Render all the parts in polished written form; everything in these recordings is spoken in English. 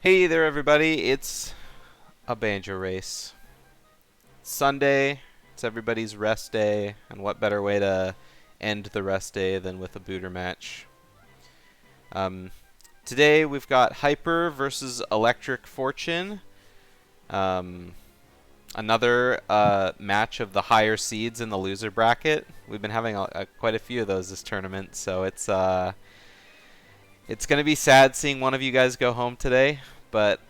Hey there, everybody. It's a banjo race. Sunday, it's everybody's rest day, and what better way to end the rest day than with a booter match? Um, Today, we've got Hyper versus ElectricFortune. Um, Another match of the higher seeds in the loser bracket. We've been having quite a few of those this tournament, so it's going to be sad seeing one of you guys go home today, but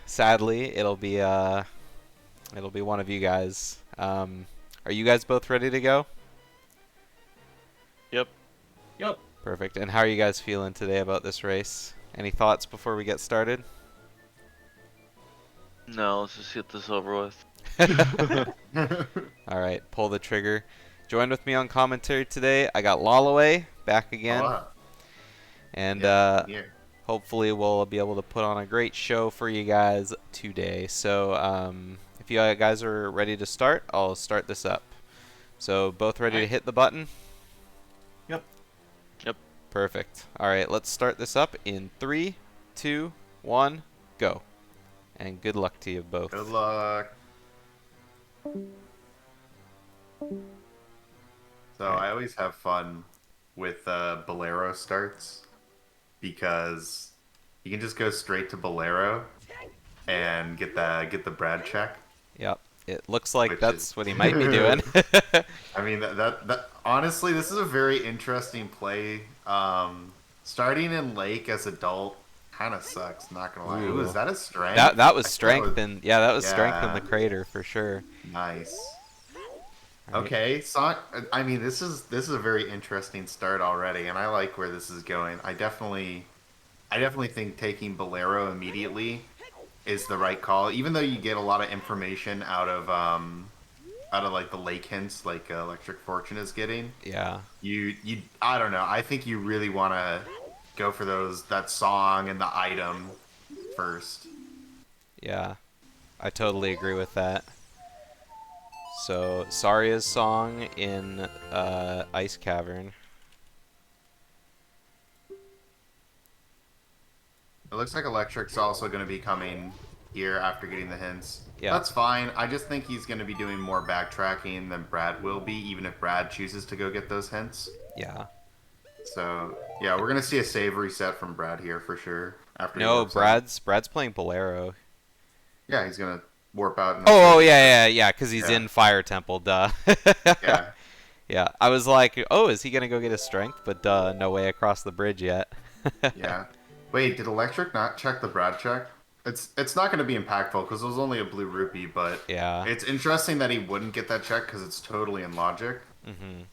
sadly, it'll be one of you guys. Are you guys both ready to go? Yep. Yep. Perfect. And how are you guys feeling today about this race? Any thoughts before we get started? No, let's just get this over with. All right, pull the trigger. Joined with me on commentary today, I got Lolloway back again, Hello. and Yeah, I'm here. hopefully we'll be able to put on a great show for you guys today. So if you guys are ready to start, I'll start this up. So both ready to hit the button? Yep. Yep. Perfect. All right, let's start this up in 3, 2, 1, go. And good luck to you both. Good luck. So I always have fun with Bolero starts because you can just go straight to Bolero and get the Brad check. Yep. It looks like Which that's is- what he might be doing. I mean that honestly, this is a very interesting play. Starting in Lake as adult kind of sucks. Not gonna lie. Ooh, Ooh. is that a strength? That was I thought it strength, and yeah, that was strength in Yeah. the crater for sure. Nice. All right. Okay, so I mean this is a very interesting start already, and I like where this is going. I definitely think taking Bolero immediately is the right call, even though you get a lot of information out of like the lake hints like Electric Fortune is getting. Yeah. You I don't know. I think you really want to go for that song and the item first. Yeah. I totally agree with that. So Saria's song in Ice Cavern. It looks like Electric's also going to be coming here after getting the hints. Yeah. That's fine. I just think he's going to be doing more backtracking than Brad will be, even if Brad chooses to go get those hints. Yeah. So, yeah, we're going to see a save reset from Brad here for sure. After he No, warps out. Brad's playing Bolero. Yeah, he's going to warp out. And Oh, yeah, because he's Yeah. in Fire Temple, duh. Yeah. Yeah, I was like, oh, is he gonna go get his strength? But duh, no way across the bridge yet. Yeah. Wait, did Electric not check the Brad check? It's not going to be impactful because it was only a blue rupee, but Yeah. it's interesting that he wouldn't get that check because it's totally in logic. Mhm.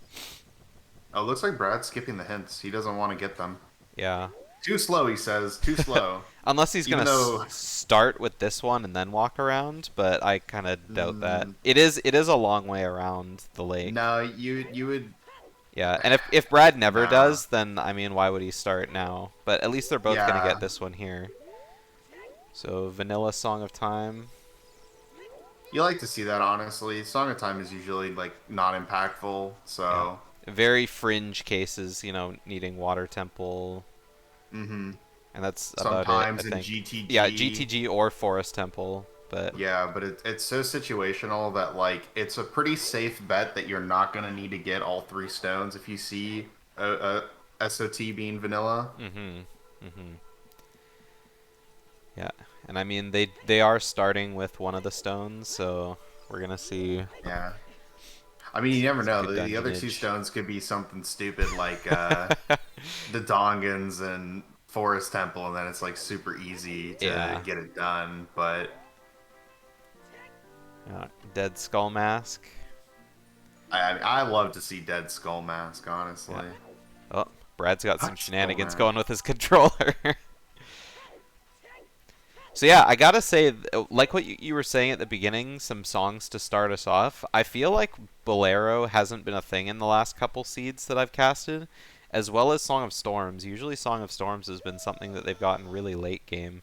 Oh, looks like Brad's skipping the hints. He doesn't want to get them. Yeah. Too slow, he says. Too slow. Unless he's Even gonna though- start with this one and then walk around, but I kind of doubt that. Mm. It is a long way around the lake. No, you would. Yeah, and if Brad never Nah. does, then I mean, why would he start now? But at least they're both gonna Yeah. get this one here. So Vanilla Song of Time. You like to see that, honestly. Song of Time is usually like not impactful, so. Very fringe cases, needing Water Temple, Mm-hmm. and that's Sometimes about it, I in think. GTG. Yeah, GTG or Forest Temple, but Yeah, but it's so situational that like it's a pretty safe bet that you're not gonna need to get all 3 stones if you see a SOT being vanilla. Yeah, and I mean they are starting with one of the stones, so we're gonna see. Yeah. I mean, you never know. Good The other 2 dungeonage. stones could be something stupid like the Dongans and Forest Temple, and then it's like super easy to Yeah. get it done. But Dead Skull Mask. I love to see Dead Skull Mask, honestly. Yeah. Oh, Brad's got some Dead Skull shenanigans Mask. going with his controller. So yeah, I gotta say, like what you were saying at the beginning, some songs to start us off. I feel like Bolero hasn't been a thing in the last couple seeds that I've casted, as well as Song of Storms. Usually Song of Storms has been something that they've gotten really late game.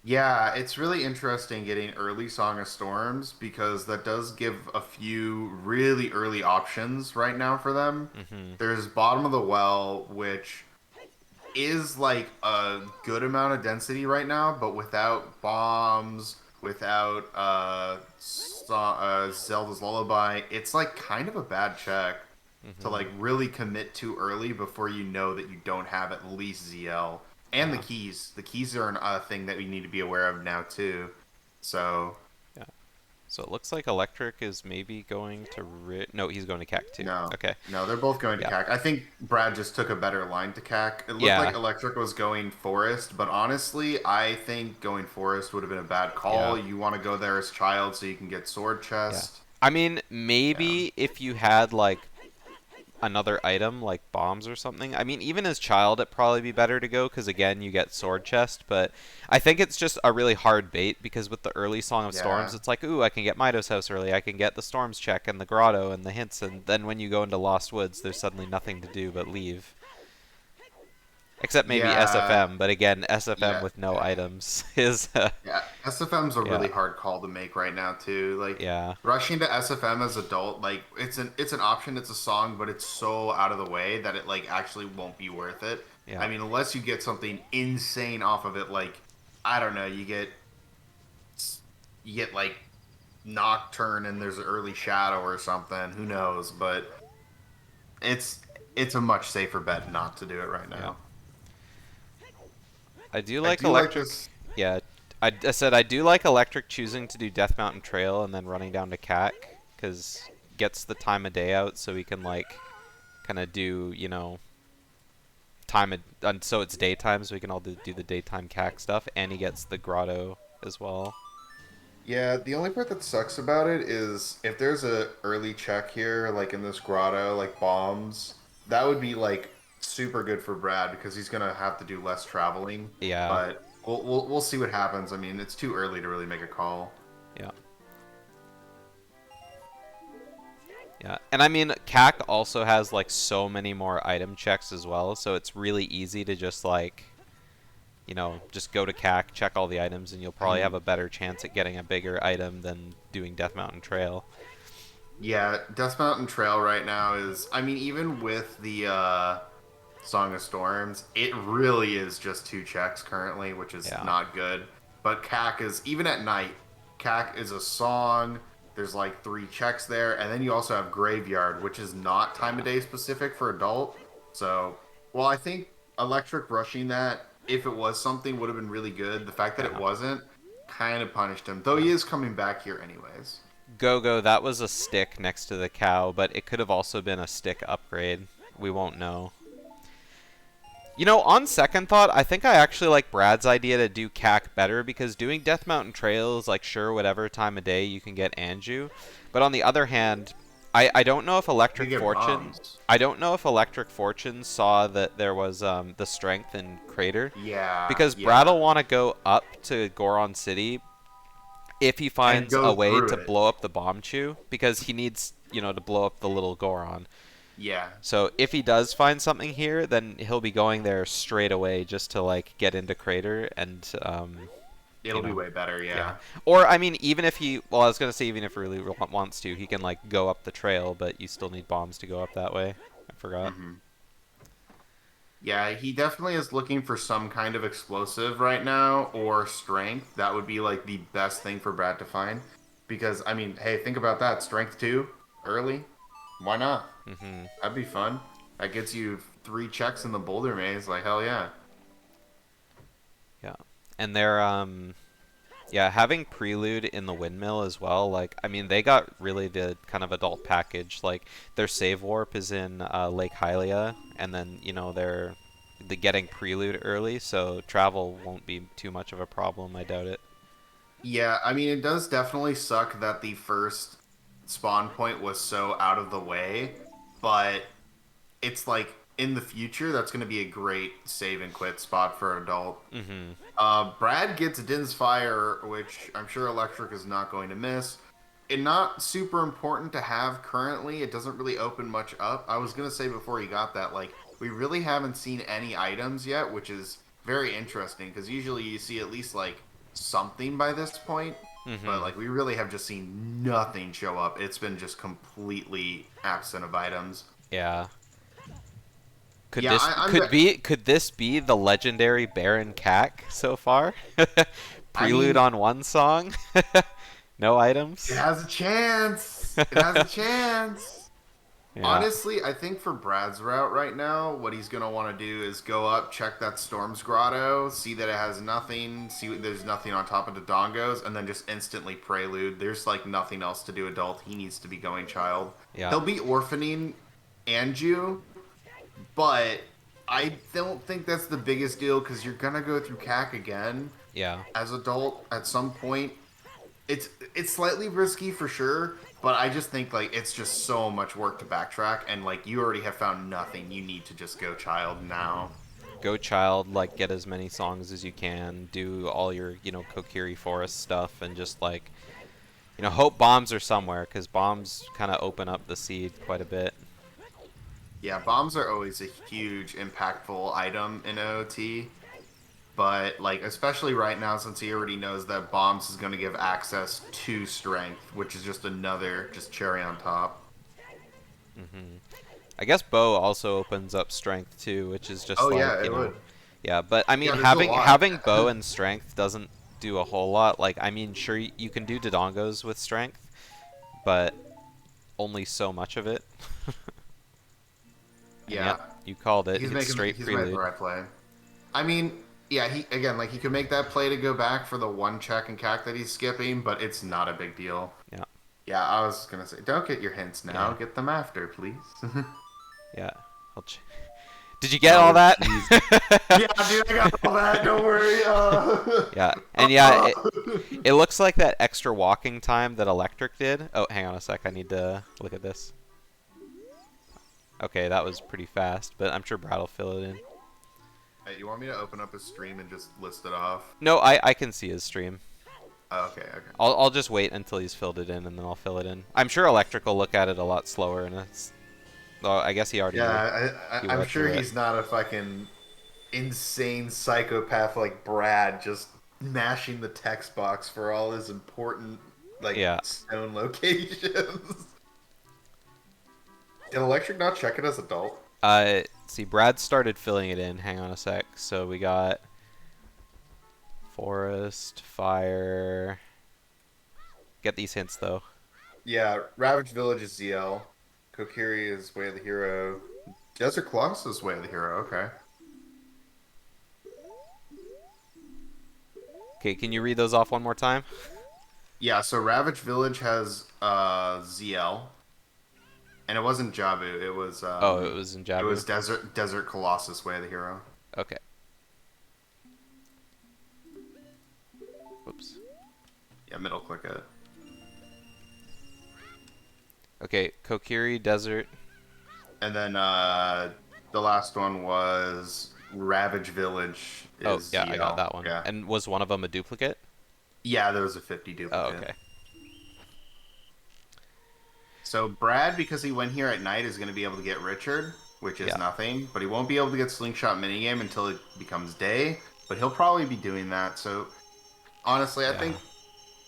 Yeah, it's really interesting getting early Song of Storms because that does give a few really early options right now for them. Hmm. There's Bottom of the Well, which is like a good amount of density right now, but without bombs, without Zelda's Lullaby, it's like kind of a bad check to Hmm. like really commit too early before you know that you don't have at least ZL and the Yeah. keys. The keys are a thing that we need to be aware of now too. So Yeah. So it looks like Electric is maybe going to no, he's going to CAC too. no, Okay. no, they're both going to Yeah. CAC. I think Brad just took a better line to CAC. It looked like Yeah. Electric was going Forest, but honestly, I think going Forest would have been a bad Yeah. call. You want to go there as Child so you can get Sword Yeah. Chest. I mean, Yeah. maybe if you had like another item like bombs or something. I mean, even as child, it'd probably be better to go because again, you get sword chest. But I think it's just a really hard bait because with the early Song of Storms, Yeah. it's like, ooh, I can get Midos House early. I can get the Storms check and the Grotto and the hints, and then when you go into Lost Woods, there's suddenly nothing to do but leave. Except maybe Yeah. SFM, but again, SFM Yeah. with no items is, Yeah, SFM's a yeah, really hard call to make right now too. Like yeah, rushing to SFM as adult, like it's an option, it's a song, but it's so out of the way that it like actually won't be worth it. yeah, I mean, unless you get something insane off of it, like I don't know, you get like Nocturne and there's an early Shadow or something. Who knows? But it's it's a much safer bet not to do it right yeah. now. I do I like do like electric. this. Yeah, I said I do like electric choosing to do Death Mountain Trail and then running down to CAC because gets the time of day out so we can like kind of do so it's daytime so we can all do the daytime CAC stuff and he gets the grotto as well. Yeah, the only part that sucks about it is if there's a early check here, like in this grotto, like bombs, that would be like super good for Brad because he's gonna have to do less traveling. Yeah, But we'll see what happens. I mean, it's too early to really make a call. yeah, yeah. And I mean CAC also has like so many more item checks as well, so it's really easy to just like just go to CAC, check all the items, and you'll I probably have mean, a better chance at getting a bigger item than doing Death Mountain Trail. yeah, Death Mountain Trail right now is. I mean, even with the Song of Storms, it really is just two checks currently, which is Yeah, not good. But CAC is, even at night, CAC is a song. There's like three checks there. And then you also have Graveyard, which is not time yeah, of day specific for adult. So, well, I think Electric rushing that, if it was something, would have been really good. The fact that it yeah, wasn't kind of punished him, though yeah. he is coming back here anyways. Go-Go, that was a stick next to the cow, but it could have also been a stick upgrade. We won't know. On second thought, I think I actually like Brad's idea to do CAC better because doing Death Mountain Trail is like, sure, whatever time of day you can get Anju. But on the other hand, I don't know if You Electric get Fortune. bombs. I don't know if Electric Fortune saw that there was the strength in Crater. Yeah, Because Brad yeah. will want to go up to Goron City if he And finds a go way through to it. blow up the bomb chew because he needs to blow up the little Goron. Yeah. So if he does find something here, then he'll be going there straight away just to like get into Crater and It'll be way better, yeah. yeah. Or I mean, even if I was gonna say even if he really wants to, he can like go up the trail, but you still need bombs to go up that way. I forgot. hmm Yeah, he definitely is looking for some kind of explosive right now or strength. That would be like the best thing for Brad to find. Because, I mean, hey, think about that. Strength 2, early. Why not? Mhm. That'd be fun. That gets you three checks in the boulder maze. Like, hell yeah. Yeah. And they're yeah, having Prelude in the windmill as well, like, I mean, they got really the kind of adult package. Like, their save warp is in Lake Hylia, and then, they're getting Prelude early, so travel won't be too much of a problem, I doubt it. Yeah, I mean, it does definitely suck that the first spawn point was so out of the way, but it's like in the future that's going to be a great save and quit spot for adult. Mm-hmm. Brad gets Din's Fire, which I'm sure Electric is not going to miss. And not super important to have currently. It doesn't really open much up. I was going to say before he got that, like, we really haven't seen any items yet, which is very interesting because usually you see at least, like, something by this point. But, Mm-hmm. like, we really have just seen nothing show up. It's been just completely absent of items. Yeah. Could Yeah, this could this be the legendary Baron Cack so far? I Prelude mean, on one song, no it items. has a chance. It has a chance. Yeah, Honestly, I think for Brad's route right now, what he's gonna want to do is go up, check that Storm's Grotto, see that it has nothing, see there's nothing on top of the Dongos, and then just instantly Prelude. There's like nothing else to do adult. He needs to be going child. yeah, He'll be orphaning Anju, but I don't think that's the biggest deal because you're gonna go through CAC again yeah. as adult at some point. It's slightly risky for sure, but I just think like it's just so much work to backtrack, and like you already have found nothing. You need to just go child now. Go child, like get as many songs as you can, do all your, Kokiri Forest stuff, and just like, hope bombs are somewhere, because bombs kind of open up the seed quite a bit. Yeah, bombs are always a huge impactful item in OOT, but like especially right now since he already knows that bombs is going to give access to strength, which is just another just cherry on top. I guess bow also opens up strength too, which is just Oh like, yeah, it would. yeah, but I mean Yeah, there's a lot. having bow and strength doesn't do a whole lot. Like, I mean, sure you can do Dodongos with strength, but only so much of it. And Yeah, yep, you called it. It's straight he's made the prelude. right play. I mean, yeah, he again like he could make that play to go back for the one check and cack that he's skipping, but it's not a big deal. Yeah, Yeah, I was gonna say, don't get your hints now. yeah, Get them after, please. yeah. Did you get all Oh, that? jeez. Yeah, dude, I got all that. Don't worry. Yeah, and yeah, it looks like that extra walking time that Electric did. Oh, hang on a sec. I need to look at this. Okay, that was pretty fast, but I'm sure Brad will fill it in. Hey, you want me to open up his stream and just list it off? No, I can see his stream. Oh, okay, okay. I'll just wait until he's filled it in, and then I'll fill it in. I'm sure Electric will look at it a lot slower, and it's... Well, I guess he already did. Yeah, He I'm went sure through it. he's not a fucking insane psychopath like Brad, just mashing the text box for all his important like Yeah. stone locations. Did Electric not check it as adult? See, Brad started filling it in. Hang on a sec. So we got... Forest, fire... Get these hints, though. Yeah, Ravage Village is ZL. Kokiri is Way of the Hero. Desert Colossus is Way of the Hero, okay. Okay, can you read those off one more time? Yeah, so Ravage Village has ZL. And it wasn't Jabu, it was Oh, it was in it Jabu? was Desert Colossus Way of the Hero. Okay. Whoops. Yeah, middle click it. Okay, Kokiri, Desert. And then the last one was Ravage Village is Oh, yeah, I ZL. got that one. Yeah. And was one of them a duplicate? Yeah, there was a 50 duplicate. Oh, okay. So Brad, because he went here at night, is going to be able to get Richard, which is Yeah. nothing. But he won't be able to get Slingshot minigame until it becomes day. But he'll probably be doing that. So honestly, Yeah.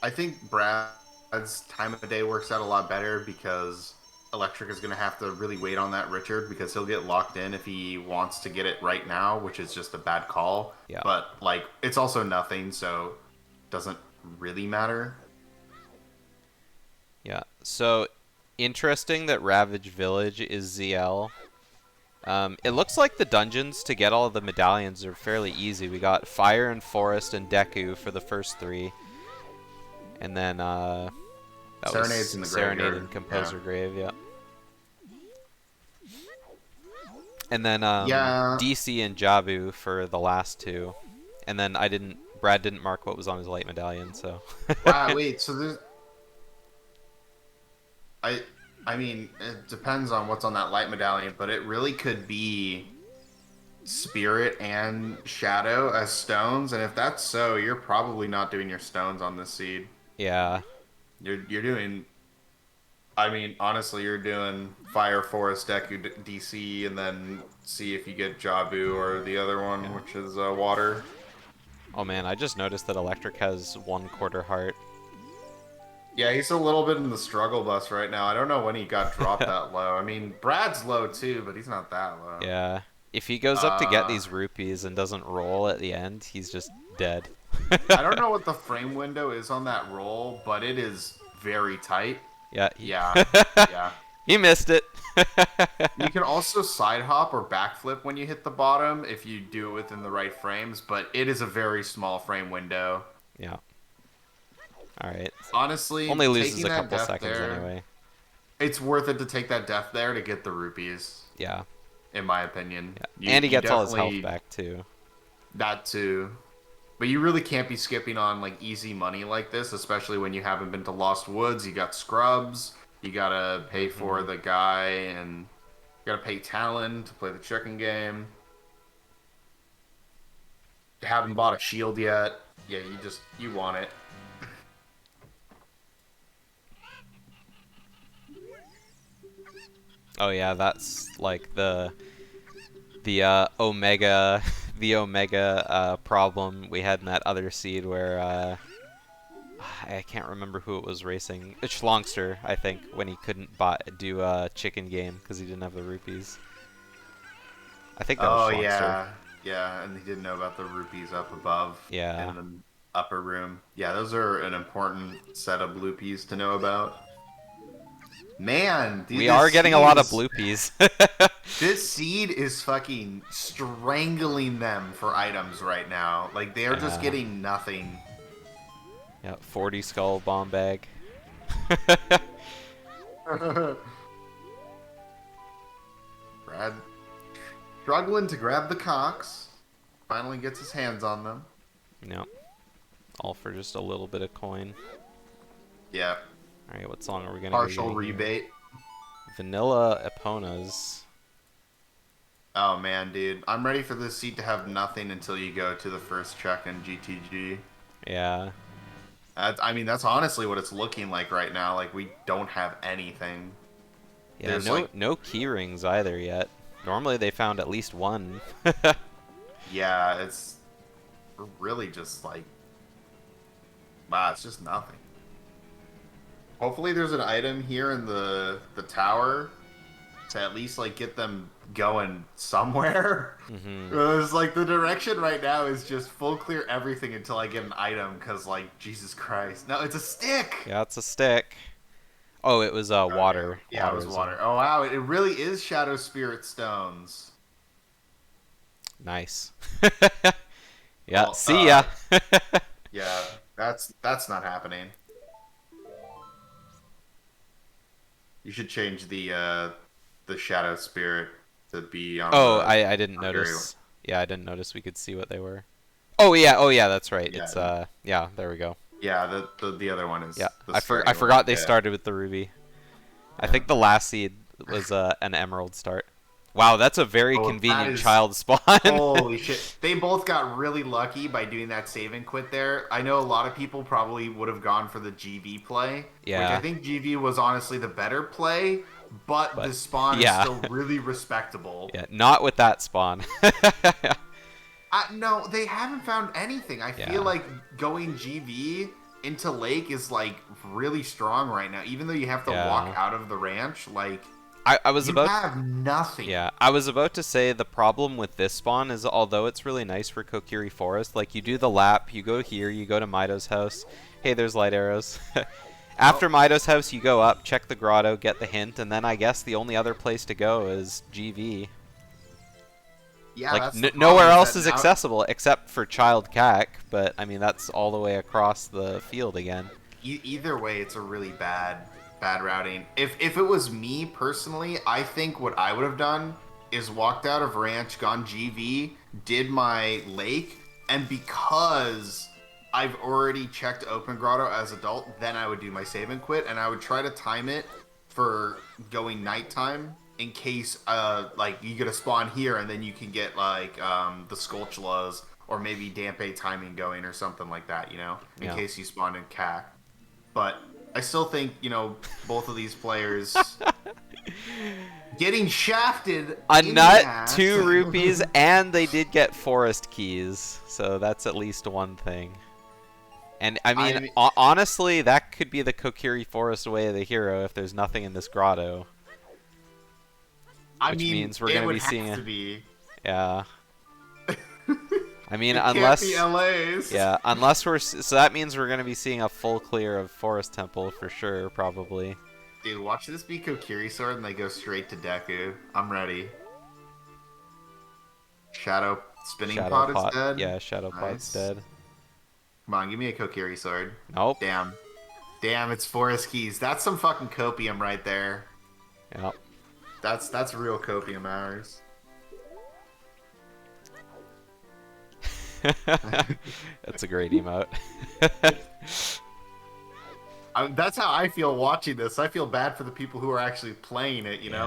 I think Brad's time of day works out a lot better because Electric is going to have to really wait on that Richard because he'll get locked in if he wants to get it right now, which is just a bad call. Yeah. But like, it's also nothing, so doesn't really matter. Yeah. So, interesting that Ravage Village is ZL. It looks like the dungeons to get all of the medallions are fairly easy. We got Fire and Forest and Deku for the first three. And then, that Serenade's was in the Serenade graveyard. and Composer Grave, yeah. And then, Yeah. DC and Jabu for the last two. And then Brad didn't mark what was on his light medallion, so. Wow, wait, so there's... I mean, it depends on what's on that light medallion, but it really could be Spirit and Shadow as stones, and if that's so, you're probably not doing your stones on this seed. Yeah. You're doing... I mean, honestly, you're doing Fire, Forest, Deku, DC, and then see if you get Jabu or the other one, Yeah. which is Water. Oh man, I just noticed that Electric has 1/4 heart. Yeah, he's a little bit in the struggle bus right now. I don't know when he got dropped that low. I mean, Brad's low too, but he's not that low. Yeah. If he goes up to get these rupees and doesn't roll at the end, he's just dead. I don't know what the frame window is on that roll, but it is very tight. Yeah. Yeah, yeah. He missed it. You can also side hop or backflip when you hit the bottom if you do it within the right frames, but it is a very small frame window. Yeah. All right. Honestly, Only loses taking a that couple death seconds there, anyway. it's worth it to take that death there to get the rupees, Yeah. in my opinion. Yeah. And he gets all his health definitely- back too. That too. But you really can't be skipping on like easy money like this, especially when you haven't been to Lost Woods. You got scrubs. You gotta pay for the guy, and you gotta pay Talon to play the chicken game. You haven't bought a shield yet. Yeah, you want it. Oh yeah, that's like the Omega the Omega problem we had in that other seed where I can't remember who it was racing. It's Schlongster, I think, when he couldn't do a chicken game because he didn't have the rupees. I think that was Schlongster. Yeah. Yeah, and he didn't know about the rupees up above in the upper room. Yeah, those are an important set of bluepies to know about. Man, dude, we are getting a lot of bluepies. This seed is fucking strangling them for items right now. Like, they are just getting nothing. Yeah, 40 skull bomb bag. Brad struggling to grab the cocks. Finally gets his hands on them. Yep. All for just a little bit of coin. Yeah. Alright, what song are we gonna Partial be getting rebate. here? Vanilla Eponas. Oh man, dude. I'm ready for this seed to have nothing until you go to the first check in GTG. Yeah. I mean, that's honestly what it's looking like right now. Like, we don't have anything. Yeah, There's, no, like- no key rings either yet. Normally they found at least one. Yeah, it's really just like... Wow, it's just nothing. Hopefully there's an item here in the tower to at least, like, get them going somewhere. It's like, the direction right now is just full clear everything until I get an item, because, like, Jesus Christ. No, it's a stick! Yeah, it's a stick. Oh, it was water. Yeah, it was water. Oh, wow, it really is Shadow Spirit Stones. Nice. Yeah, Well, see ya. Yeah, that's not happening. You should change the Shadow Spirit to be on. Oh, the, I didn't on notice. Yeah, I didn't notice we could see what they were. Oh yeah, that's right. Yeah. It's yeah, there we go. Yeah, the other one is. Yeah, the I starting forgot one. they Yeah. started with the ruby. I think the last seed was an emerald start. Wow, that's a very Oh, convenient that is- child spawn. Holy shit! They both got really lucky by doing that save and quit there. I know a lot of people probably would have gone for the GV play, Yeah. which I think GV was honestly the better play. But the spawn yeah. is still really respectable. Yeah, not with that spawn. No, they haven't found anything. I Yeah. feel like going GV into Lake is like really strong right now. Even though you have to Yeah. walk out of the ranch, like I was you about have nothing. Yeah, I was about to say the problem with this spawn is although it's really nice for Kokiri Forest, like you do the lap, you go here, you go to Mido's house. Hey, there's light arrows. After Mido's house, you go up, check the grotto, get the hint, and then I guess the only other place to go is GV. Yeah, Like that's the nowhere problem, else that is now- accessible except for Child Cac, but I mean that's all the way across the field again. Either way, it's a really bad routing. If it was me personally, I think what I would have done is walked out of ranch, gone GV, did my lake, and because I've already checked open grotto as adult, then I would do my save and quit, and I would try to time it for going nighttime in case like you get a spawn here and then you can get like the Sculptulas or maybe Dampe timing going or something like that, you know, in Yeah. case you spawn in CAC. But I still think, you know, both of these players getting shafted. A in the nut, ass. 2 rupees, and they did get forest keys, so that's at least one thing. And I mean, honestly, that could be the Kokiri Forest way of the hero if there's nothing in this grotto. I which mean, means we're it gonna would be have seeing to be. Yeah. I mean, It can't be unless LA's. yeah, unless so that means we're gonna be seeing a full clear of Forest Temple for sure, probably. Dude, watch this be Kokiri Sword and they go straight to Deku. I'm ready. Shadow Spinning Shadow Pot is Pot, dead. yeah, Shadow Pot's Nice. dead. Come on, give me a Kokiri Sword. Nope. Damn. Damn, it's Forest Keys. That's some fucking copium right there. Yep. That's real copium hours. That's a great emote. That's how I feel watching this. I feel bad for the people who are actually playing it, you know?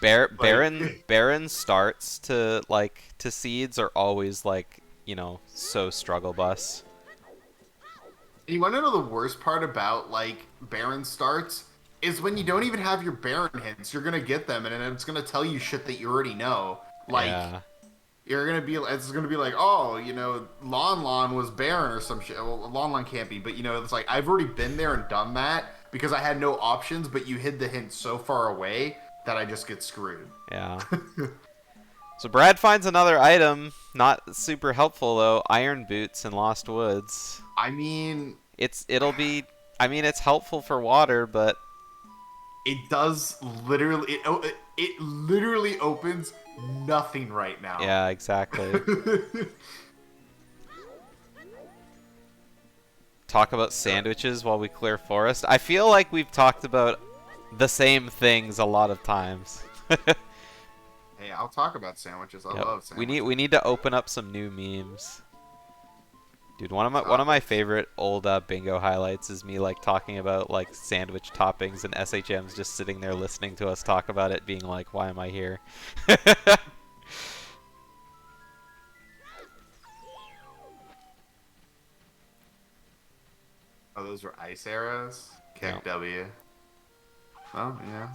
Yeah. Like, Baron starts to seeds are always like, you know, so struggle bus. you want to know the worst part about, like, Baron starts? Is when you don't even have your Baron hints, you're gonna get them, and then it's gonna tell you shit that you already know. Like, Yeah. it's gonna be like, oh, you know, Lon Lon was Baron or some shit. Well, Lon Lon can't be, but you know, it's like I've already been there and done that because I had no options, but you hid the hint so far away that I just get screwed. Yeah. So Brad finds another item, not super helpful though, iron boots in Lost Woods. I mean, It'll be I mean it's helpful for water, but it does literally it literally opens nothing right now. yeah, exactly. Talk about sandwiches while we clear forest. I feel like we've talked about the same things a lot of times. Hey, I'll talk about sandwiches. I Yep. love sandwiches. We need to open up some new memes. Dude, one of my favorite old bingo highlights is me like talking about like sandwich toppings and SHM's just sitting there listening to us talk about it, being like, "Why am I here?" Oh, those were ice arrows. Kick Yep. W. Oh yeah.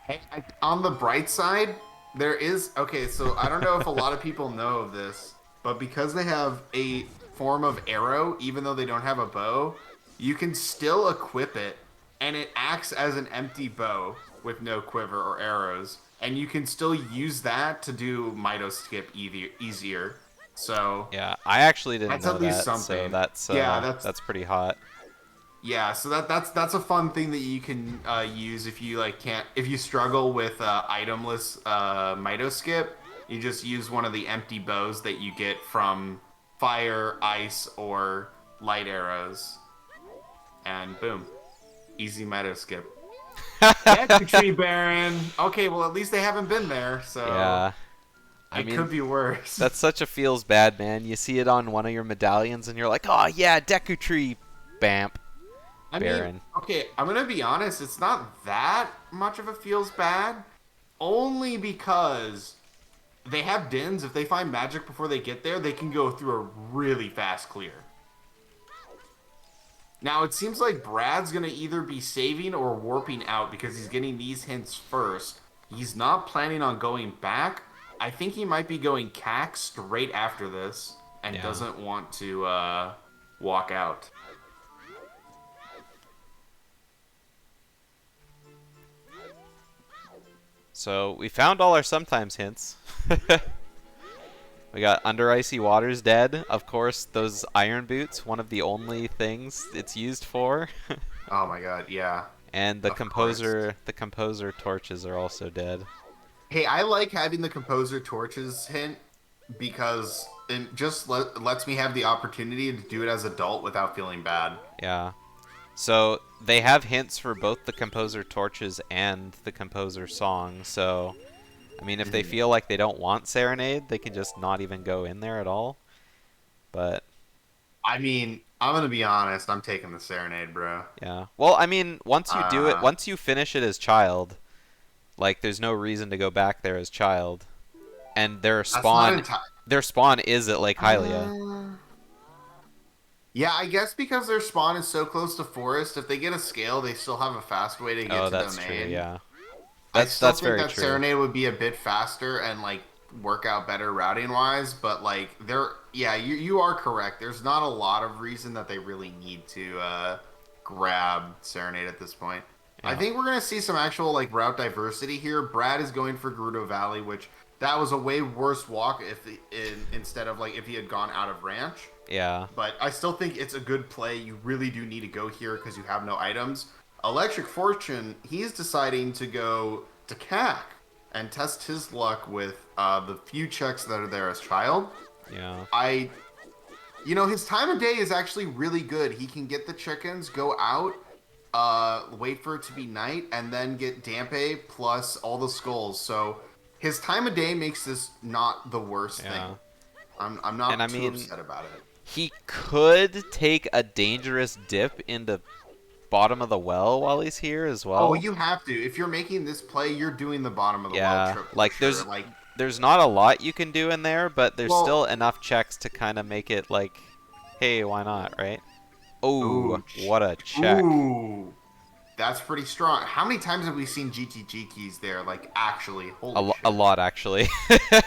Hey, on the bright side, there is okay. So I don't know if a lot of people know of this, but because they have a form of arrow, even though they don't have a bow, you can still equip it, and it acts as an empty bow with no quiver or arrows, and you can still use that to do Mito skip easier. So Yeah, I actually didn't that's know at least that, so something. Yeah, that's pretty hot. yeah, so that's a fun thing that you can use if you like can't if you struggle with itemless Mito skip. You just use one of the empty bows that you get from fire, ice, or light arrows, and boom, easy Mito skip. Deku Tree Baron. Okay, well at least they haven't been there, so Yeah, I it mean could be worse. that's such a feels bad, man. You see it on one of your medallions, and you're like, "Oh yeah, Deku Tree, Bamp, I Baron." mean, okay, I'm gonna be honest. It's not that much of a feels bad, only because they have dins. If they find magic before they get there, they can go through a really fast clear. Now, it seems like Brad's going to either be saving or warping out because he's getting these hints first. He's not planning on going back. I think he might be going cack straight after this and Yeah. doesn't want to walk out. So we found all our sometimes hints. We got Under Icy Waters dead. Of course, those iron boots, one of the only things it's used for. Oh my god, yeah. And Of course. the composer torches are also dead. Hey, I like having the composer torches hint because it just lets me have the opportunity to do it as adult without feeling bad. Yeah. So they have hints for both the composer torches and the composer song. So, I mean, if they feel like they don't want Serenade, they can just not even go in there at all. But I mean, I'm gonna be honest. I'm taking the Serenade, bro. yeah. Well, I mean, once you do it, Uh, once you finish it as child, like there's no reason to go back there as child. And that's not entirely. their spawn is at Lake Hylia. Yeah, I guess because their spawn is so close to forest, if they get a scale, they still have a fast way to get Oh, to that's true. domain. Yeah. I still That's think very that true. Serenade would be a bit faster and like work out better routing wise, but like yeah, you are correct. There's not a lot of reason that they really need to grab Serenade at this point. I Yeah. think we're gonna see some actual like route diversity here. Brad is going for Gerudo Valley, which that was a way worse walk instead of like if he had gone out of ranch. Yeah. But I still think it's a good play. You really do need to go here because you have no items. Electric Fortune, he's deciding to go to CAC and test his luck with the few checks that are there as child. Yeah. His time of day is actually really good. He can get the chickens, go out, wait for it to be night, and then get Dampe plus all the skulls. So his time of day makes this not the worst thing. I'm not And I too mean, upset about it. he could take a dangerous dip into bottom of the well while he's here as well. Oh, you have to. If you're making this play, you're doing the bottom of the well Yeah, trip for like sure. there's not a lot you can do in there, but there's still enough checks to kind of make it like, hey, why not, right? Oh, what a check. Ooh, that's pretty strong. How many times have we seen GTG keys there? Like, actually, holy shit. A lot, actually.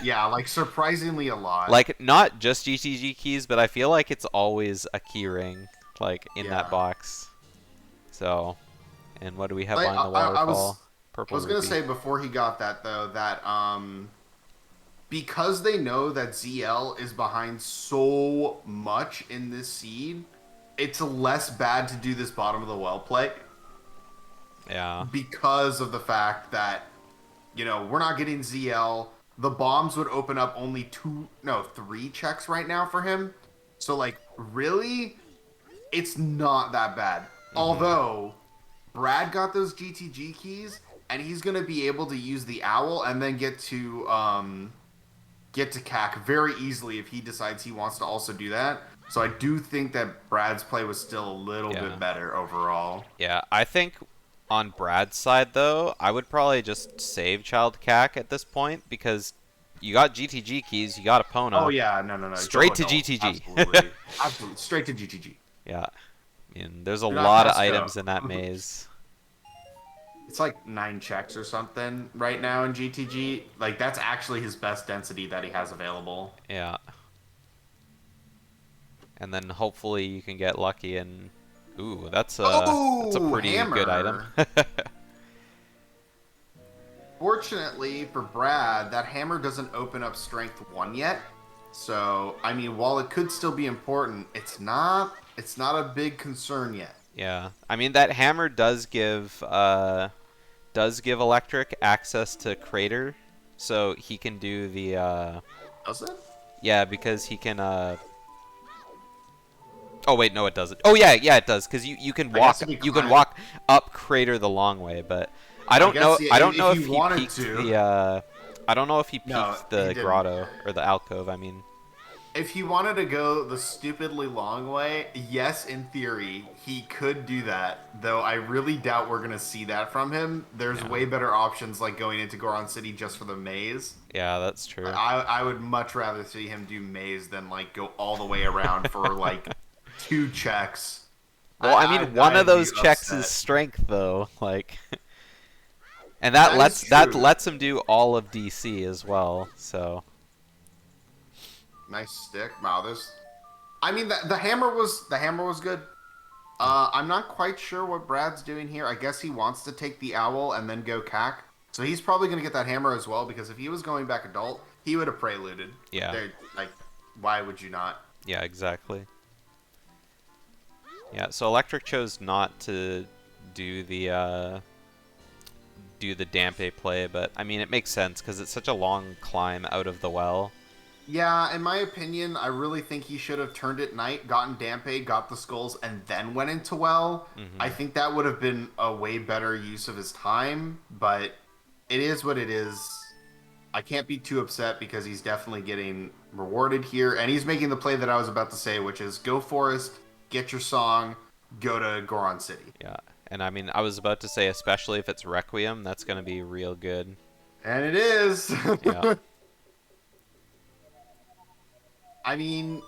Yeah, like, surprisingly a lot. Like, not just GTG keys, but I feel like it's always a key ring, like, in that box. So, and what do we have Like, behind the waterfall? I was going to say before he got that, though, that because they know that ZL is behind so much in this seed, it's less bad to do this bottom of the well play. Yeah. Because of the fact that, we're not getting ZL. The bombs would open up only 3 checks right now for him. So, like, really, it's not that bad. Mm-hmm. Although, Brad got those GTG keys, and he's going to be able to use the owl and then get to CAC very easily if he decides he wants to also do that. So I do think that Brad's play was still a little bit better overall. Yeah, I think on Brad's side, though, I would probably just save Child CAC at this point because you got GTG keys, you got Epona. Oh, yeah, no. Straight to GTG. Absolutely. Absolutely. Straight to GTG. Yeah. I mean, there's a lot of items in that maze. It's like 9 checks or something right now in GTG. Like, that's actually his best density that he has available. Yeah. And then hopefully you can get lucky and... Ooh, that's a pretty good item. Fortunately for Brad, that hammer doesn't open up strength 1 yet. So, I mean, while it could still be important, it's not a big concern yet. Yeah. I mean, that hammer does give Electric access to Crater, so he can do the Does it? Yeah, because he can Oh wait, no, it doesn't. Oh yeah, it does, because you can walk up Crater the long way, but I don't know if he peeked the I don't know if he peeked the grotto or the alcove. I mean, if he wanted to go the stupidly long way, yes, in theory, he could do that. Though I really doubt we're going to see that from him. There's way better options like going into Goron City just for the maze. Yeah, that's true. I would much rather see him do maze than like go all the way around for like 2 checks. Well, I mean, one of those checks is strength though, like and that lets him do all of DC as well, so nice stick. Wow, I mean, the hammer was good. I'm not quite sure what Brad's doing here. I guess he wants to take the owl and then go CAC. So he's probably going to get that hammer as well, because if he was going back adult, he would have preluded. Yeah. Like, why would you not? Yeah, exactly. Yeah, so Electric chose not to do the Dampe play, but I mean, it makes sense because it's such a long climb out of the well. Yeah, in my opinion, I really think he should have turned it night, gotten Dampe, got the skulls, and then went into well. Mm-hmm. I think that would have been a way better use of his time, but it is what it is. I can't be too upset because he's definitely getting rewarded here, and he's making the play that I was about to say, which is go Forest, get your song, go to Goron City. Yeah, and I mean, I was about to say, especially if it's Requiem, that's going to be real good. And it is! Yeah. I mean,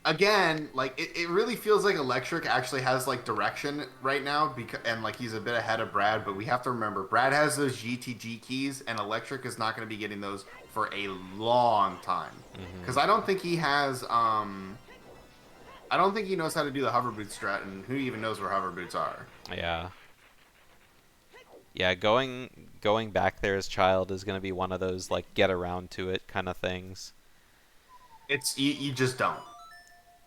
again, like, it really feels like Electric actually has, like, direction right now, and, like, he's a bit ahead of Brad, but we have to remember, Brad has those GTG keys, and Electric is not going to be getting those for a long time. Because I don't think he has, I don't think he knows how to do the hover boot strat, and who even knows where hover boots are. Yeah. Yeah, going back there as child is gonna be one of those like get around to it kind of things. It's you just don't.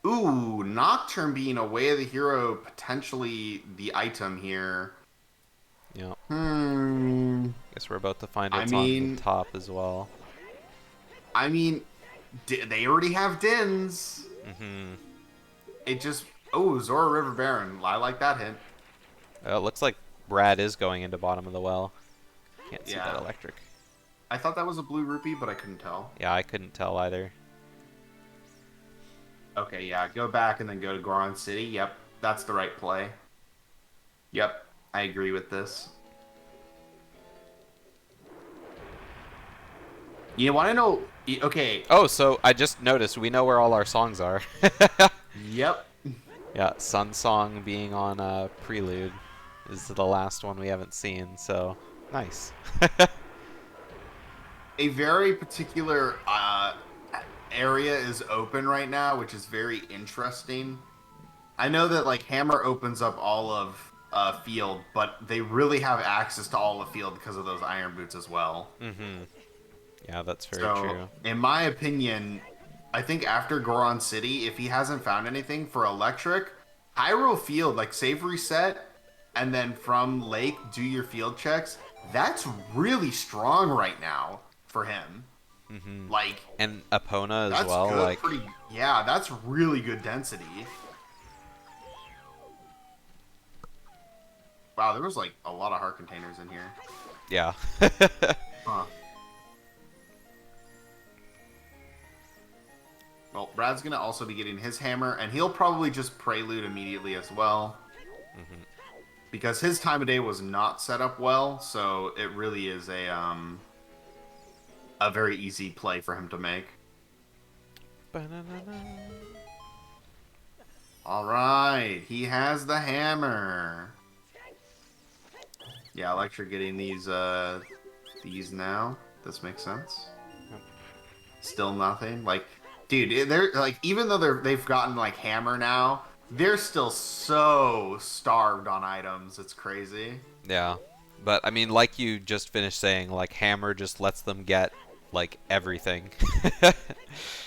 Ooh, Nocturne being away of the hero, potentially the item here. Yeah. Hmm. Guess we're about to find I what's on the mean, top as well. I mean, they already have Dins. Mm-hmm. It just Zora River Baron. I like that hint. It looks like Brad is going into bottom of the well. Can't see that Yeah. electric. I thought that was a blue rupee, but I couldn't tell. Yeah, I couldn't tell either. Okay, yeah, go back and then go to Goron City. Yep, that's the right play. Yep, I agree with this. You want to know? Okay. Oh, so I just noticed we know where all our songs are. Yep. Yeah, Sun Song being on Prelude is the last one we haven't seen, so nice. A very particular area is open right now, which is very interesting. I know that like Hammer opens up all of field, but they really have access to all of field because of those iron boots as well. Mm-hmm. Yeah, that's very So, true. in my opinion, I think after Goron City, if he hasn't found anything for Electric, Hyrule Field, like save reset, and then from Lake do your field checks. That's really strong right now for him. Mm-hmm. Like, And Epona as that's well, good. like Pretty, yeah, that's really good density. Wow, there was like a lot of heart containers in here. yeah. Huh. Well, Brad's gonna also be getting his hammer, and he'll probably just prelude immediately as well. Mm-hmm. Because his time of day was not set up well, so it really is a very easy play for him to make. Alright, he has the hammer. Yeah, Electric getting these now. This makes sense. Yep. Still nothing. Like, dude, they're like, even though they've gotten like hammer now, they're still so starved on items. It's crazy. Yeah. But I mean, like you just finished saying, like Hammer just lets them get like everything.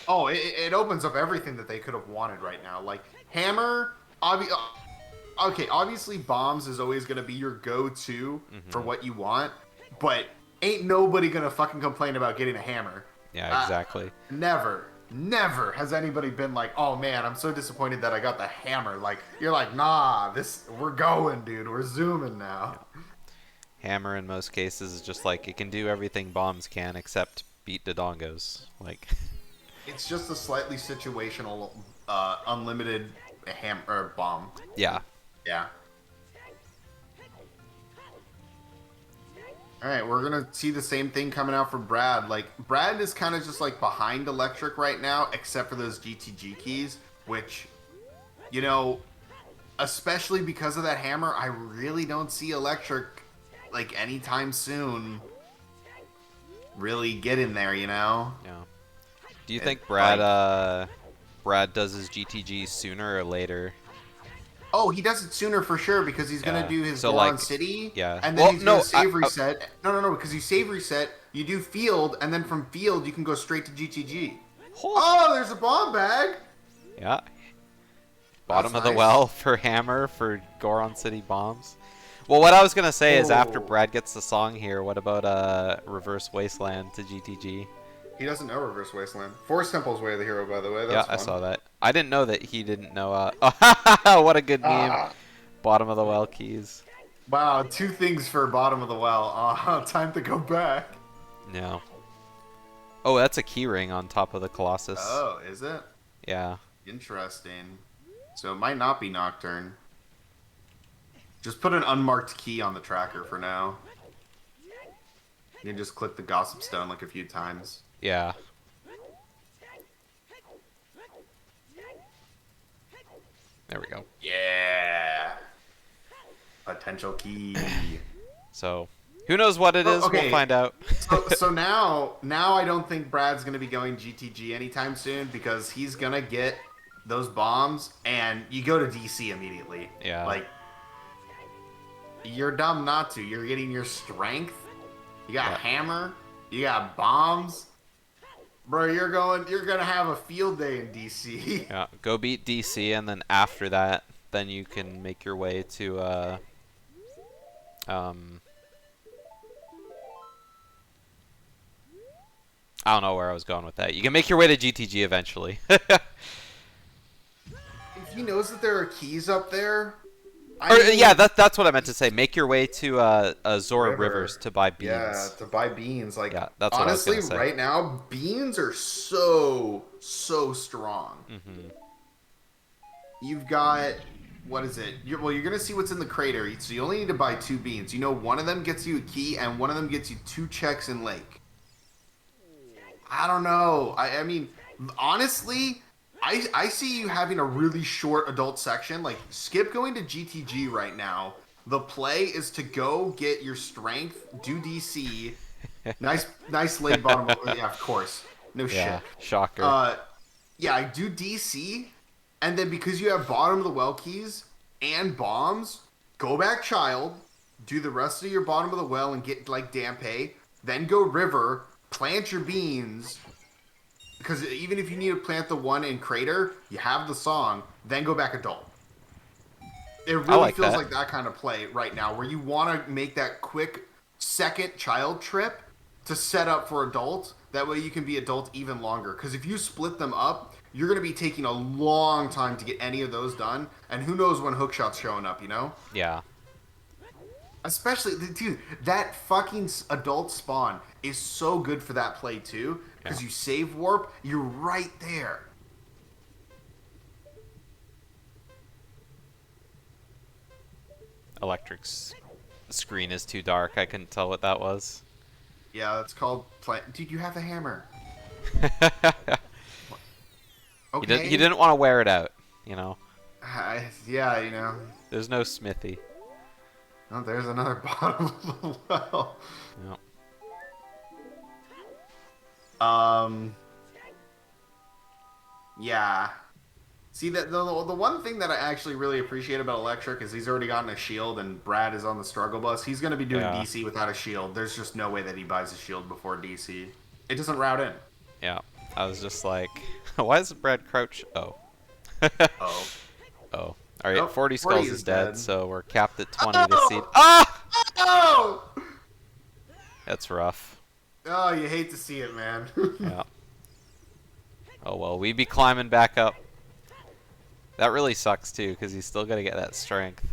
Oh, it opens up everything that they could have wanted right now. Like hammer, okay, obviously bombs is always gonna be your go-to for what you want, but ain't nobody gonna fucking complain about getting a hammer. Yeah, exactly. Never has anybody been like, oh man, I'm so disappointed that I got the hammer. Like, you're like, nah, we're going, dude. We're zooming now. Yeah. Hammer in most cases is just like it can do everything bombs can except beat Dodongos. Like It's just a slightly situational, unlimited hammer or bomb. yeah. Yeah. Alright, we're gonna see the same thing coming out for Brad. Like, Brad is kind of just like behind Electric right now, except for those GTG keys, which, you know, especially because of that hammer, I really don't see Electric, like, anytime soon really get in there, you know? Yeah. Do you It, think Brad like- Brad does his GTG sooner or later? Oh, he does it sooner for sure because he's Yeah. gonna do his So, Goron like, City. yeah. And then Well, he's no, gonna save reset. No, because you save reset, you do field, and then from field you can go straight to GTG. Oh, there's a bomb bag! Yeah. Bottom That's of the nice. well for Hammer for Goron City bombs. Well, what I was gonna say is after Oh. Brad gets the song here, what about Reverse Wasteland to GTG? He doesn't know Reverse Wasteland. Forest Temple's Way of the Hero, by the way. Yeah, That's I fun. saw that. I didn't know that he didn't know. What a good meme. Ah. Bottom of the well keys. Wow, 2 things for bottom of the well. Time to go back. No. Oh, that's a key ring on top of the Colossus. Oh, is it? Yeah. Interesting. So it might not be Nocturne. Just put an unmarked key on the tracker for now. You can just click the Gossip Stone like a few times. Yeah. There we go. Yeah. Potential key. So, who knows what it is? okay. We'll find out. so now I don't think Brad's gonna be going GTG anytime soon because he's gonna get those bombs and you go to DC immediately. Yeah. Like You're dumb not to. You're getting your strength. You got Yeah. hammer. You got bombs. Bro, you're gonna have a field day in DC. Yeah, go beat DC, and then after that, then you can make your way to um, I don't know where I was going with that. You can make your way to GTG eventually. If he knows that there are keys up there, Yeah, that's what I meant to say. Make your way to Zora Rivers to buy Yeah, beans. to buy beans. Like, Yeah, that's what I was honestly, gonna say. right now, beans are so strong. Mm-hmm. You've got, what is it? Well, you're gonna see what's in the crater. So you only need to buy 2 beans. You know, one of them gets you a key, and one of them gets you 2 checks in Lake. I don't know. I mean, honestly, I see you having a really short adult section. Like, skip going to GTG right now. The play is to go get your strength, do DC. Nice late bottom. Yeah, of course. No Yeah, shit. shocker. Yeah, I do DC, and then because you have bottom of the well keys and bombs, go back child, do the rest of your bottom of the well and get like Dampe, then go river, plant your beans, because even if you need to plant the one in crater, you have the song, then go back adult. It I really like feels that. like that kind of play right now, where you want to make that quick second child trip to set up for adult. That way you can be adult even longer. Because if you split them up, you're going to be taking a long time to get any of those done. And who knows when hookshot's showing up, you know? Yeah. Especially, dude, that fucking adult spawn is so good for that play too. Because Yeah. you save warp, you're right there. Electric's screen is too dark. I couldn't tell what that was. Yeah, that's called plant. Dude, you have a hammer. He Okay. didn't want to wear it out, you know. Yeah, you know. There's no smithy. Oh, there's another bottom of the well. Yep. Yeah. See, the one thing that I actually really appreciate about Electric is he's already gotten a shield, and Brad is on the struggle bus. He's going to be doing Yeah. DC without a shield. There's just no way that he buys a shield before DC. It doesn't route in. Yeah. I was just like, why is Brad Crouch? Oh. Oh. Oh. All right, Oh, 40 40 skulls is is dead, dead. so we're capped at 20 this Oh! seed. Ah! Oh! That's rough. Oh, you hate to see it, man. Yeah. Oh well, we be climbing back up. That really sucks too, because he's still gonna get that strength.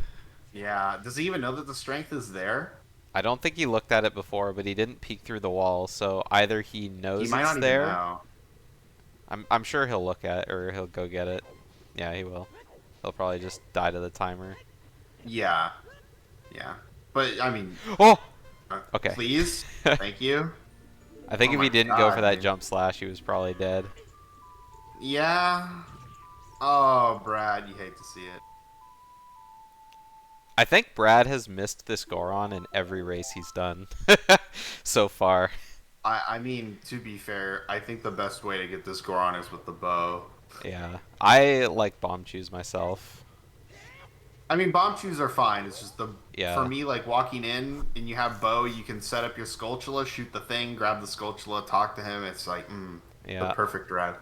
Yeah. Does he even know that the strength is there? I don't think he looked at it before, but he didn't peek through the wall, so either he knows He might it's not even there. know. I'm sure he'll look at it, or he'll go get it. Yeah, he will. He'll probably just die to the timer. Yeah. Yeah. But, I mean... Oh! Okay. Please? Thank you. I think Oh if my he didn't go for God, that dude. jump slash, he was probably dead. Yeah. Oh, Brad, you hate to see it. I think Brad has missed this Goron in every race he's done so far. I mean, to be fair, I think the best way to get this Goron is with the bow. Yeah. I like bomb choose myself. I mean, bomb chews are fine. It's just Yeah. for me, like walking in and you have bow, you can set up your Skulltula, shoot the thing, grab the Skulltula, talk to him. It's like, the Yeah. perfect route.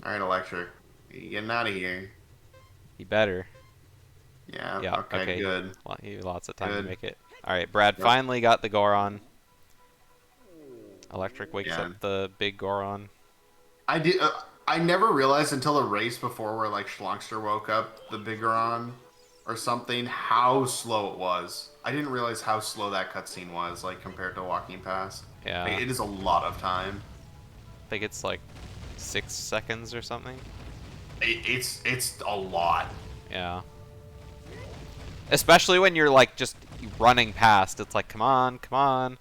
All right, Electric, you getting out of here? He better. Yeah. Yeah. Okay. Good. He had lots of time to Good. make it. All right, Brad Yep. finally got the Goron. Electric wakes Yeah. up the big Goron. I did. I never realized until the race before, where like Schlongster woke up the Bigoron or something, how slow it was. I didn't realize how slow that cutscene was, like compared to walking past. Yeah. Like, it is a lot of time. I think it's like 6 seconds or something. It's a lot. Yeah. Especially when you're like just running past. It's like, come on, come on.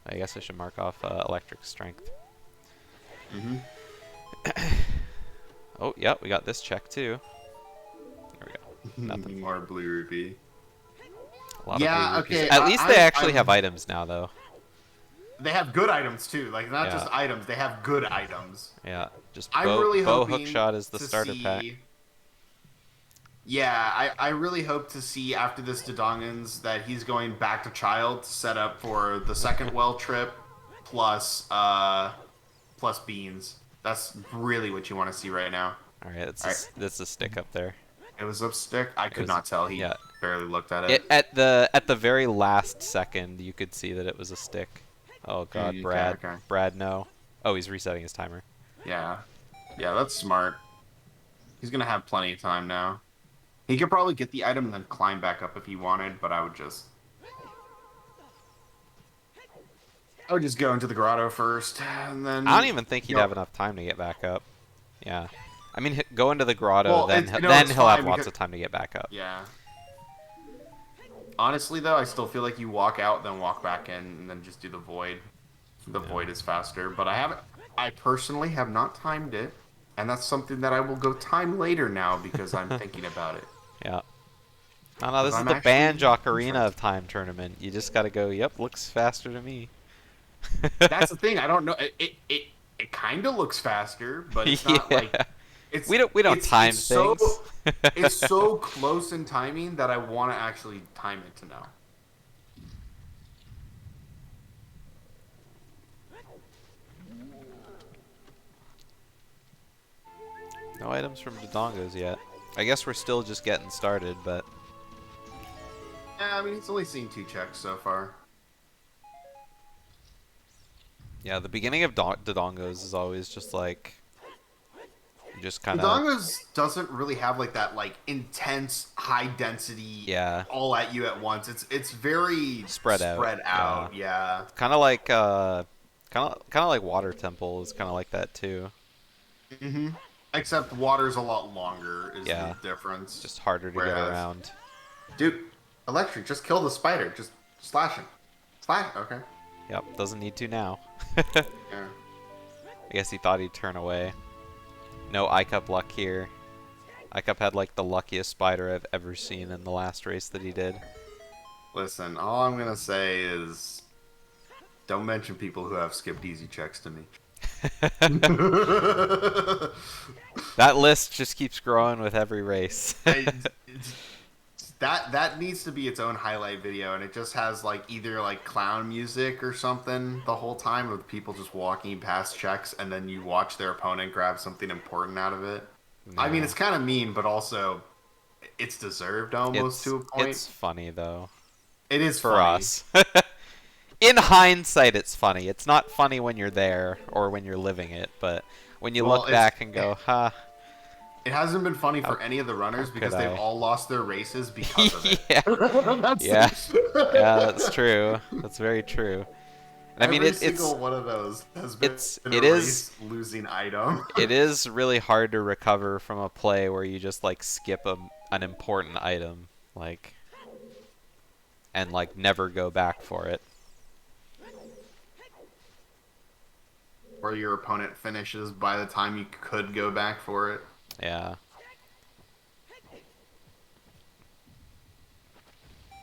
I guess I should mark off electric strength. Mm-hmm. Oh, yeah, we got this check too. There we go. Nothing. More blue rupee. A lot Yeah, of blue rupees. okay, At least they actually I'm- have items now, though. They have good items too. Like not Yeah. just items, they have good items. Yeah, just I'm bow, really bow hoping hookshot is the to starter see... pack. Yeah, I really hope to see after this Dodongans that he's going back to Child to set up for the second well trip plus beans. That's really what you want to see right now. All right, All right, that's a stick up there. it was lipstick. I It could was not tell. He yeah. barely looked at it. It at the very last second, you could see that it was a stick. Oh God, Okay, Brad, okay. Brad, no. Oh, he's resetting his timer. Yeah, yeah, that's smart. He's gonna have plenty of time now. He could probably get the item and then climb back up if he wanted, but I would just go into the grotto first, and then. I don't even think he'd go- have enough time to get back up. Yeah, I mean, go into the grotto, Well, then it's he'll have fine lots because- of time to get back up. Yeah. Honestly, though, I still feel like you walk out, then walk back in, and then just do the void. The void is faster, but I personally have not timed it, and that's something that I will go time later now because I'm thinking about it. Yeah. Oh no, this is I'm the actually BanjOcarina of interested. time tournament. You just gotta go. Yep, looks faster to me. That's the thing. I don't know. It kind of looks faster, but it's not like Yeah. it's. We don't time it's so, things. it's so close in timing that I want to actually time it to know. No items from Dodongos yet. I guess we're still just getting started, but Yeah, I mean, he's only seen 2 checks so far. yeah, the beginning of Dodongos is always just like you just kind of Dodongos doesn't really have like that like intense high density yeah, all at you at once. It's very Spread out, Yeah. kind of like like Water Temple is kind of like that too. Mm-hmm. Except water's a lot longer is Yeah. the difference. Just harder to get Whereas- around. Dude, Electric, just kill the spider. Just slash him. Slash. Okay. Yep, doesn't need to now. Yeah. I guess he thought he'd turn away. No iCup luck here. iCup had like the luckiest spider I've ever seen in the last race that he did. Listen, all I'm gonna say is, don't mention people who have skipped easy checks to me. That list just keeps growing with every race. That needs to be its own highlight video, and it just has like either like clown music or something the whole time of people just walking past checks, and then you watch their opponent grab something important out of it. I mean, No. it's kind of mean, but also it's deserved almost to a point. It's funny though. It is For funny. us. In hindsight, it's funny. It's not funny when you're there or when you're living it, but when you Well, look back and go, "Ha." It hasn't been funny for any of the runners because could they've I? all lost their races because of it. Yeah. That's- Yeah. Yeah, that's true. That's very true. And I mean, Every it's single one of those has been it a is- race losing item. it is really hard to recover from a play where you just like skip an important item, like, and like never go back for it. Or your opponent finishes by the time you could go back for it. Yeah.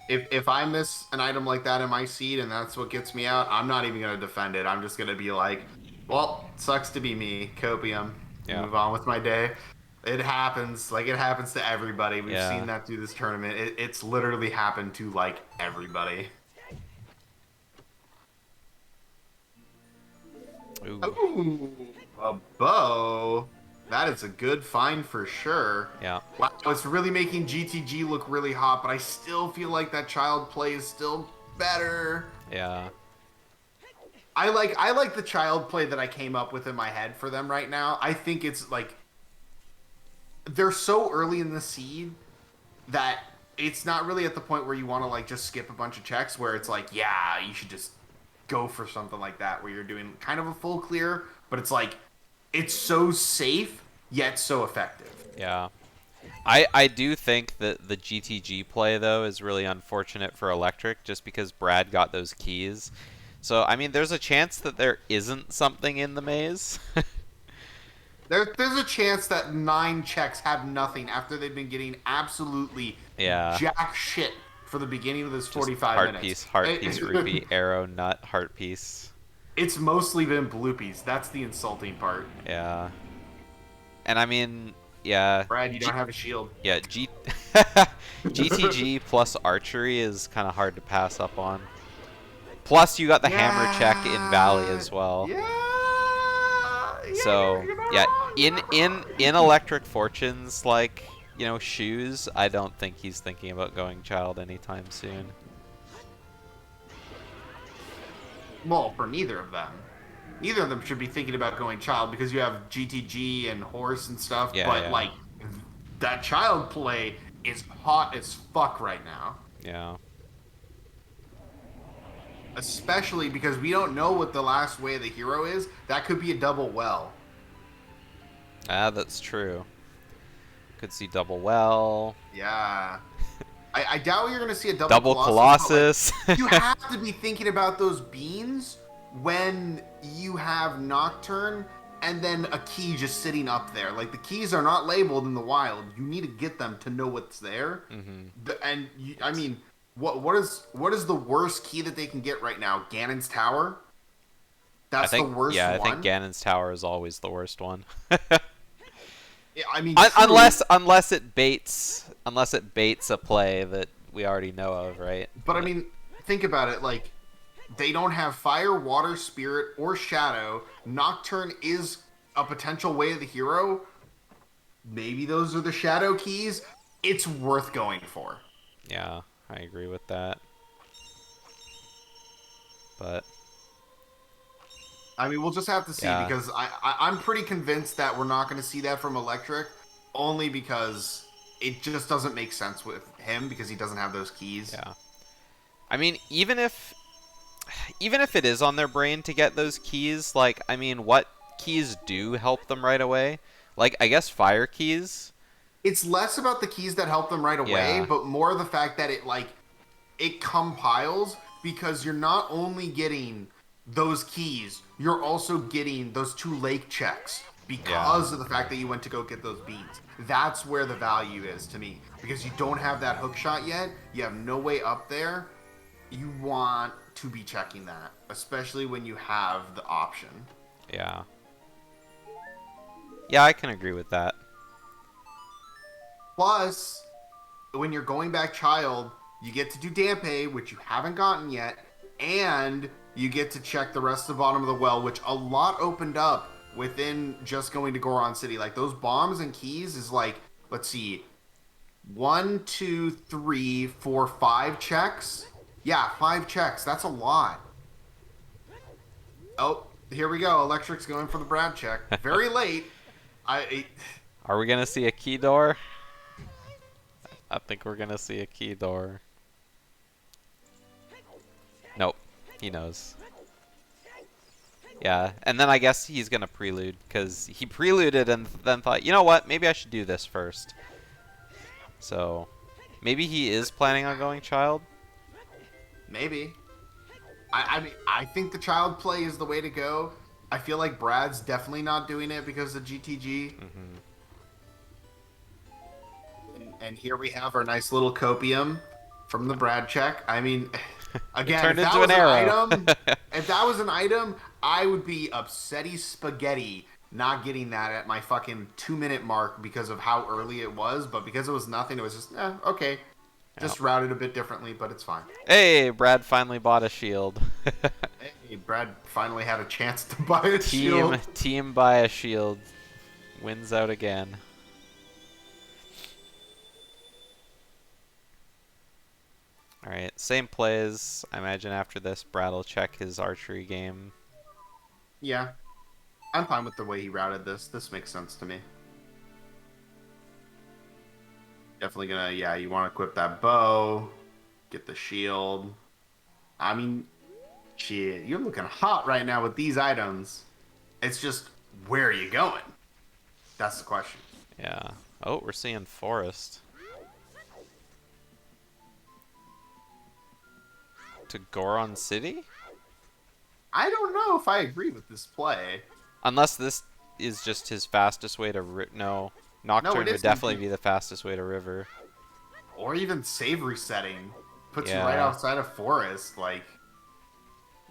If I miss an item like that in my seed and that's what gets me out, I'm not even gonna defend it. I'm just gonna be like, well, sucks to be me, copium. Yeah. Move on with my day. It happens. Like it happens to everybody. We've Yeah. seen that through this tournament. It's literally happened to like everybody. Ooh. Ooh, a bow. That is a good find for sure. Yeah. Wow, it's really making GTG look really hot, but I still feel like that child play is still better. Yeah. I like the child play that I came up with in my head for them right now. I think it's like they're so early in the seed that it's not really at the point where you want to like just skip a bunch of checks where it's like, yeah, you should just go for something like that where you're doing kind of a full clear, but it's like it's so safe yet so effective. Yeah. I do think that the GTG play though is really unfortunate for Electric just because Brad got those keys. So I mean there's a chance that there isn't something in the maze. There's a chance that 9 checks have nothing after they've been getting absolutely Yeah. jack shit for the beginning of this Just 45 heart minutes. piece, heart piece, rupee, arrow, nut, heart piece. It's mostly been bloopies. That's the insulting part. Yeah. And I mean, yeah. Brad, you don't have a shield. Yeah, GTG plus archery is kind of hard to pass up on. Plus, you got the hammer check in Valley Yeah, as well. yeah, So you're not yeah, wrong. You're in not in wrong. in Electric Fortune's like shoes, I don't think he's thinking about going child anytime soon. Well, for neither of them. Neither of them should be thinking about going child because you have GTG and horse and stuff, Yeah, but yeah, like that child play is hot as fuck right now. yeah. Especially because we don't know what the last way of the hero is. That could be a double well. Ah, that's true. Could see double well, Yeah. I doubt you're gonna see a double double colossus, but Colossus. like you have to be thinking about those beans when you have Nocturne and then a key just sitting up there. Like the keys are not labeled in the wild. You need to get them to know what's there. And I mean, what is the worst key that they can get right now? Ganon's Tower. That's the worst yeah, I one. think Ganon's Tower is always the worst one. Yeah, I mean, Unless it baits a play that we already know of, right? But I mean, think about it. Like, they don't have fire, water, spirit, or shadow. Nocturne is a potential way of the hero. Maybe those are the shadow keys. It's worth going for. Yeah, I agree with that. But I mean, we'll just have to see yeah, because I'm pretty convinced that we're not going to see that from Electric, only because it just doesn't make sense with him because he doesn't have those keys. yeah. I mean, even if it is on their brain to get those keys, like, I mean, what keys do help them right away? Like, I guess fire keys. It's less about the keys that help them right away, Yeah. but more the fact that it compiles because you're not only getting those keys, you're also getting those 2 lake checks because of the fact that you went to go get those beans. That's where the value is to me because you don't have that hook shot yet. You have no way up there. You want to be checking that, especially when you have the option. Yeah. Yeah, I can agree with that. Plus, when you're going back child, you get to do Dampe, which you haven't gotten yet, and you get to check the rest of the bottom of the well, which a lot opened up within just going to Goron City. Like, those bombs and keys is like, let's see, 1, 2, 3, 4, 5 checks. Yeah, 5 checks. That's a lot. Oh, here we go. Electric's going for the Brad check. Very late. Are we gonna see a key door? I think we're gonna see a key door. Nope. He knows. Yeah, and then I guess he's gonna prelude, because he preluded and then thought, you know what, maybe I should do this first. So, maybe he is planning on going child? Maybe. I mean, I think the child play is the way to go. I feel like Brad's definitely not doing it because of GTG. And here we have our nice little copium from the Brad check. I mean, again, turned if that into was an arrow. if that was an item, I would be upsetty spaghetti not getting that at my fucking 2-minute mark because of how early it was. But because it was nothing, it was just, okay. Just routed a bit differently, but it's fine. Hey, Brad finally bought a shield. Hey, Brad finally had a chance to buy a shield. Team buy a shield. Wins out again. Alright, same plays. I imagine after this, Brad will check his archery game. Yeah. I'm fine with the way he routed this. This makes sense to me. Definitely gonna, yeah, you want to equip that bow. Get the shield. I mean, shit, you're looking hot right now with these items. It's just, where are you going? That's the question. Yeah. Oh, we're seeing forest. To Goron City? I don't know if I agree with this play. Unless this is just his fastest way to no. Nocturne would definitely be the fastest way to river. Or even save resetting. Puts you Yeah. right outside of forest. Like,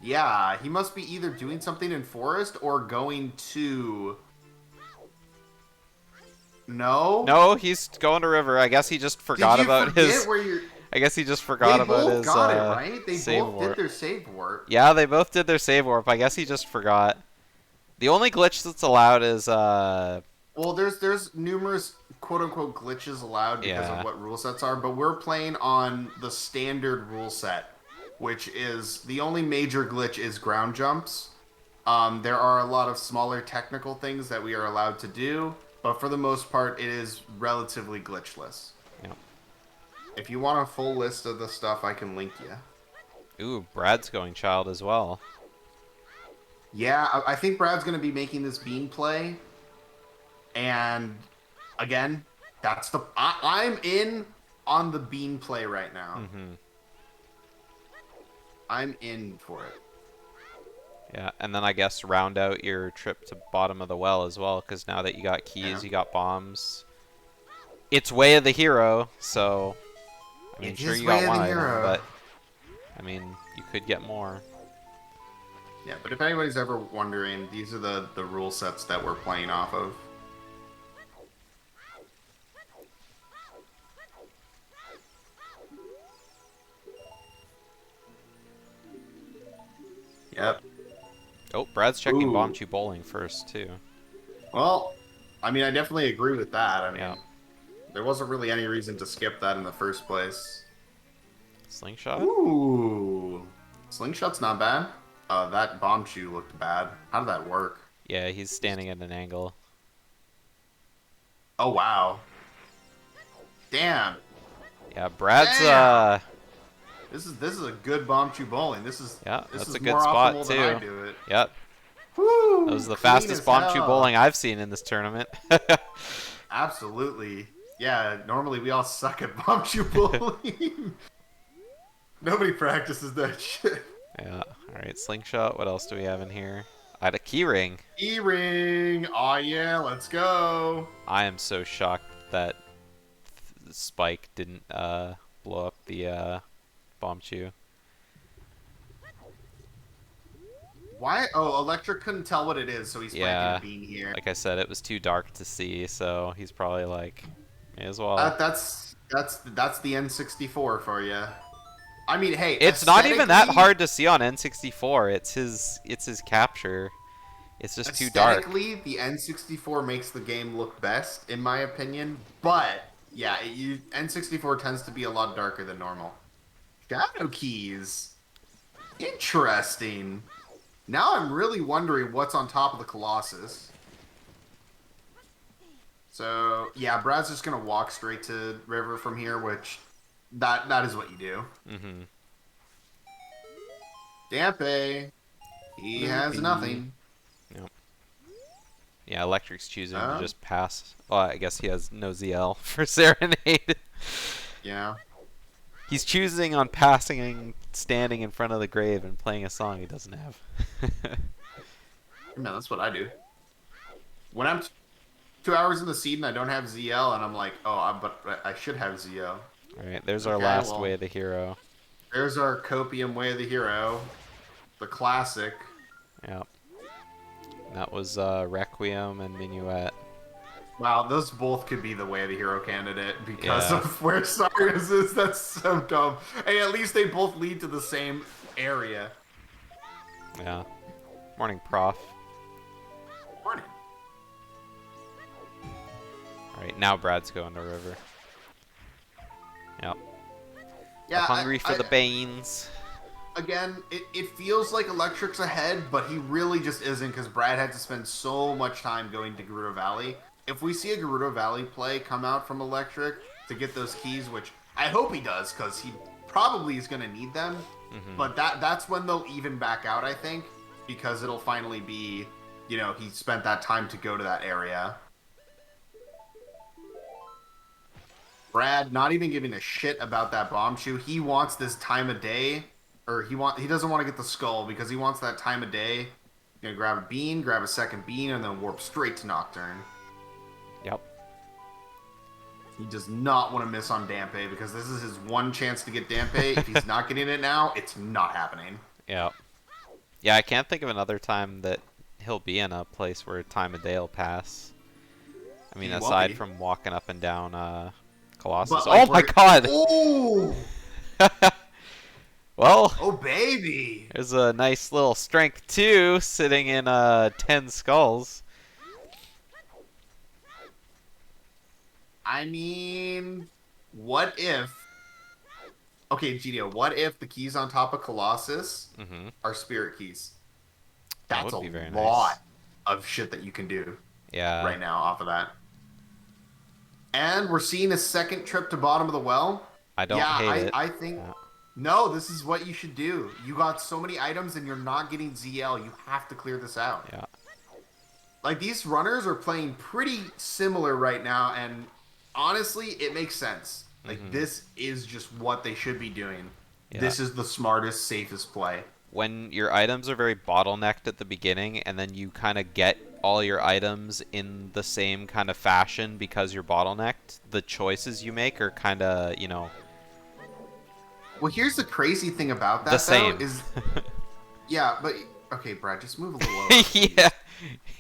yeah, he must be either doing something in forest or going to No. No, he's going to river. I guess he just Did forgot you about forget his. where you're? I guess he just They forgot about both his got it right. They save both did warp. their save warp. Yeah, they both did their save warp. I guess he just forgot. The only glitch that's allowed is Well, there's numerous quote unquote glitches allowed because of yeah. what rule sets are, but we're playing on the standard rule set, which is the only major glitch is ground jumps. There are a lot of smaller technical things that we are allowed to do, but for the most part, it is relatively glitchless. Yep. If you want a full list of the stuff, I can link you. Ooh, Brad's going child as well. Yeah, I think Brad's going to be making this bean play. And again, that's the I'm in on the bean play right now. Mm-hmm. I'm in for it. Yeah, and then I guess round out your trip to bottom of the well as well, because now that you got keys, Yeah. you got bombs. It's way of the hero, so I mean, It sure is you way got of the one item, hero. but I mean, you could get more. Yeah, but if anybody's ever wondering, these are the rule sets that we're playing off of. Yep. Oh, Brad's checking Ooh. Bomb Chew Bowling first, too. Well, I mean, I definitely agree with that. I mean, Yeah. there wasn't really any reason to skip that in the first place. Slingshot? Ooh. Slingshot's not bad. That bomb chew looked bad. How did that work? Yeah, he's standing at an angle. Oh, wow. Damn. Yeah, Brad's, Damn. This is a good bomb chew bowling. This is that's a good more spot, optimal too. than I do it. Yep. Woo! That was the Clean fastest as Bomb Chew hell. Bowling I've seen in this tournament. Absolutely. Yeah, normally we all suck at bomb chew bowling. Nobody practices that shit. Yeah. Alright, Slingshot. What else do we have in here? I had a keyring. E-ring. Oh yeah, let's go. I am so shocked that Spike didn't blow up the Bomb Chew. Why? Oh, Electric couldn't tell what it is, so he's Yeah. planting a bean here. Like I said, it was too dark to see, so he's probably like, may as well. That's the N64 for you. I mean, hey, It's not even that aesthetically- hard to see on N64. It's his capture. It's just too dark. Aesthetically, the N64 makes the game look best, in my opinion. But yeah, N64 tends to be a lot darker than normal. Shadow keys, interesting. Now I'm really wondering what's on top of the Colossus. So yeah, Brad's just gonna walk straight to River from here, which that is what you do. Mm-hmm. Dampe, he has nothing. Yep. Yeah, Electric's choosing to Oh. just pass. Well, I guess he has no ZL for Serenade. Yeah. He's choosing on passing, standing in front of the grave, and playing a song he doesn't have. Man, that's what I do. When I'm 2 hours in the seed and I don't have ZL, and I'm like, oh, but I should have ZL. Alright, there's our Okay, last well. way of the hero. There's our Copium Way of the Hero, the classic. Yep. And that was Requiem and Minuet. Wow, those both could be the Way of the Hero candidate because Yeah. of where Cyrus is. That's so dumb. Hey, at least they both lead to the same area. Yeah. Morning, Prof. Morning. Alright, now Brad's going to River. Yep. Yeah, Hungry for the beans. Again, it feels like Electric's ahead, but he really just isn't because Brad had to spend so much time going to Gerudo Valley. If we see a Gerudo Valley play come out from Electric to get those keys, which I hope he does because he probably is going to need them, but that's when they'll even back out, I think, because it'll finally be, you know, he spent that time to go to that area. Brad not even giving a shit about that bomb chew. He wants this time of day, or he doesn't want to get the skull because he wants that time of day. He's gonna grab a bean, grab a second bean, and then warp straight to Nocturne. Yep. He does not want to miss on Dampe because this is his one chance to get Dampe. If he's not getting it now, it's not happening. Yep. Yeah, I can't think of another time that he'll be in a place where time of day will pass. I mean, He won't aside be. from walking up and down Colossus. But like, Oh my god! Ooh! Well, Oh baby! there's a nice little strength 2 sitting in 10 skulls. I mean, what if? Okay, Gino, what if the keys on top of Colossus Mm-hmm. are spirit keys? That That's would a be very lot nice. of shit that you can do Yeah. right now off of that. And we're seeing a second trip to bottom of the well. I Yeah, don't hate it. I think Yeah. no, this is what you should do. You got so many items and you're not getting ZL. You have to clear this out. Yeah. Like these runners are playing pretty similar right now, and honestly, it makes sense. Like Mm-hmm. this is just what they should be doing. Yeah. This is the smartest, safest play. When your items are very bottlenecked at the beginning and then you kind of get all your items in the same kind of fashion because you're bottlenecked, the choices you make are kind of, you know, Well, here's the crazy thing about the that though same. is yeah, but okay, Brad, just move a little over. Please. Yeah.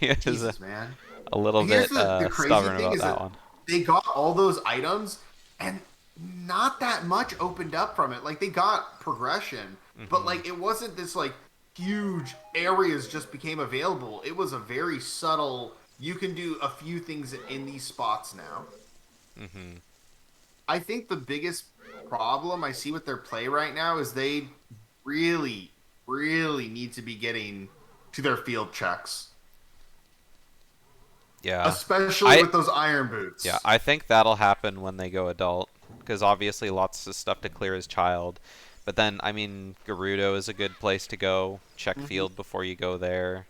He was Jesus, man. a little Here's bit the crazy stubborn thing about is that that one. they got all those items and not that much opened up from it. Like they got progression, but like it wasn't this like huge areas just became available. It was a very subtle. You can do a few things in these spots now. Mm-hmm. I think the biggest problem I see with their play right now is they really, really need to be getting to their field checks. Yeah. Especially with those iron boots. Yeah, I think that'll happen when they go adult, because obviously lots of stuff to clear as child. But then, I mean, Gerudo is a good place to go. Check field before you go there.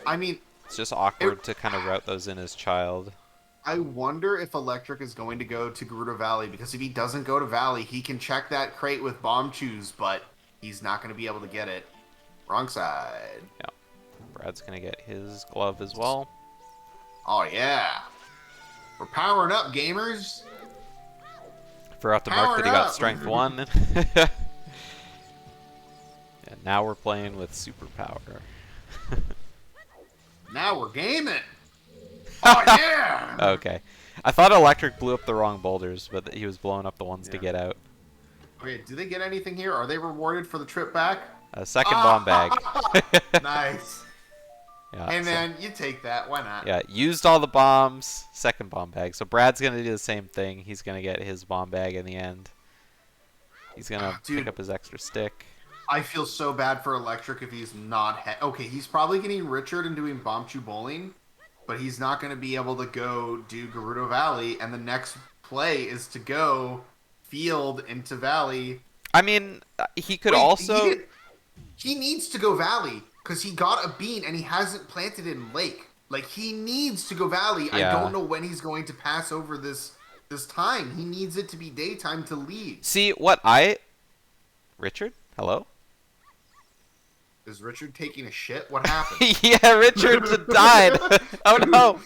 I mean, It's just awkward to kind of route those in as child. I wonder if Electric is going to go to Gerudo Valley, because if he doesn't go to Valley, he can check that crate with Bomb Chews, but he's not going to be able to get it. Wrong side. Yeah. Brad's going to get his glove as well. Oh, yeah. We're powering up, gamers. Forgot to mark that he got strength 1. And now we're playing with superpower. Now we're gaming. Oh, yeah. Okay. I thought Electric blew up the wrong boulders, but he was blowing up the ones to get out. Okay, do they get anything here? Are they rewarded for the trip back? A second bomb bag. Nice. Yeah, Hey, man, you take that. Why not? Yeah, used all the bombs, second bomb bag. So Brad's going to do the same thing. He's going to get his bomb bag in the end. He's going to pick up his extra stick. I feel so bad for Electric if he's not... okay, he's probably getting Richard and doing Bomb Chew Bowling, but he's not going to be able to go do Gerudo Valley, and the next play is to go field into Valley. I mean, he could He needs to go Valley, because he got a bean and he hasn't planted it in Lake. Like, he needs to go Valley. Yeah. I don't know when he's going to pass over this time. He needs it to be daytime to leave. See, Richard? Hello? Is Richard taking a shit? What happened? Yeah, Richard died. Oh, no.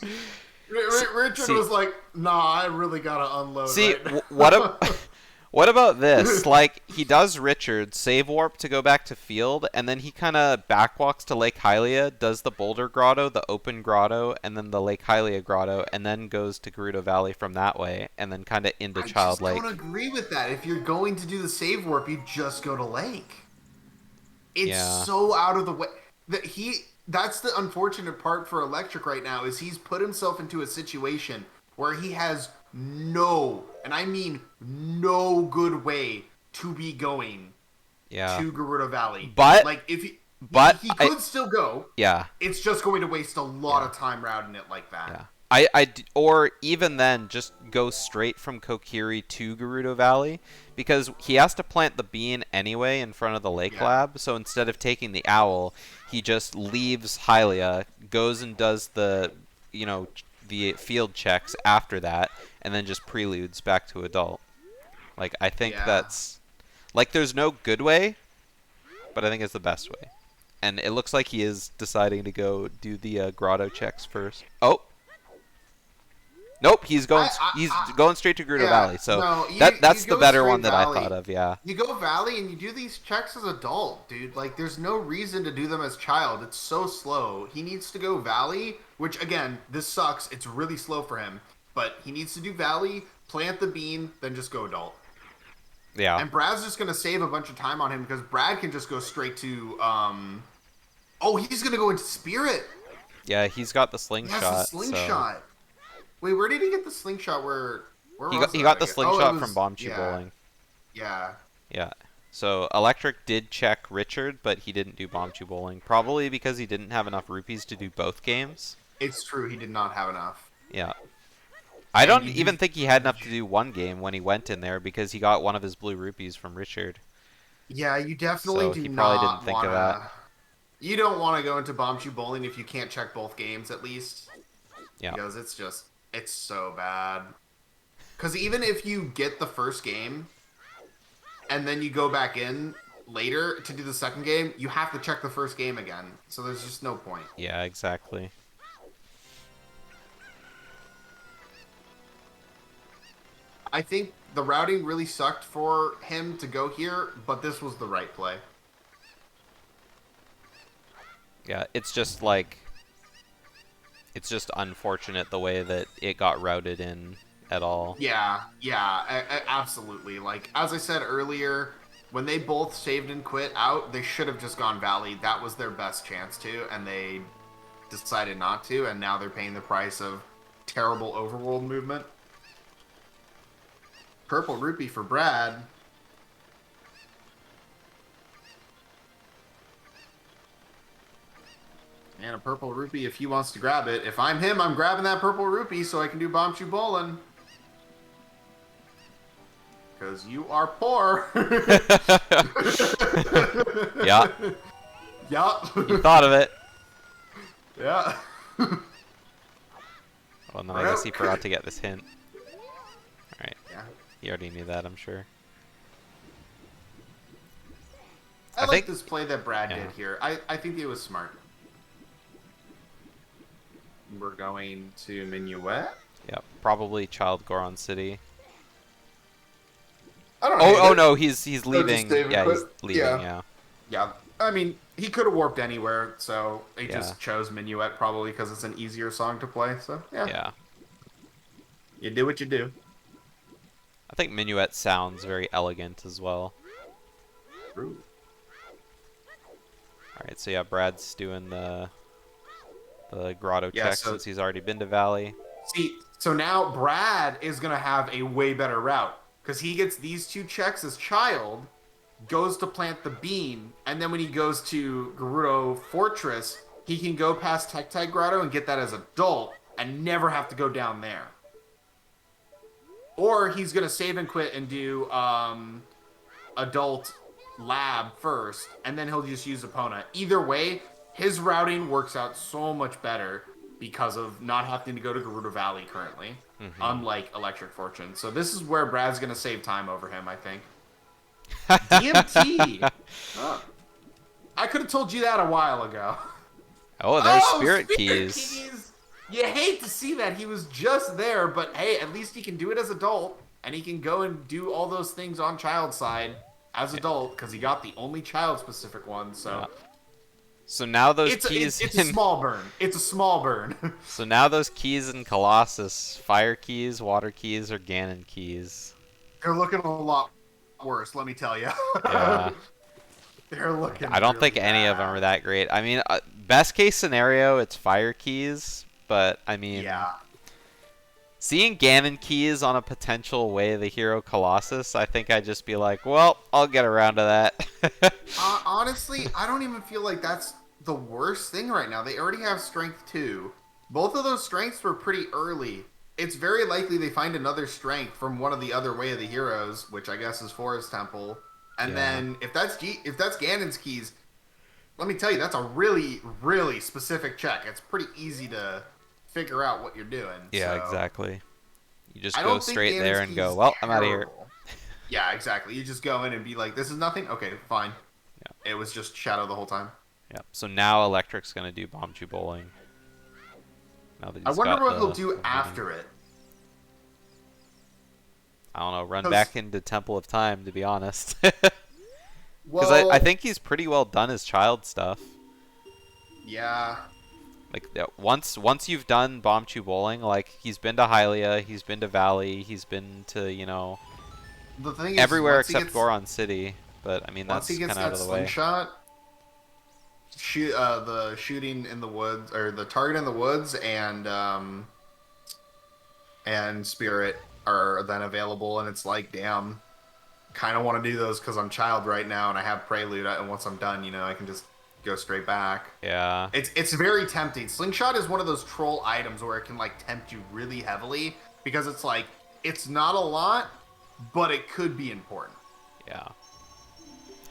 Richard was like, nah, I really gotta unload. See, right what about this? Like, he does Richard, save warp to go back to field, and then he kind of backwalks to Lake Hylia, does the Boulder Grotto, the open grotto, and then the Lake Hylia Grotto, and then goes to Gerudo Valley from that way, and then kind of into Child Lake. I don't agree with that. If you're going to do the save warp, you just go to Lake. It's so out of the way that that's the unfortunate part for Electric right now is he's put himself into a situation where he has no, and I mean no good way to be going to Gerudo Valley. But like if he could still go. Yeah. It's just going to waste a lot of time routing it like that. Yeah. Or even then, just go straight from Kokiri to Gerudo Valley, because he has to plant the bean anyway in front of the Lake Lab, so instead of taking the owl, he just leaves Hylia, goes and does the field checks after that, and then just preludes back to adult. Like, I think that's... Like, there's no good way, but I think it's the best way. And it looks like he is deciding to go do the grotto checks first. Oh! Nope, he's going I going straight to Gerudo yeah, Valley. So no, that's you the go better straight one that I Valley. thought of. Yeah. You go Valley and you do these checks as adult, dude. Like, there's no reason to do them as child. It's so slow. He needs to go Valley, which again, this sucks. It's really slow for him, but he needs to do Valley, plant the bean, then just go adult. Yeah. And Brad's just gonna save a bunch of time on him because Brad can just go straight to Oh, he's gonna go into Spirit. Yeah, he's got the He has the slingshot. slingshot. Wait, where did he get the slingshot? Where He got the Oh, it slingshot was from Bombchu yeah, Bowling. yeah. Yeah. So Electric did check Richard, but he didn't do Bombchu Bowling. Probably because he didn't have enough rupees to do both games. It's true. He did not have enough. Yeah. I And don't you even do- think he had enough to do one game when he went in there because he got one of his blue rupees from Richard. Yeah, you definitely So do he probably not didn't think want of that. You don't want to go into Bombchu Bowling if you can't check both games at least. Yeah. Because it's so bad. Because even if you get the first game and then you go back in later to do the second game, you have to check the first game again. So there's just no point. Yeah, exactly. I think the routing really sucked for him to go here, but this was the right play. Yeah, it's just like it's just unfortunate the way that it got routed in at all. Yeah, absolutely. Like, as I said earlier, when they both saved and quit out, they should have just gone Valley. That was their best chance to, and they decided not to, and now they're paying the price of terrible overworld movement. Purple rupee for Brad. And a purple rupee if he wants to grab it. If I'm him, I'm grabbing that purple rupee so I can do Bombchu Bowling. Because you are poor. Yeah. Yup. You thought of it. Yeah. Well, no, I guess he forgot to get this hint. Alright. Yeah. He already knew that, I'm sure. I like think- this play that Brad yeah. did here. I think it was smart. We're going to Minuet. Yeah, probably Child Goron City. I don't Oh no, he's leaving. David, Yeah, he's but- leaving. yeah. Yeah. Yeah, I mean, he could have warped anywhere, so he Yeah. just chose Minuet probably because it's an easier song to play. So yeah, Yeah. you do what you do. I think Minuet sounds very elegant as well. True. All right, so yeah, Brad's doing the grotto Yeah, check so- since he's already been to Valley. See, so now Brad is gonna have a way better route because he gets these two checks as child, goes to plant the bean, and then when he goes to Gerudo Fortress, he can go past Tectite Grotto and get that as adult and never have to go down there. Or he's gonna save and quit and do adult lab first, and then he'll just use Epona. Either way, his routing works out so much better because of not having to go to Gerudo Valley currently, unlike ElectricFortune. So this is where Brad's gonna save time over him, I think. DMT. Oh. I could have told you that a while ago. Oh, there's Spirit Keys. You hate to see that. He was just there, but hey, at least he can do it as adult, and he can go and do all those things on child side as adult because he got the only child-specific one. So Yeah. So now those keys it's a small burn. It's a small burn. So now those keys in Colossus, fire keys, water keys, or Ganon keys. They're looking a lot worse, let me tell you. Yeah. They're looking. I don't think really any of them bad. are that great. I mean, best case scenario, it's fire keys, but I mean, Yeah. seeing Ganon keys on a potential Way of the Hero Colossus, I think I'd just be like, well, I'll get around to that. Honestly, I don't even feel like that's the worst thing right now. They already have strength 2. Both of those strengths were pretty early. It's very likely they find another strength from one of the other Way of the Heroes, which I guess is Forest Temple. And Yeah. then if that's Ganon's keys, let me tell you, that's a really, really specific check. It's pretty easy to figure out what you're doing. Yeah, so. exactly. You just I go don't think straight there Ganon's and keys go, is well, I'm out of here. terrible. Yeah, exactly. You just go in and be like, this is nothing? Okay, fine. Yeah. It was just Shadow the whole time. Yep. So now Electric's gonna do Bombchu Bowling. Now that I he's wonder got what the he'll do meeting. after it. I don't know, run 'Cause- back into Temple of Time, to be honest. Because I well, think he's pretty well done his child stuff. yeah. Like once you've done Bombchu Bowling, like he's been to Hylia, he's been to Valley, he's been to, you know, The thing is, everywhere except Goron City. But I mean once he that's gets kind of out that of the way. slingshot, the shooting in the woods, or the target in the woods, and Spirit are then available, and it's like, damn, kind of want to do those because I'm child right now, and I have Prelude, and once I'm done, you know, I can just go straight back. Yeah. It's very tempting. Slingshot is one of those troll items where it can like tempt you really heavily because it's like it's not a lot, but it could be important. Yeah.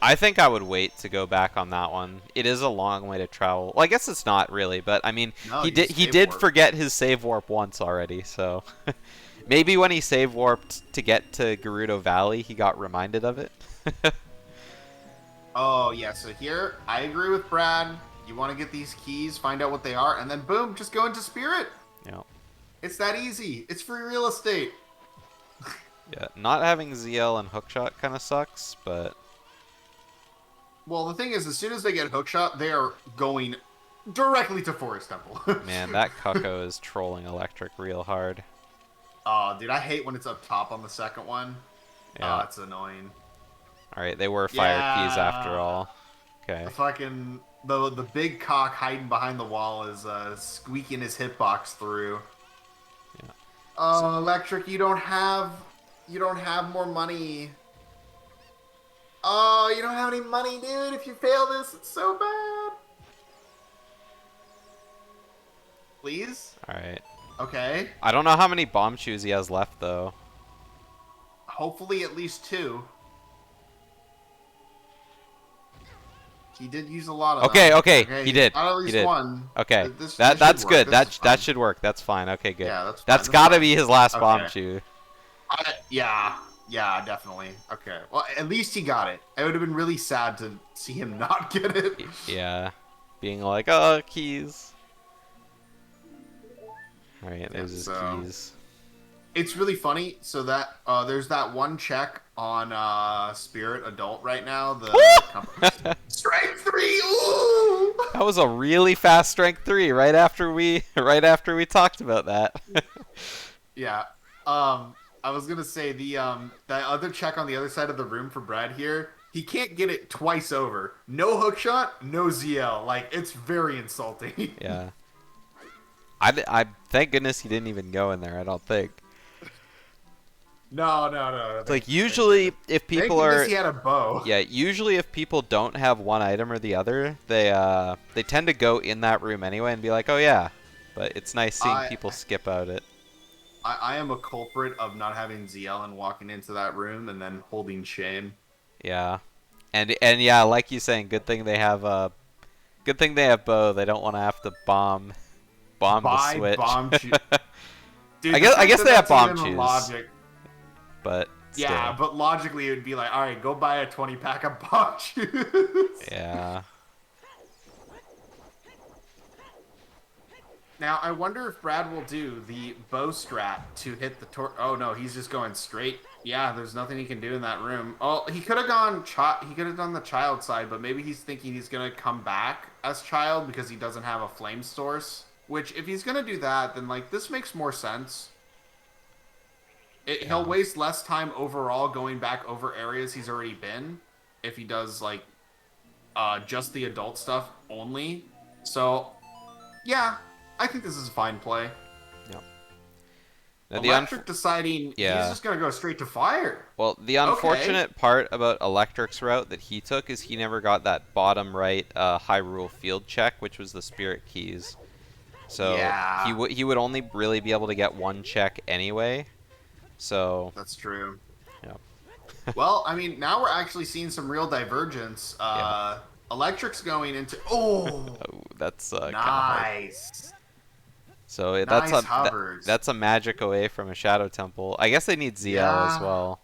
I think I would wait to go back on that one. It is a long way to travel. Well, I guess it's not really, but I mean, No, he you did save warp. forget his save warp once already, so maybe when he save warped to get to Gerudo Valley, he got reminded of it. Oh yeah, so here I agree with Brad. You want to get these keys, find out what they are, and then boom, just go into Spirit. Yeah. It's that easy. It's free real estate. Yeah, not having ZL and Hookshot kind of sucks, but Well, the thing is, as soon as they get hookshot, they are going directly to Forest Temple. man, that Cucko is trolling Electric real hard. Oh, dude, I hate when it's up top on the second one. Yeah. Oh, it's annoying. All right, they were fire keys after Yeah. all. Okay. The fucking the big cock hiding behind the wall is squeaking his hitbox through. Yeah. Oh, Electric, you don't have more money. Oh, you don't have any money, dude. If you fail this, it's so bad. Please? All right. Okay. I don't know how many bomb shoes he has left though. Hopefully at least 2. He did use a lot of Okay, them. okay, he did. Got at He least did. 1. Okay, This that's should good. work. This is That fine. should work. That's fine. Okay, good. Yeah, that's fine. That's That's got to fine. be his last bomb Okay. shoe. Yeah, definitely. Okay. Well, at least he got it. It would have been really sad to see him not get it. Yeah, being like, oh, keys. All right, there's his so- keys. It's really funny. So that there's that one check on Spirit Adult right now. The Strength 3. Ooh! That was a really fast strength 3 right after we talked about that. Yeah. I was gonna say that other check on the other side of the room for Brad here. He can't get it twice over. No hookshot, no ZL. Like, it's very insulting. Yeah. I thank goodness he didn't even go in there. I don't think. No. It's like usually if people are he had a bow. yeah, usually if people don't have one item or the other, they tend to go in that room anyway and be like, oh yeah. But it's nice seeing people skip out it. I am a culprit of not having ZL and walking into that room and then holding shame. Yeah, and yeah, like you saying, good thing they have Bo. They don't want to have to bomb the switch. Dude, I guess they have bomb even shoes. logic. But still. Yeah, but logically it would be like, all right, go buy a 20-pack of bomb shoes. Yeah. Now, I wonder if Brad will do the bow strat to hit the Oh no, he's just going straight. Yeah, there's nothing he can do in that room. Oh, he could have gone. He could have done the child side, but maybe he's thinking he's gonna come back as child because he doesn't have a flame source. Which, if he's gonna do that, then like this makes more sense. He'll waste less time overall going back over areas he's already been if he does like just the adult stuff only. So, yeah. I think this is a fine play. Yep. Now Electric deciding Yeah. he's just going to go straight to fire. Well, the unfortunate part about Electric's route that he took is he never got that bottom right Hyrule field check, which was the spirit keys. So Yeah. he would only really be able to get one check anyway. So That's true. yeah. Well, I mean, now we're actually seeing some real divergence. Yeah. Electric's going into... Oh! Oh, that's kind of hard. Nice. So Nice hovers. that's a magic away from a Shadow Temple. I guess they need ZL as Yeah. well.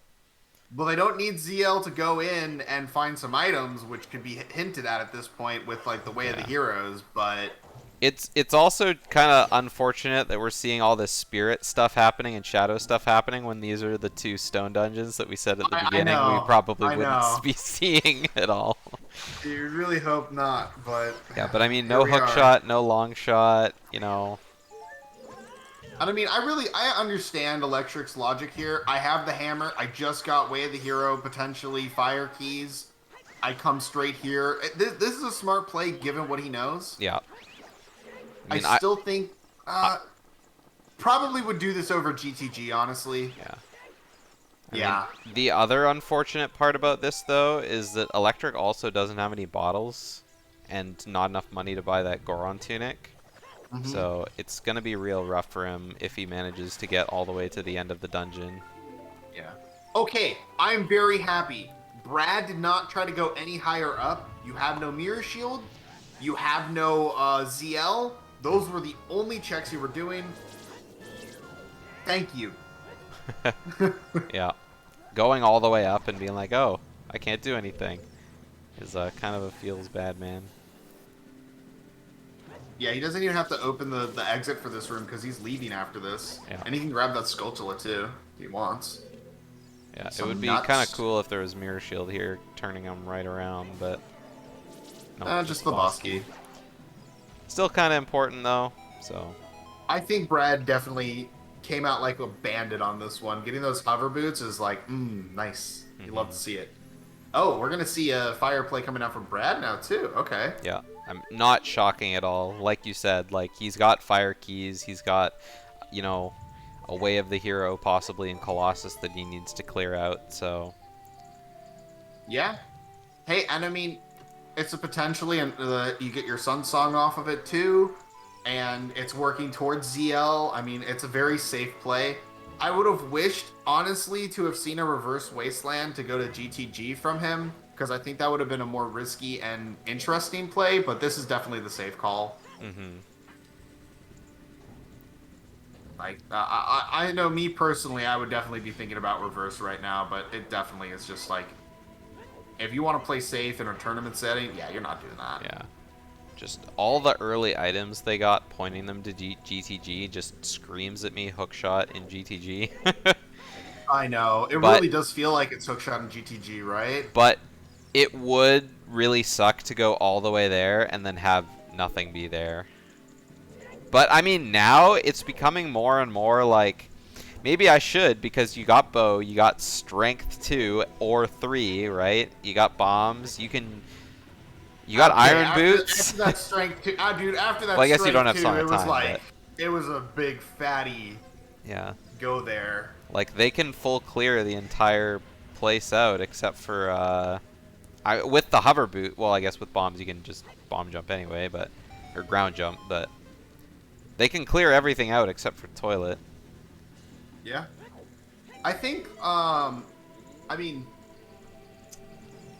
Well, they don't need ZL to go in and find some items, which could be hinted at this point with, like, the Way of the Yeah. Heroes, but... It's also kind of unfortunate that we're seeing all this spirit stuff happening and shadow stuff happening when these are the two stone dungeons that we said at the I beginning we know, probably I wouldn't know. be seeing at all. You really hope not, but Yeah, but I mean, here no we hook are. shot, no long shot, you know. And I mean, I understand Electric's logic here. I have the hammer. I just got Way of the Hero, potentially fire keys. I come straight here. This is a smart play given what he knows. Yeah. I I mean, still think I probably would do this over GTG, honestly. yeah. I Yeah. mean, the other unfortunate part about this though is that Electric also doesn't have any bottles and not enough money to buy that Goron tunic. Hmm. So it's gonna be real rough for him if he manages to get all the way to the end of the dungeon. Yeah. Okay, I'm very happy. Brad did not try to go any higher up. You have no mirror shield. You have no ZL. Those were the only checks you were doing. Thank you. Yeah. Going all the way up and being like, oh, I can't do anything is kind of a feels bad, man. Yeah, he doesn't even have to open the exit for this room because he's leaving after this. Yeah. And he can grab that Skulltula too, if he wants. Yeah, it Some would be nuts. kind of cool if there was mirror shield here, turning him right around, but no, Just the boss key. Still kind of important though, so. I think Brad definitely came out like a bandit on this one. Getting those hover boots is like, nice. You love to see it. Oh, we're gonna see a fire play coming out from Brad now too. Okay. Yeah, I'm not shocking at all. Like you said, like he's got fire keys, he's got, you know, a Way of the Hero possibly in Colossus that he needs to clear out. So Yeah. Hey, and I mean, it's a potentially, and you get your Sun Song off of it too, and it's working towards ZL. I mean, it's a very safe play. I would have wished, honestly, to have seen a reverse Wasteland to go to GTG from him, because I think that would have been a more risky and interesting play, but this is definitely the safe call. Like, I know me personally, I would definitely be thinking about reverse right now, but it definitely is just like, if you want to play safe in a tournament setting, yeah, you're not doing that. yeah, just all the early items they got pointing them to GTG just screams at me hookshot in GTG. I know. It But- really does feel like it's hookshot in GTG, right? But it would really suck to go all the way there and then have nothing be there. But I mean, now it's becoming more and more like maybe I should, because you got bow, you got strength 2 or 3, right? You got bombs, you got iron boots. After that strength two, dude, after that Well, I guess you strength don't have two, Song of it was Time, like, it was a big fatty Yeah. go there. Like they can full clear the entire place out except for with the hover boot. Well, I guess with bombs you can just bomb jump anyway, but or ground jump, but they can clear everything out except for toilet. Yeah. I think, I mean,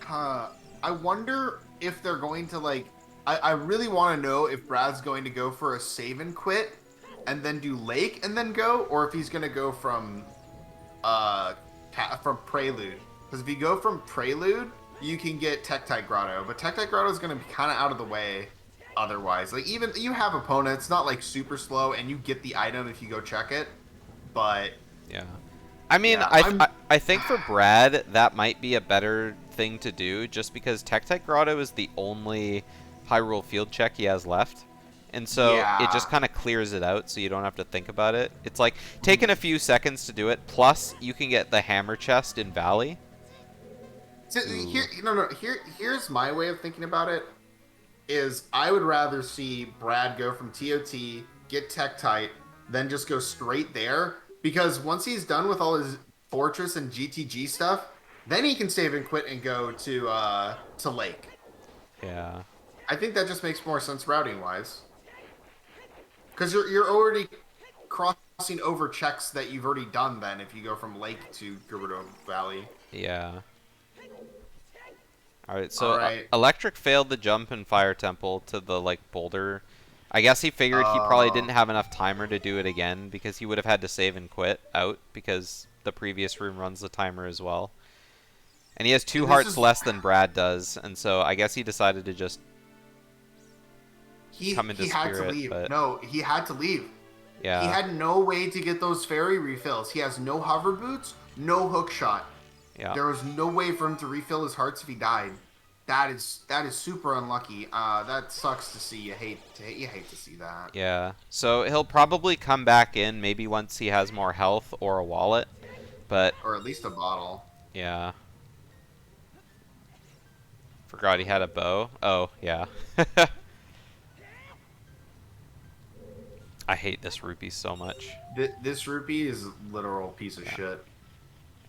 I wonder if they're going to, like, I really want to know if Brad's going to go for a save and quit and then do Lake and then go, or if he's going to go from Prelude. Because if you go from Prelude, you can get Tektite Grotto, but Tektite Grotto is going to be kind of out of the way otherwise. Like, even, you have opponents, not, like, super slow, and you get the item if you go check it, but... Yeah. I mean, Yeah, I think for Brad, that might be a better thing to do, just because Tektite Grotto is the only Hyrule field check he has left. And so Yeah. it just kind of clears it out so you don't have to think about it. It's like taking a few seconds to do it, plus you can get the hammer chest in Valley. So here's my way of thinking about it, is I would rather see Brad go from TOT, get Tektite, then just go straight there, because once he's done with all his Fortress and GTG stuff, then he can save and quit and go to Lake. Yeah. I think that just makes more sense routing wise, because you're already crossing over checks that you've already done. Then if you go from Lake to Gerudo Valley. Yeah. Alright, so Alright. Electric failed the jump in Fire Temple to the, like, boulder. I guess he figured he probably didn't have enough timer to do it again, because he would have had to save and quit out, because the previous room runs the timer as well. And he has 2 hearts less than Brad does, and so I guess he decided to just... come into he had to spirit, leave. but No, he had to leave. He yeah, had no way to get those fairy refills. He has no hover boots, no hook shot. yeah. There was no way for him to refill his hearts if he died. That is super unlucky. That sucks to see. You hate to see that. Yeah, so he'll probably come back in maybe once he has more health or a wallet, but Or at least a bottle. yeah. Forgot he had a bow. Oh, yeah. I hate this rupee so much. This rupee is a literal piece of shit.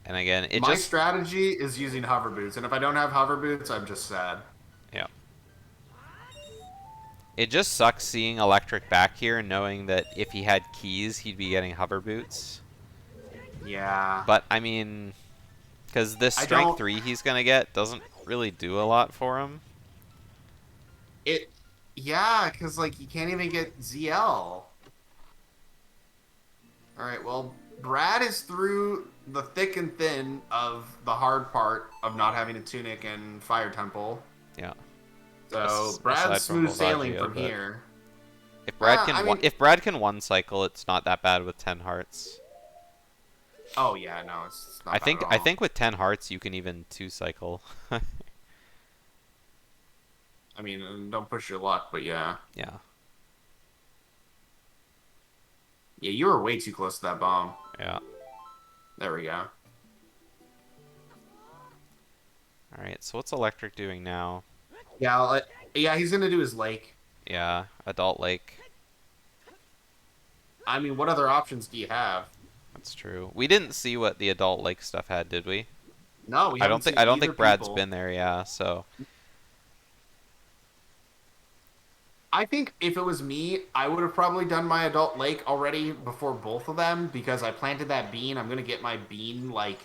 And again, it My just... strategy is using hover boots, and if I don't have hover boots, I'm just sad. Yeah. It just sucks seeing Electric back here and knowing that if he had keys, he'd be getting hover boots. Yeah. But, I mean... Because this I strength don't- 3 he's gonna get doesn't really do a lot for him. Yeah, because, like, you can't even get ZL. Alright, well, Brad is through the thick and thin of the hard part of not having a tunic and fire temple. Yeah. So, Aside Brad's from smooth sailing Volvaggio, from but- here. If Brad can I mean- if Brad can one cycle, it's not that bad with 10 hearts. Oh, yeah, no, it's not I bad think at I all. think with 10 hearts you can even 2 cycle. I mean, don't push your luck, but yeah. Yeah. Yeah, you were way too close to that bomb. Yeah. There we go. All right. So what's Electric doing now? Yeah, yeah, he's gonna do his lake. Yeah, Adult Lake. I mean, what other options do you have? That's true. We didn't see what the Adult Lake stuff had, did we? No, we I haven't don't think seen I don't either think Brad's people. been there. Yeah. So I think if it was me, I would have probably done my adult lake already before both of them because I planted that bean. I'm gonna get my bean like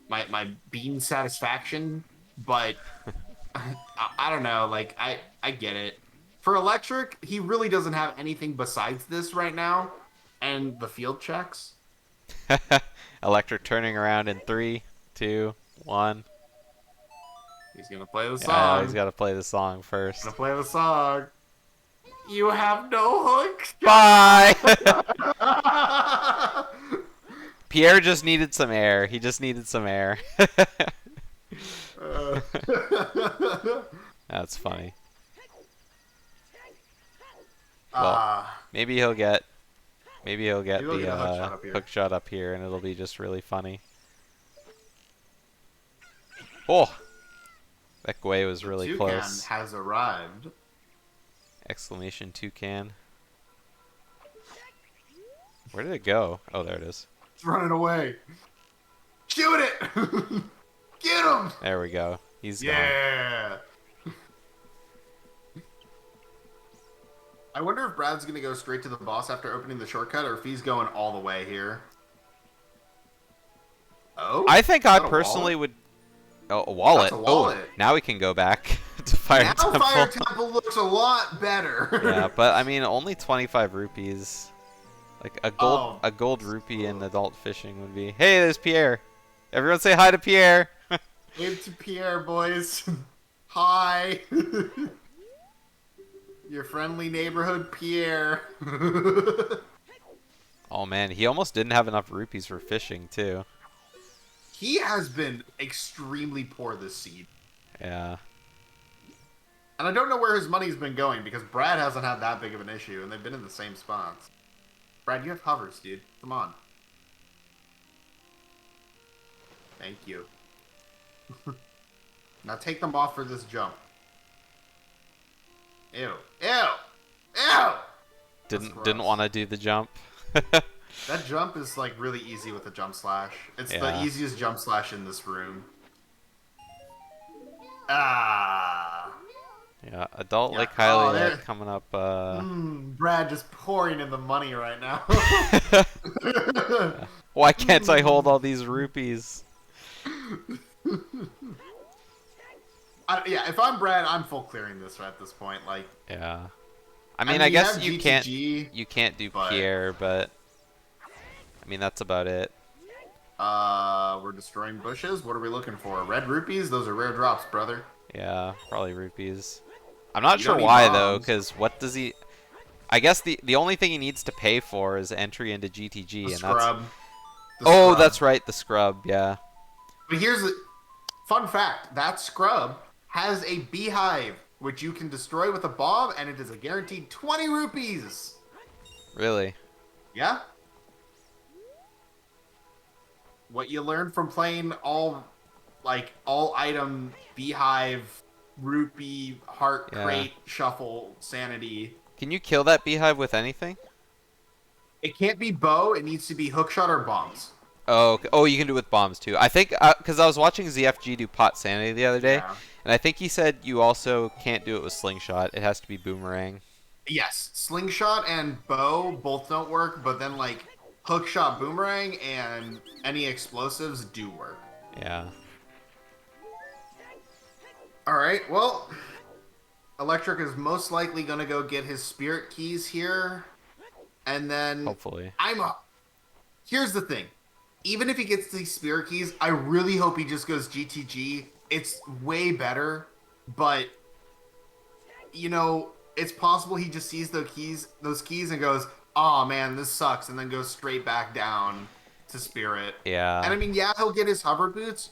my bean satisfaction, but I don't know. Like I get it. For Electric, he really doesn't have anything besides this right now, and the field checks. Electric turning around in 3, 2, 1. He's gonna play the Yeah, song. he's got to play the song first. Gonna play the song. You have no hook. Bye. Pierre just needed some air. He just needed some air. That's funny. Well, maybe he'll get Maybe he'll the get a hook shot up here. hook shot up here, and it'll be just really funny. Oh, that Gwei was really Toucan close! has arrived. Exclamation toucan. Where did it go? Oh, there it is. It's running away. Shoot it! Get him! There we go. He's gone. Yeah. I wonder if Brad's gonna go straight to the boss after opening the shortcut, or if he's going all the way here. Oh, I think Is I that a personally wallet? would. Oh, a wallet. That's a wallet. Oh, now we can go back to Fire Now Temple. Fire Temple looks a lot better. Yeah, but I mean, only 25 rupees. Like a gold rupee in adult fishing would be. Hey, there's Pierre. Everyone say hi to Pierre. Wave to Pierre, boys. Hi. Your friendly neighborhood Pierre. Oh man, he almost didn't have enough rupees for fishing too. He has been extremely poor this seed. Yeah. And I don't know where his money's been going because Brad hasn't had that big of an issue and they've been in the same spots. Brad, you have hovers, dude. Come on. Thank you. Now take them off for this jump. Ew. Ew! Ew! Didn't want to do the jump. That jump is like really easy with a jump slash. It's Yeah. the easiest jump slash in this room. Ah. Yeah, adult Yeah. Lake Oh, Hylia there- coming up. Brad just pouring in the money right now. Why can't I hold all these rupees? Yeah, if I'm Brad, I'm full clearing this at this point. Like, Yeah. I mean, mean, I you guess have you GTG, can't do but- Pierre, but I mean that's about it. we're destroying bushes. What are we looking for? Red rupees? Those are rare drops, brother. Yeah, probably rupees. I'm not You sure don't need why though, bombs. because what does he? I guess the only thing he needs to pay for is entry into The GTG, and that's. scrub. The Oh, scrub. that's right, the scrub. Yeah. But here's the fun fact: that scrub has a beehive, which you can destroy with a bomb, and it is a guaranteed 20 rupees. Really. Yeah. What you learn from playing all item beehive, rupee, heart Yeah. crate, shuffle, sanity. Can you kill that beehive with anything? It can't be bow. It needs to be hookshot or bombs. Oh, okay. Oh, you can do it with bombs too. I think because I was watching ZFG do pot sanity the other day, Yeah. and I think he said you also can't do it with slingshot. It has to be boomerang. Yes, slingshot and bow both don't work, but then like hookshot, boomerang, and any explosives do work. Yeah. All right. Well, Electric is most likely gonna go get his spirit keys here, and then Hopefully. Here's the thing. Even if he gets these spirit keys, I really hope he just goes GTG. It's way better, but you know, it's possible he just sees those keys and goes, "Oh man, this sucks," and then goes straight back down to spirit. Yeah. And I mean, yeah, he'll get his hover boots,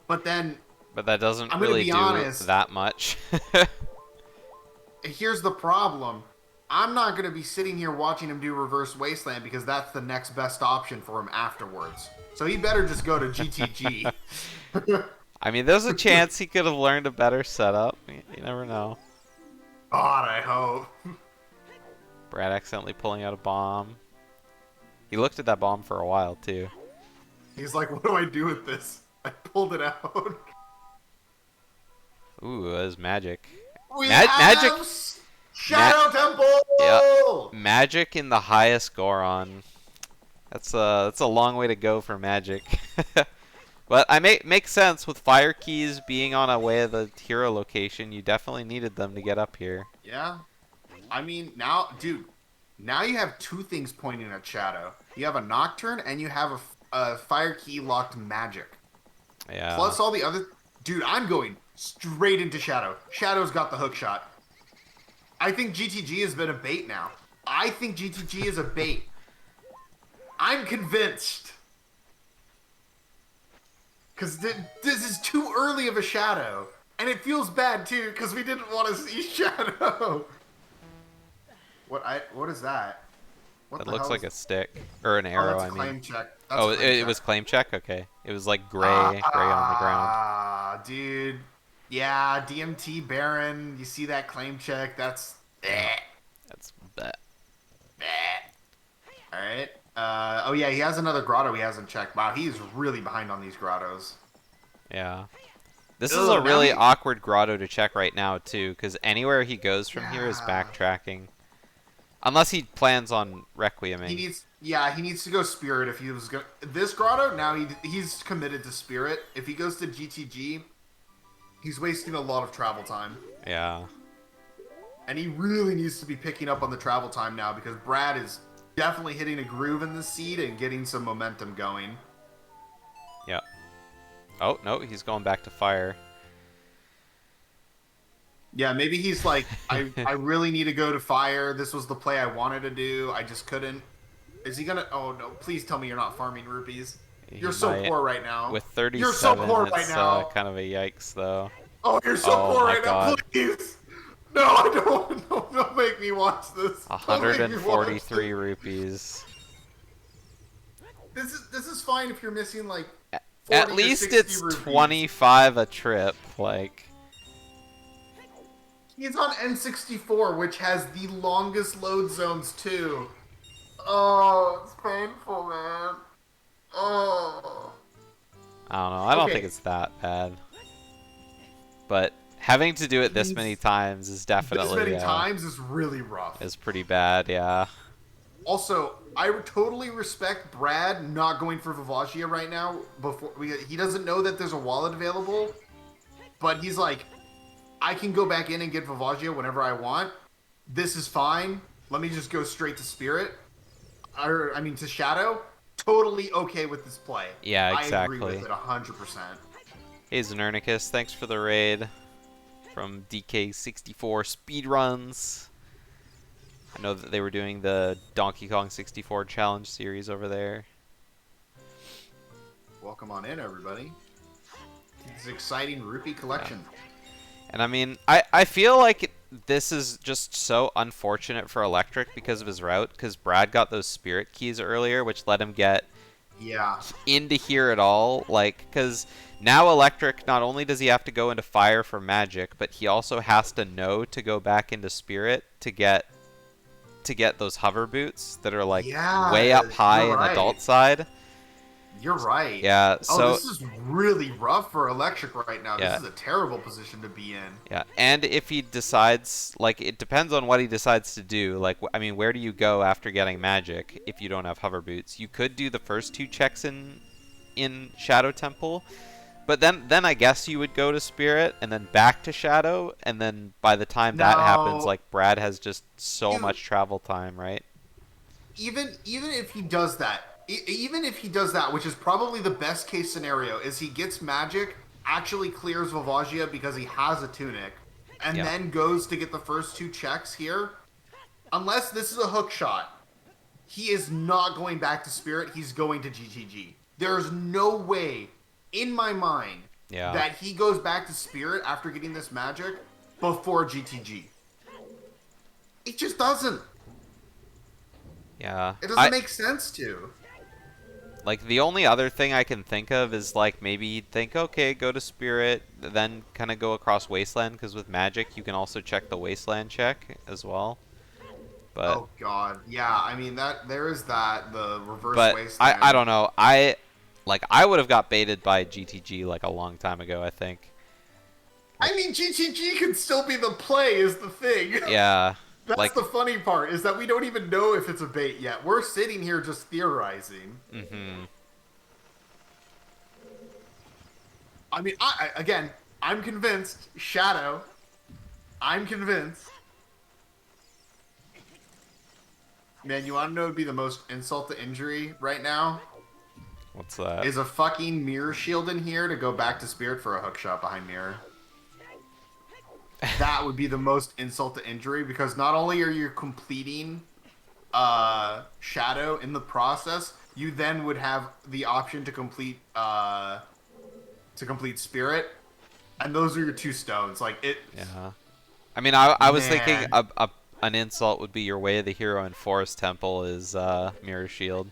but then But that doesn't I'm gonna really be do honest. that much. Here's the problem. I'm not going to be sitting here watching him do Reverse Wasteland because that's the next best option for him afterwards. So he better just go to GTG. I mean, there's a chance he could have learned a better setup. You never know. God, I hope. Brad accidentally pulling out a bomb. He looked at that bomb for a while too. He's like, what do I do with this? I pulled it out. Ooh, that was magic. We Magic. have Shadow Temple! Yeah. Magic in the highest Goron. That's a long way to go for magic. But makes sense with fire keys being on a way of the hero location. You definitely needed them to get up here. Yeah. I mean, now, dude, now you have two things pointing at Shadow. You have a Nocturne and you have a fire key locked magic. Yeah. Plus all the other... Dude, I'm going straight into Shadow. Shadow's got the hook shot. I think GTG has been a bait now. I think GTG is a bait. I'm convinced. Because this is too early of a Shadow. And it feels bad, too, because we didn't want to see Shadow. What is that? What It the looks hell like is... a stick. Or an arrow, that's I claim mean. check. That's Oh, a claim it check. was claim check? Okay. It was like gray on the ground. Ah, dude. Yeah, DMT Baron. You see that claim check? That's... That's that. Alright. Oh yeah, he has another grotto he hasn't checked. Wow, he's really behind on these grottos. Yeah. This is Ugh, a really now awkward grotto to check right now, too, because anywhere he goes from here is Yeah. backtracking. Unless he plans on requieming. He needs to go spirit if he was going this grotto, now he's committed to spirit. If he goes to GTG, he's wasting a lot of travel time. Yeah. And he really needs to be picking up on the travel time now because Brad is definitely hitting a groove in the seed and getting some momentum going. Yeah. Oh, no, he's going back to fire. Yeah, maybe he's like, I really need to go to fire. This was the play I wanted to do. I just couldn't. Is he gonna? Oh no! Please tell me you're not farming rupees. You're so might. poor right now. With 37, you're so poor right it's now. kind of a yikes, though. Oh, you're so Oh poor my right God. now. Please. No, I don't. Don't make me watch this. Don't make me watch 143 rupees. This is fine if you're missing like. 40 At to least 60 it's rupees. 25 a trip, like. He's on N64, which has the longest load zones too. Oh, it's painful, man. Oh. I don't know. I don't Okay. think it's that bad. But having to do it this He's- many times is definitely This many times is really rough. is pretty bad, yeah. Also, I totally respect Brad not going for Vivacia right now. He doesn't know that there's a wallet available, but he's like, I can go back in and get Vivacia whenever I want. This is fine. Let me just go straight to Spirit. To Shadow. Totally okay with this play. Yeah, I agree exactly. with it 100%. Hey, Xenernicus, thanks for the raid. from DK64 Speedruns. I know that they were doing the Donkey Kong 64 Challenge series over there. Welcome on in, everybody. It's an exciting rupee collection. Yeah. And I mean, I feel like this is just so unfortunate for Electric because of his route, because Brad got those spirit keys earlier, which let him get into here at all. Like, because now Electric, not only does he have to go into fire for magic, but he also has to know to go back into spirit to get those hover boots that are like way up high in adult side. You're right. Yeah, so this is really rough for Electric right now. Yeah. This is a terrible position to be in. Yeah, and if he decides, like, it depends on what he decides to do. Like, I mean, where do you go after getting magic if you don't have hover boots? You could do the first 2 checks in Shadow Temple, but then I guess you would go to Spirit and then back to Shadow, and then by the time that happens, like, Brad has just so much travel time, right? Even if he does that, which is probably the best case scenario, is he gets magic, actually clears Vavagia because he has a tunic, and then goes to get the first 2 checks here. Unless this is a hook shot, he is not going back to Spirit. He's going to GTG. There's no way, in my mind, that he goes back to Spirit after getting this magic before GTG. It just doesn't. Yeah. It doesn't make sense to. Like, the only other thing I can think of is, like, maybe you'd think, okay, go to Spirit, then kind of go across Wasteland, because with Magic, you can also check the Wasteland check as well. But, oh, God. Yeah, I mean, there is that, the reverse but Wasteland. I don't know. I would have got baited by GTG, like, a long time ago, I think. I mean, GTG could still be the play, is the thing. Yeah. That's the funny part, is that we don't even know if it's a bait yet. We're sitting here just theorizing. Mm-hmm. I mean, again, I'm convinced. Shadow. I'm convinced. Man, you want to know what would be the most insult to injury right now? What's that? Is a fucking mirror shield in here to go back to Spirit for a hook shot behind mirror. That would be the most insult to injury, because not only are you completing Shadow in the process, you then would have the option to complete Spirit, and those are your 2 stones. Like it. Yeah. I mean, I was thinking an insult would be your Way of the Hero in Forest Temple is Mirror Shield.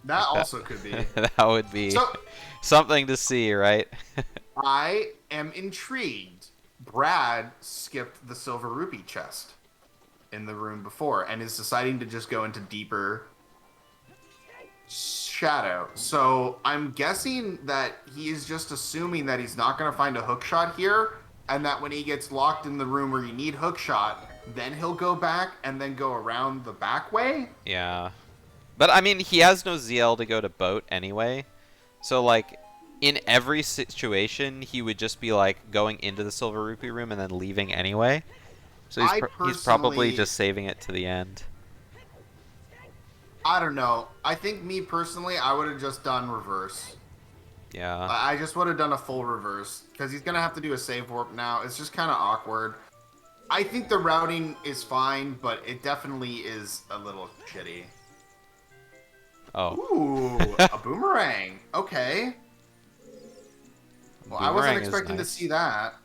That also could be. That would be something to see, right? I am intrigued. Brad skipped the silver rupee chest in the room before and is deciding to just go into deeper Shadow. So I'm guessing that he is just assuming that he's not going to find a hook shot here, and that when he gets locked in the room where you need hook shot, then he'll go back and then go around the back way? Yeah. But, I mean, he has no ZL to go to boat anyway. So, like, in every situation, he would just be, like, going into the Silver Rupee room and then leaving anyway. So he's probably just saving it to the end. I don't know. I think me personally, I would have just done reverse. Yeah. I just would have done a full reverse, because he's going to have to do a save warp now. It's just kind of awkward. I think the routing is fine, but it definitely is a little shitty. Oh. Ooh, a boomerang. Okay. Well, I wasn't expecting to see that.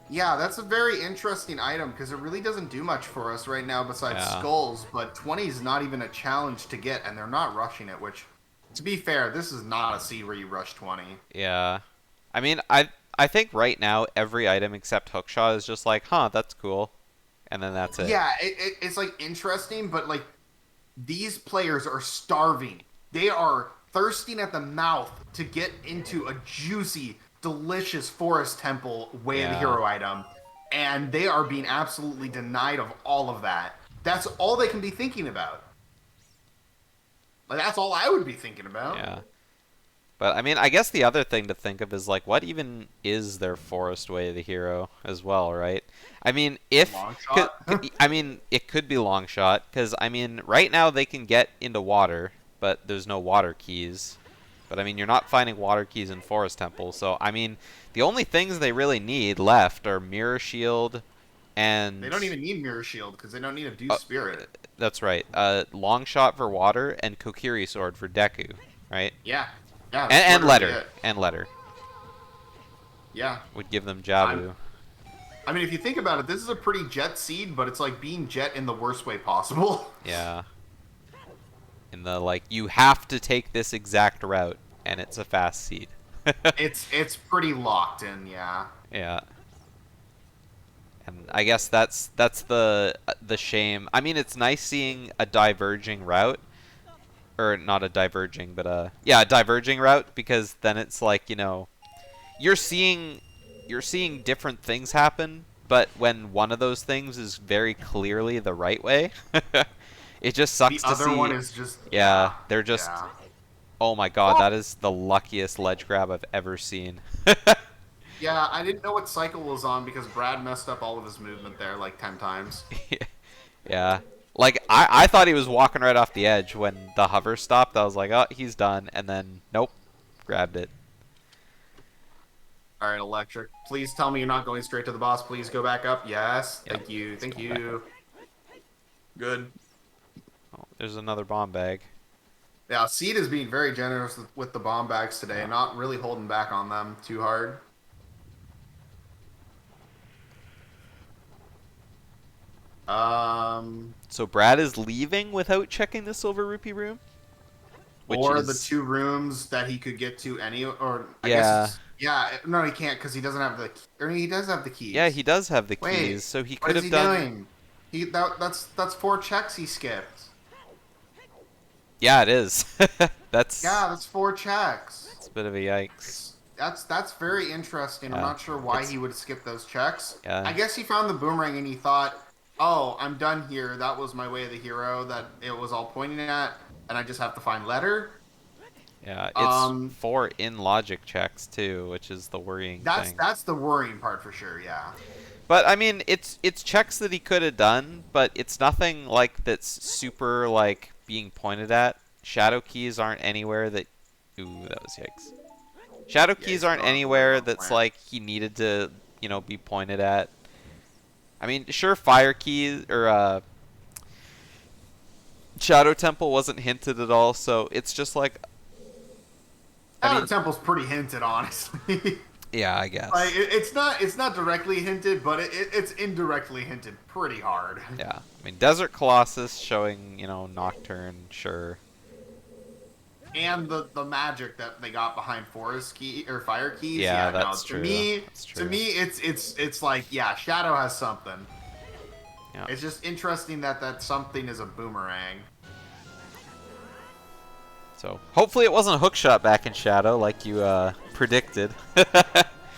Yeah, that's a very interesting item, because it really doesn't do much for us right now besides skulls, but 20 is not even a challenge to get, and they're not rushing it, which, to be fair, this is not a seed where you rush 20. Yeah. I mean, I think right now every item except Hookshot is just like, huh, that's cool. And then that's it. Yeah, it's like interesting, but like these players are starving. They are thirsting at the mouth to get into a juicy, delicious Forest Temple Way of the Hero item, and they are being absolutely denied of all of that. That's all they can be thinking about. Like, that's all I would be thinking about. Yeah. But, I mean, I guess the other thing to think of is, like, what even is their Forest Way of the Hero as well, right? I mean, if... I mean, it could be long shot, because, I mean, right now they can get into water, but there's no water keys. But I mean, you're not finding water keys in Forest Temple, so I mean, the only things they really need left are Mirror Shield They and don't even need Mirror Shield because they don't need a Dew uh, Spirit. that's right, Long Shot for water and Kokiri Sword for Deku, right? Yeah, yeah, that's And literally Letter it. and Letter Yeah, would give them I'm. Jabu. I mean, if you think about it, this is a pretty Jet seed, but it's like being Jet in the worst way possible. Yeah. In the like, you have to take this exact route, and it's a fast seed. It's pretty locked in, yeah. Yeah. And I guess that's the shame. I mean, it's nice seeing a diverging route, or not a diverging, but a diverging route, because then it's like, you know, you're seeing different things happen, but when one of those things is very clearly the right way, it just The sucks to other one see. is just, Yeah, yeah, they're just. yeah. Oh my god, Oh! that is the luckiest ledge grab I've ever seen. Yeah, I didn't know what cycle was on because Brad messed up all of his movement there like 10 times. Yeah. Like, I thought he was walking right off the edge when the hover stopped. I was like, oh, he's done. And then, nope, grabbed it. All right, Electric. Please tell me you're not going straight to the boss. Please go back up. Yes. Yep. Thank you. Let's Thank go back you. up. Good. Oh, there's another bomb bag. Yeah, Seed is being very generous with the bomb bags today, not really holding back on them too hard. So Brad is leaving without checking the Silver Rupee room? Which or is... the 2 rooms that he could get to any, or I Yeah. guess it's, yeah, no, he can't because he doesn't have the, or he does have the keys. Yeah, he does have the Wait, keys, so he what could is have he done... doing? That's 4 checks he skipped. Yeah, it is. that's... Yeah, that's 4 checks. It's a bit of a yikes. That's very interesting. I'm Yeah, not sure why it's- he would skip those checks. Yeah. I guess he found the boomerang and he thought, oh, I'm done here. That was my way of the hero that it was all pointing at, and I just have to find letter. Yeah, it's 4 in logic checks too, which is the worrying thing. That's the worrying part for sure, yeah. But I mean, it's checks that he could have done, but it's nothing like that's super like being pointed at. Shadow keys aren't anywhere that. Ooh, that was yikes. Shadow keys he's aren't going anywhere for the that's plant. like he needed to, you know, be pointed at. I mean, sure, fire keys or Shadow Temple wasn't hinted at all, so it's just like. I Shadow mean, Temple's pretty hinted, honestly. yeah, I guess. Like it's not directly hinted, but it's indirectly hinted pretty hard. Yeah, I mean, Desert Colossus showing, you know, Nocturne, sure. And the magic that they got behind forest key or fire keys. Yeah, No, that's true. That's to true. me, it's like, yeah, Shadow has something. Yeah. It's just interesting that something is a boomerang. So hopefully it wasn't a hook shot back in Shadow like you predicted.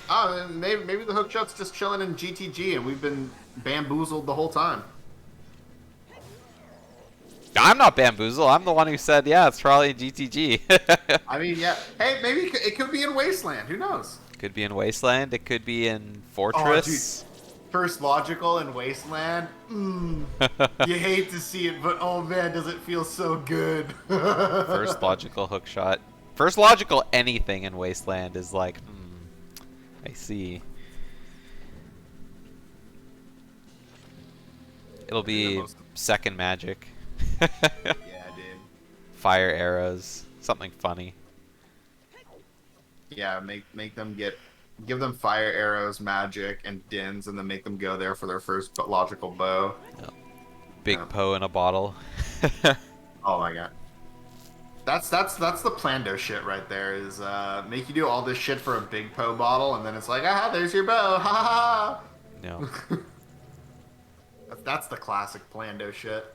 Oh, maybe the hook shot's just chilling in GTG, and we've been bamboozled the whole time. I'm not bamboozled. I'm the one who said, yeah, it's probably in GTG. I mean, yeah. Hey, maybe it could be in Wasteland. Who knows? Could be in Wasteland. It could be in Fortress. First logical in Wasteland. You hate to see it, but oh man, does it feel so good. First logical hook shot. First logical anything in Wasteland is like, I see. It'll be second magic. Yeah, dude. Fire arrows. Something funny. Yeah, make them give them fire arrows, magic, and dins, and then make them go there for their first logical bow. Yep. Big Yeah. Poe in a bottle. Oh my god. That's the Plando shit right there. Is make you do all this shit for a big Poe bottle, and then it's like, ah, there's your bow, ha ha ha. No. That's the classic Plando shit.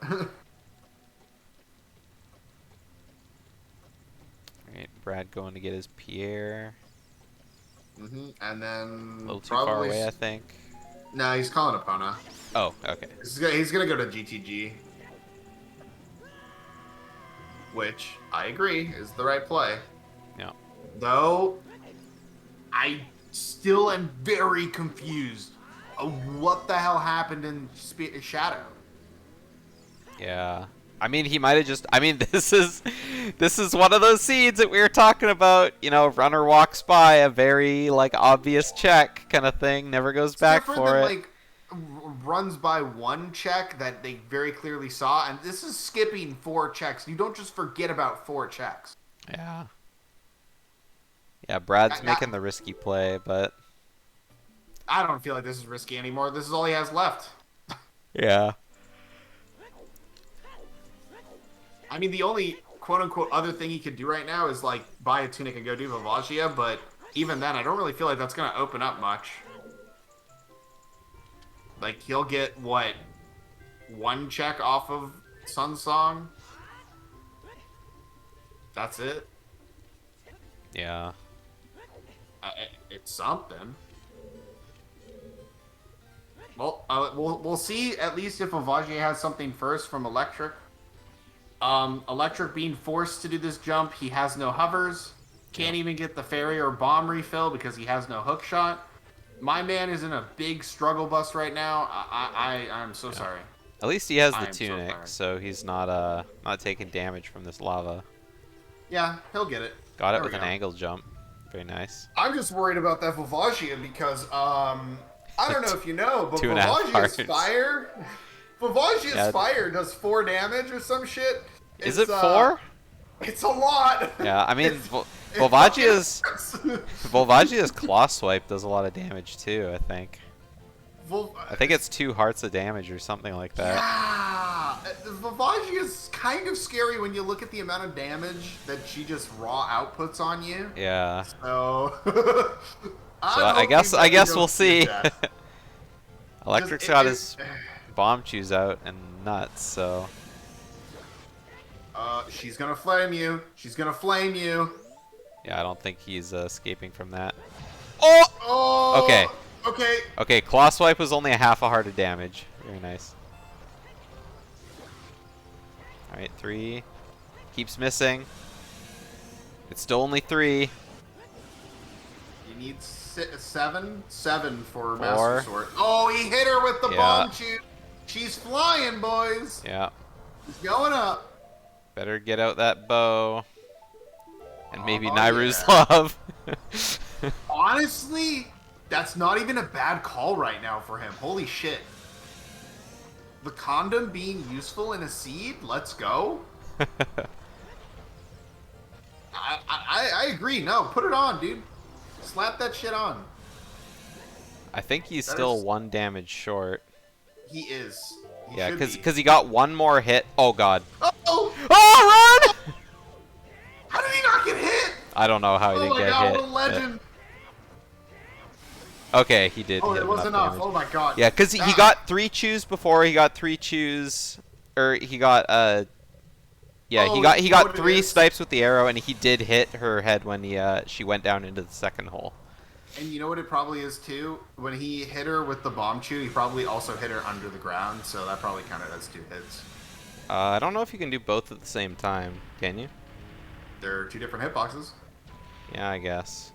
Alright, Brad going to get his Pierre. And then A little too probably far away, I think. No, he's calling Epona. Oh, okay. He's gonna go to GTG, which I agree is the right play. Yeah. Though I still am very confused of what the hell happened in Shadow. Yeah. I mean, he might have just. I mean, this is one of those seeds that we were talking about. You know, runner walks by a very like obvious check kind of thing, never goes It's back different for than it. like runs by one check that they very clearly saw, and this is skipping 4 checks. You don't just forget about 4 checks. Yeah. Yeah, Brad's That- making the risky play, but I don't feel like this is risky anymore. This is all he has left. yeah. I mean, the only quote-unquote other thing he could do right now is, like, buy a tunic and go do Vivagia, but even then, I don't really feel like that's going to open up much. Like, he'll get, what, 1 check off of Sun Song? That's it? Yeah. It's something. Well, we'll see at least if Vivagia has something first from Electric. Electric being forced to do this jump, he has no hovers. Can't even get the fairy or bomb refill because he has no hook shot. My man is in a big struggle bus right now. I'm so sorry. At least he has the I am so tunic, sorry. so he's not taking damage from this lava. Yeah, he'll get it. Got it There we with an go. angle jump. Very nice. I'm just worried about that Vivagia because I don't know if you know, but 2.5 Vivagia's hearts. fire, Vivagia's Yeah. fire does 4 damage or some shit. Is It's, it 4? It's a lot. Yeah, I mean, It's- Volvagia's fucking- Volvagia's claw swipe does a lot of damage too. I think. Vol- I think it's 2 hearts of damage or something like that. Yeah, Vivagia is kind of scary when you look at the amount of damage that she just raw outputs on you. Yeah. So, So I guess we'll see. Electric's got his bomb chews out and nuts, so She's gonna flame you. She's gonna flame you. yeah, I don't think he's escaping from that. Oh! Oh. Okay. Okay. Okay, claw swipe was only a half a heart of damage. Very nice. Alright, 3. Keeps missing. It's still only 3. You need 7 for 4. Master Sword. Oh, he hit her with the Yeah. bomb shoot. She's flying, boys. Yeah. She's going up. Better get out that bow. And maybe Oh, Nairu's yeah. love. Honestly, that's not even a bad call right now for him. Holy shit. The condom being useful in a seed? Let's go. I agree. No, put it on, dude. Slap that shit on. I think he's That still is- 1 damage short. He is. He Yeah, should be. because he got 1 more hit. Oh god. Oh! Oh, run! How did he not get hit? I don't know how he Oh didn't my get god, hit. what a legend. Okay, he did Oh, hit it was enough. damage. Oh my god. Yeah, because he Ah. got 3 chews before. He got 3 chews, or he got yeah, Oh, he you got know what it 3 is? snipes with the arrow, and he did hit her head when she went down into the second hole. And you know what it probably is too? When he hit her with the bomb chew, he probably also hit her under the ground, so that probably counted as 2 hits. I don't know if you can do both at the same time. Can you? They're 2 different hitboxes. Yeah, I guess.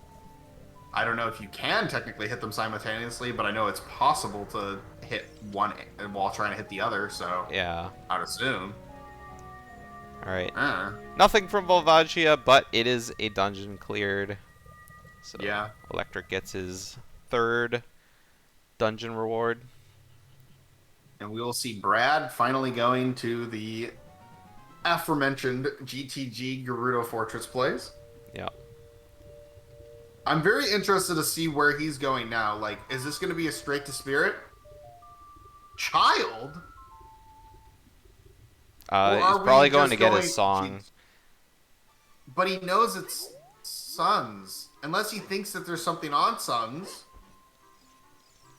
I don't know if you can technically hit them simultaneously, but I know it's possible to hit one while trying to hit the other, so Yeah. I'd assume. All right. Uh, Nothing from Volvagia, but it is a dungeon cleared. So Yeah. Electric gets his 3rd dungeon reward. and we will see Brad finally going to the aforementioned GTG Gerudo Fortress place. Yeah. I'm very interested to see where he's going now. Like, is this going to be a straight to spirit? Child? Or are He's we probably going just to get going- his song. But he knows it's Suns. Unless he thinks that there's something on Suns.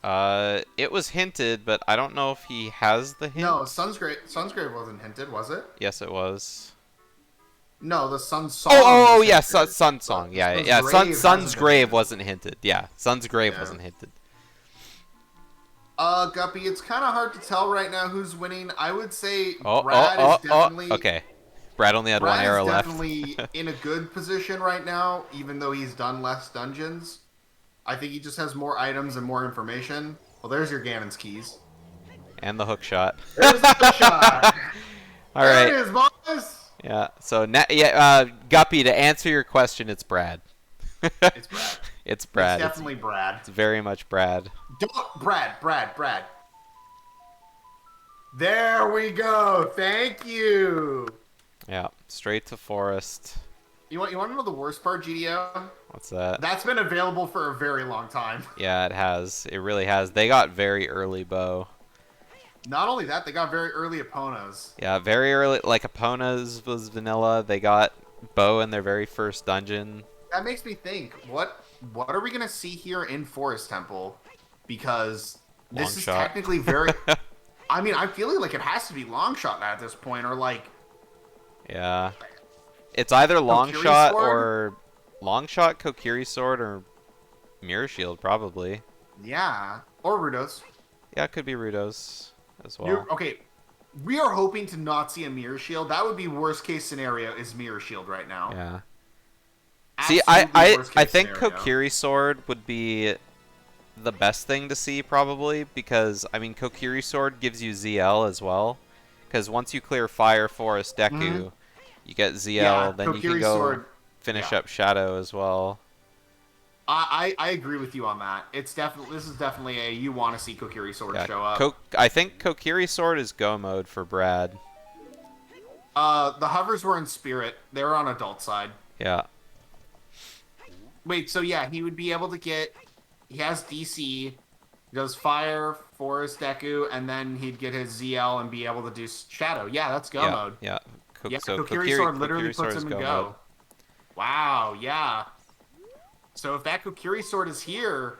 It was hinted, but I don't know if he has the hint. No, Sunsgrave wasn't hinted, was it? Yes, it was. No, the Sun's song. Oh, was yes, hinted. Sun Song. Yeah, Sun's yeah. Grave Sun's hasn't been Grave hinted. wasn't hinted. Yeah, Sun's Grave Yeah. wasn't hinted. Guppy, it's kind of hard to tell right now who's winning. I would say Oh, Brad oh, is oh, definitely. oh. Okay. Brad only had 1 Brad arrow is left. definitely in a good position right now, even though he's done less dungeons. I think he just has more items and more information. Well, there's your Ganon's keys. And the hook shot. There's the shot. All There right. it is, boys. Yeah. So Guppy, to answer your question, it's Brad. It's Brad. It's It's Brad. definitely Brad. It's very much Brad. Brad. There we go. Thank you. Yeah. Straight to forest. You want to know the worst part, GDO? What's that? That's been available for a very long time. Yeah, it has. It really has. They got very early bow. Not only that, they got very early Eponas. Yeah, very early. Like Epona's was vanilla. They got bow in their very first dungeon. That makes me think, what are we gonna see here in Forest Temple? Because this Long is shot. technically very. I mean, I'm feeling like it has to be long shot at this point, or like. Yeah. It's either long Kokiri shot sword? or long shot, Kokiri sword, or mirror shield probably. Yeah, or Rudos. Yeah, it could be Rudos as well. Okay, we are hoping to not see a mirror shield. That would be worst case scenario is mirror shield right now. Yeah. See, Absolutely worst I case think scenario. Kokiri sword would be the best thing to see probably because I mean Kokiri sword gives you ZL as well. Because once you clear Fire, Forest, Deku, you get ZL. Yeah, then you can Kokiri go sword, finish yeah. up Shadow as well. I agree with you on that. This is definitely a you want to see Kokiri sword Yeah, show up. I think Kokiri sword is go mode for Brad. The hovers were in spirit. They were on adult side. Yeah. Wait, so yeah, he would be able to get. He has DC. He does Fire, Forest, Deku, and then he'd get his ZL and be able to do Shadow. Yeah, that's go mode. Yeah. So Kokiri sword literally Kokiri sword puts is him in go go. mode. Wow, yeah. So if that Kokiri sword is here,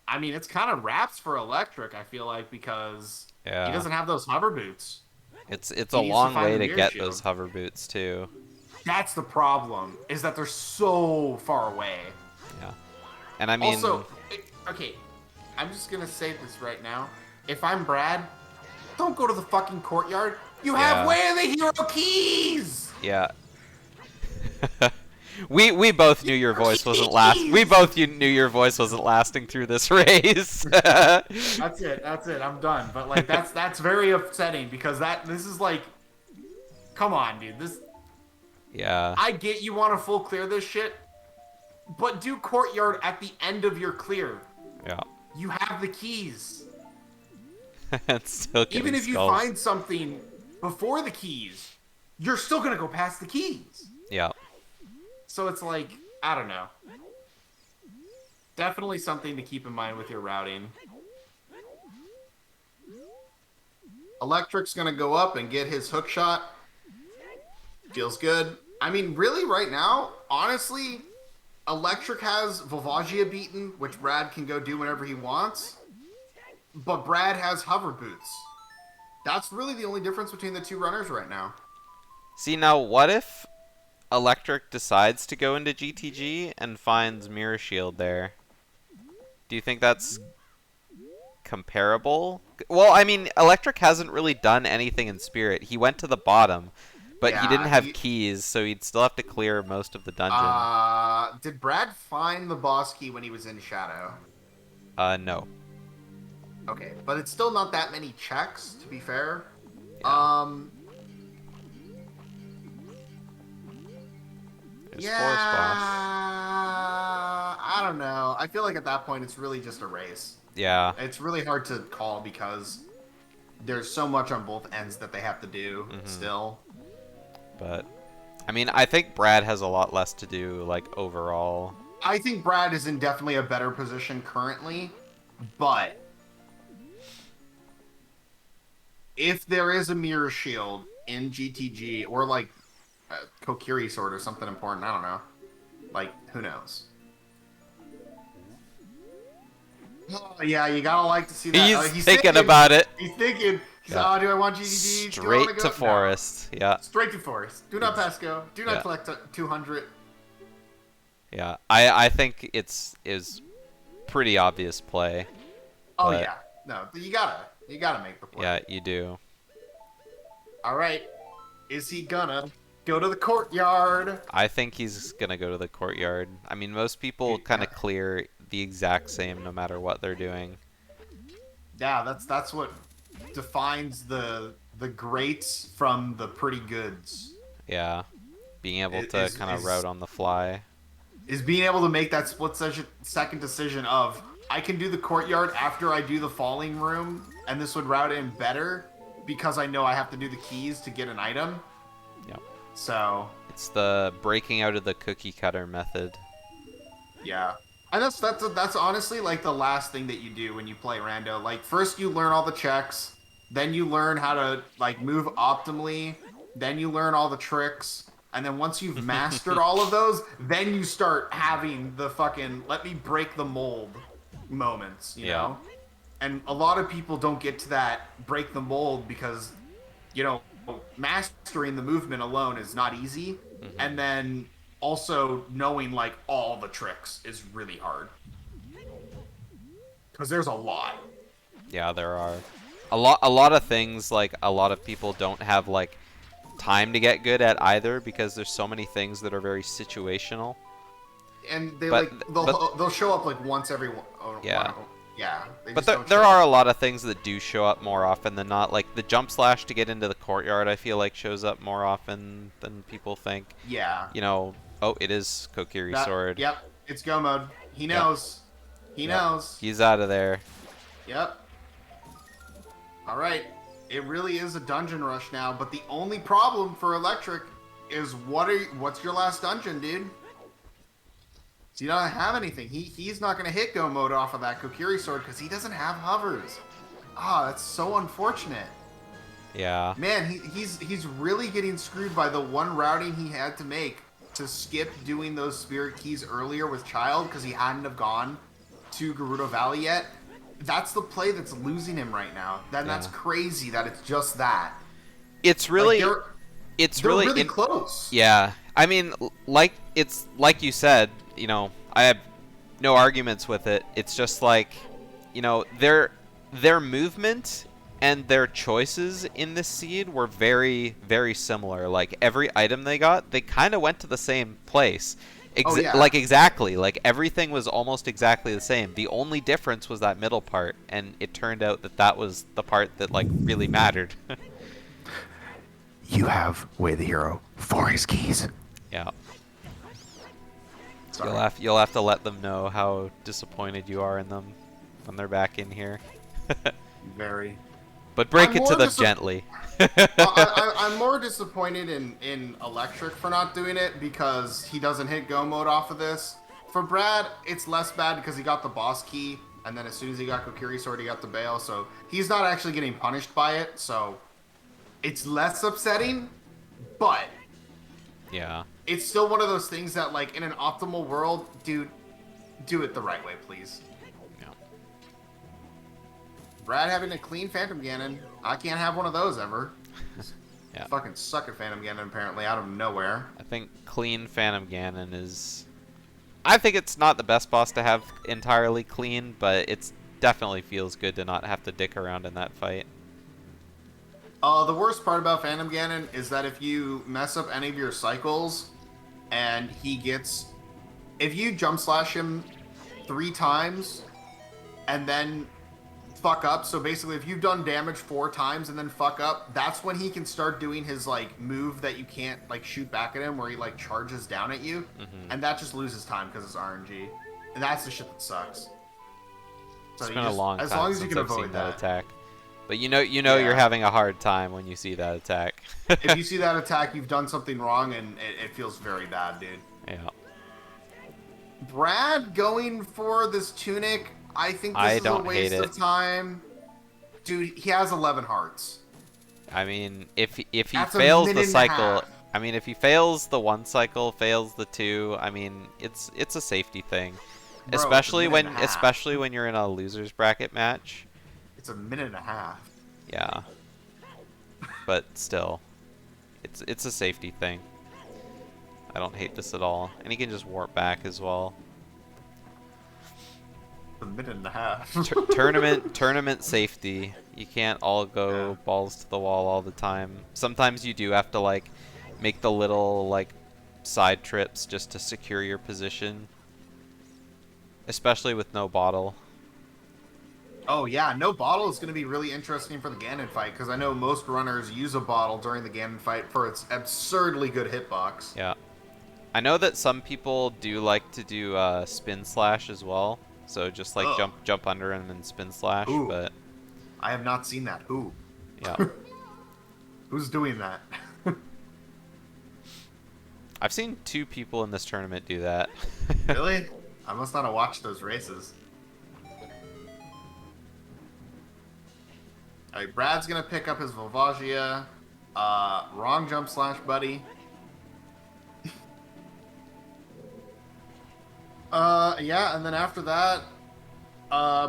I mean, it's kind of wraps for Electric, I feel like, because he doesn't have those hover boots. It's He a needs to long find way the to mirror get shield. those hover boots too. That's the problem, is that they're so far away. Yeah. And I mean Also, okay, I'm just going to say this right now. If I'm Brad, don't go to the fucking courtyard. You have Way of the Hero keys! yeah. We both knew your voice wasn't knew your voice wasn't lasting through this race. That's it. I'm done. But like that's very upsetting because this is like, come on, dude. Yeah. I get you want to full clear this shit, but do courtyard at the end of your clear. Yeah. You have the keys. It's still getting Even if you skulls. find something before the keys, you're still gonna go past the keys. Yeah. So it's like, I don't know. Definitely something to keep in mind with your routing. Electric's gonna go up and get his hook shot. Feels good. I mean, really, right now, honestly, Electric has Volvagia beaten, which Brad can go do whenever he wants. But Brad has hover boots. That's really the only difference between the two runners right now. See, now what if Electric decides to go into GTG and finds Mirror Shield there? Do you think that's comparable? Well, I mean, Electric hasn't really done anything in Spirit. He went to the bottom, but he didn't have keys, so he'd still have to clear most of the dungeon. Did Brad find the boss key when he was in Shadow? No. Okay, but it's still not that many checks, to be fair. Yeah. There's Forest Boss. I don't know. I feel like at that point it's really just a race. Yeah. It's really hard to call because there's so much on both ends that they have to do still. But, I mean, I think Brad has a lot less to do, like, overall. I think Brad is in definitely a better position currently, but if there is a mirror shield in GTG or like a Kokiri sword or something important, I don't know. Like, who knows? Oh, yeah, you gotta like to see that. He's thinking about it. He's thinking. Yeah. Do I want GTG? Straight to Forest. No. Yeah. Straight to Forest. Do not pass go. Do not collect 200. Yeah, I think is pretty obvious play. Oh yeah, no, you gotta make the play. Yeah, you do. All right, is he gonna go to the courtyard? I think he's gonna go to the courtyard. I mean, most people kind of clear the exact same no matter what they're doing. Yeah, that's what defines the greats from the pretty goods Yeah. Being able to is kind of route on the fly. is being able to make that second decision of I can do the courtyard after I do the falling room, and this would route in better because I know I have to do the keys to get an item. Yep. So It's the breaking out of the cookie cutter method. yeah, and that's honestly like the last thing that you do when you play rando. Like first you learn all the checks, then you learn how to like move optimally, then you learn all the tricks, and then once you've mastered all of those, then you start having the fucking let me break the mold moments, you Yeah. know? And a lot of people don't get to that break the mold because, you know, mastering the movement alone is not easy. And then also knowing like all the tricks is really hard. Because there's a lot. Yeah, there are a lot of things like a lot of people don't have like time to get good at either because there's so many things that are very situational. And they But like but they'll show up like once every Yeah. yeah. They but just don't there show are up. a lot of things that do show up more often than not. Like the jump slash to get into the courtyard, I feel like shows up more often than people think. Yeah. You know, oh, it is Kokiri sword. Yep. It's go mode. He Yep. knows. He Yep. knows. He's out of there. Yep. All right. It really is a dungeon rush now, but the only problem for Electric is what's your last dungeon, dude? So you don't have anything. He's not going to hit go mode off of that Kokiri sword because he doesn't have hovers. Ah, that's so unfortunate. Yeah. Man, he's really getting screwed by the one routing he had to make to skip doing those spirit keys earlier with Child because he hadn't have gone to Gerudo Valley yet. That's the play that's losing him right now. That's crazy that it's just that. It's really Like, it's they're really close. Yeah. I mean, like it's like you said, you know, I have no arguments with it. It's just like, you know, their movement and their choices in this seed were very, very similar. Like every item they got, they kind of went to the same place. Oh, yeah. Like exactly, like everything was almost exactly the same. The only difference was that middle part, and it turned out that that was the part that like really mattered. You have Way the Hero for his keys. Yeah. Sorry. You'll have to let them know how disappointed you are in them when they're back in here. Very. But break I'm it to more them dis- gently. I'm more disappointed in Electric for not doing it because he doesn't hit go mode off of this. For Brad, it's less bad because he got the boss key, and then as soon as he got Kokiri Sword, he got the bail, so he's not actually getting punished by it, so it's less upsetting, but Yeah. it's still one of those things that, like, in an optimal world, dude, do it the right way, please. Yeah. Brad having a clean Phantom Ganon, I can't have one of those ever. Yeah. Fucking suck at Phantom Ganon, apparently, out of nowhere. I think clean Phantom Ganon is... I think it's not the best boss to have entirely clean, but it's definitely feels good to not have to dick around in that fight. The worst part about Phantom Ganon is that if you mess up any of your cycles, and he gets... If you jump slash him 3 times, and then fuck up, so basically if you've done damage 4 times and then fuck up, that's when he can start doing his, like, move that you can't, like, shoot back at him, where he, like, charges down at you, and that just loses time because it's RNG. And that's the shit that sucks. So It's you been a just, long as time long as you since can I've avoid seen that that. attack. But you know Yeah. you're having a hard time when you see that attack. If you see that attack, you've done something wrong, and it feels very bad, dude. Yeah. Brad going for this tunic, I think I this is a don't waste hate of it. time. Dude, he has 11 hearts. I mean, if he That's a fails minute the and a cycle, half. I mean, if he fails the 1 cycle, fails the 2, I mean, it's a safety thing. Bro, it's a especially minute and a half. especially when you're in a losers bracket match. It's a minute and a half. Yeah. But still, it's a safety thing. I don't hate this at all. And he can just warp back as well. A minute and a half. Tournament safety. You can't all go Yeah. balls to the wall all the time. Sometimes you do have to like make the little like side trips just to secure your position. Especially with no bottle. Oh yeah, no bottle is going to be really interesting for the Ganon fight because I know most runners use a bottle during the Ganon fight for its absurdly good hitbox. Yeah. I know that some people do like to do spin slash as well. So just like Ugh. jump under and then spin slash, Who? but I have not seen that. Who? yeah. Who's doing that? I've seen 2 people in this tournament do that. Really? I must not have watched those races. Alright, Brad's gonna pick up his Volvagia. Wrong jump slash, buddy. Yeah, and then after that,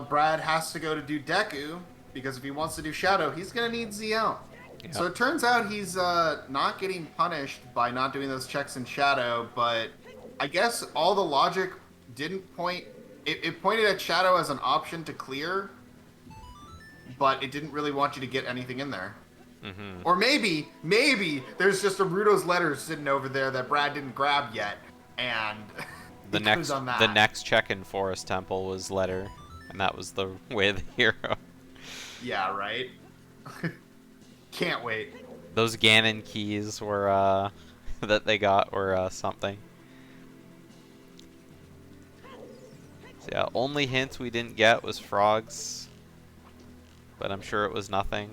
Brad has to go to do Deku, because if he wants to do Shadow, he's gonna need ZL. Yep. So it turns out he's not getting punished by not doing those checks in Shadow, but I guess all the logic didn't point... It pointed at Shadow as an option to clear, but it didn't really want you to get anything in there. Mm-hmm. Or maybe there's just a Rudo's letter sitting over there that Brad didn't grab yet, and The next check in Forest Temple was letter, and that was the way of the hero. Yeah, right? Can't wait. Those Ganon keys were that they got were something. So yeah, only hint we didn't get was frogs, but I'm sure it was nothing.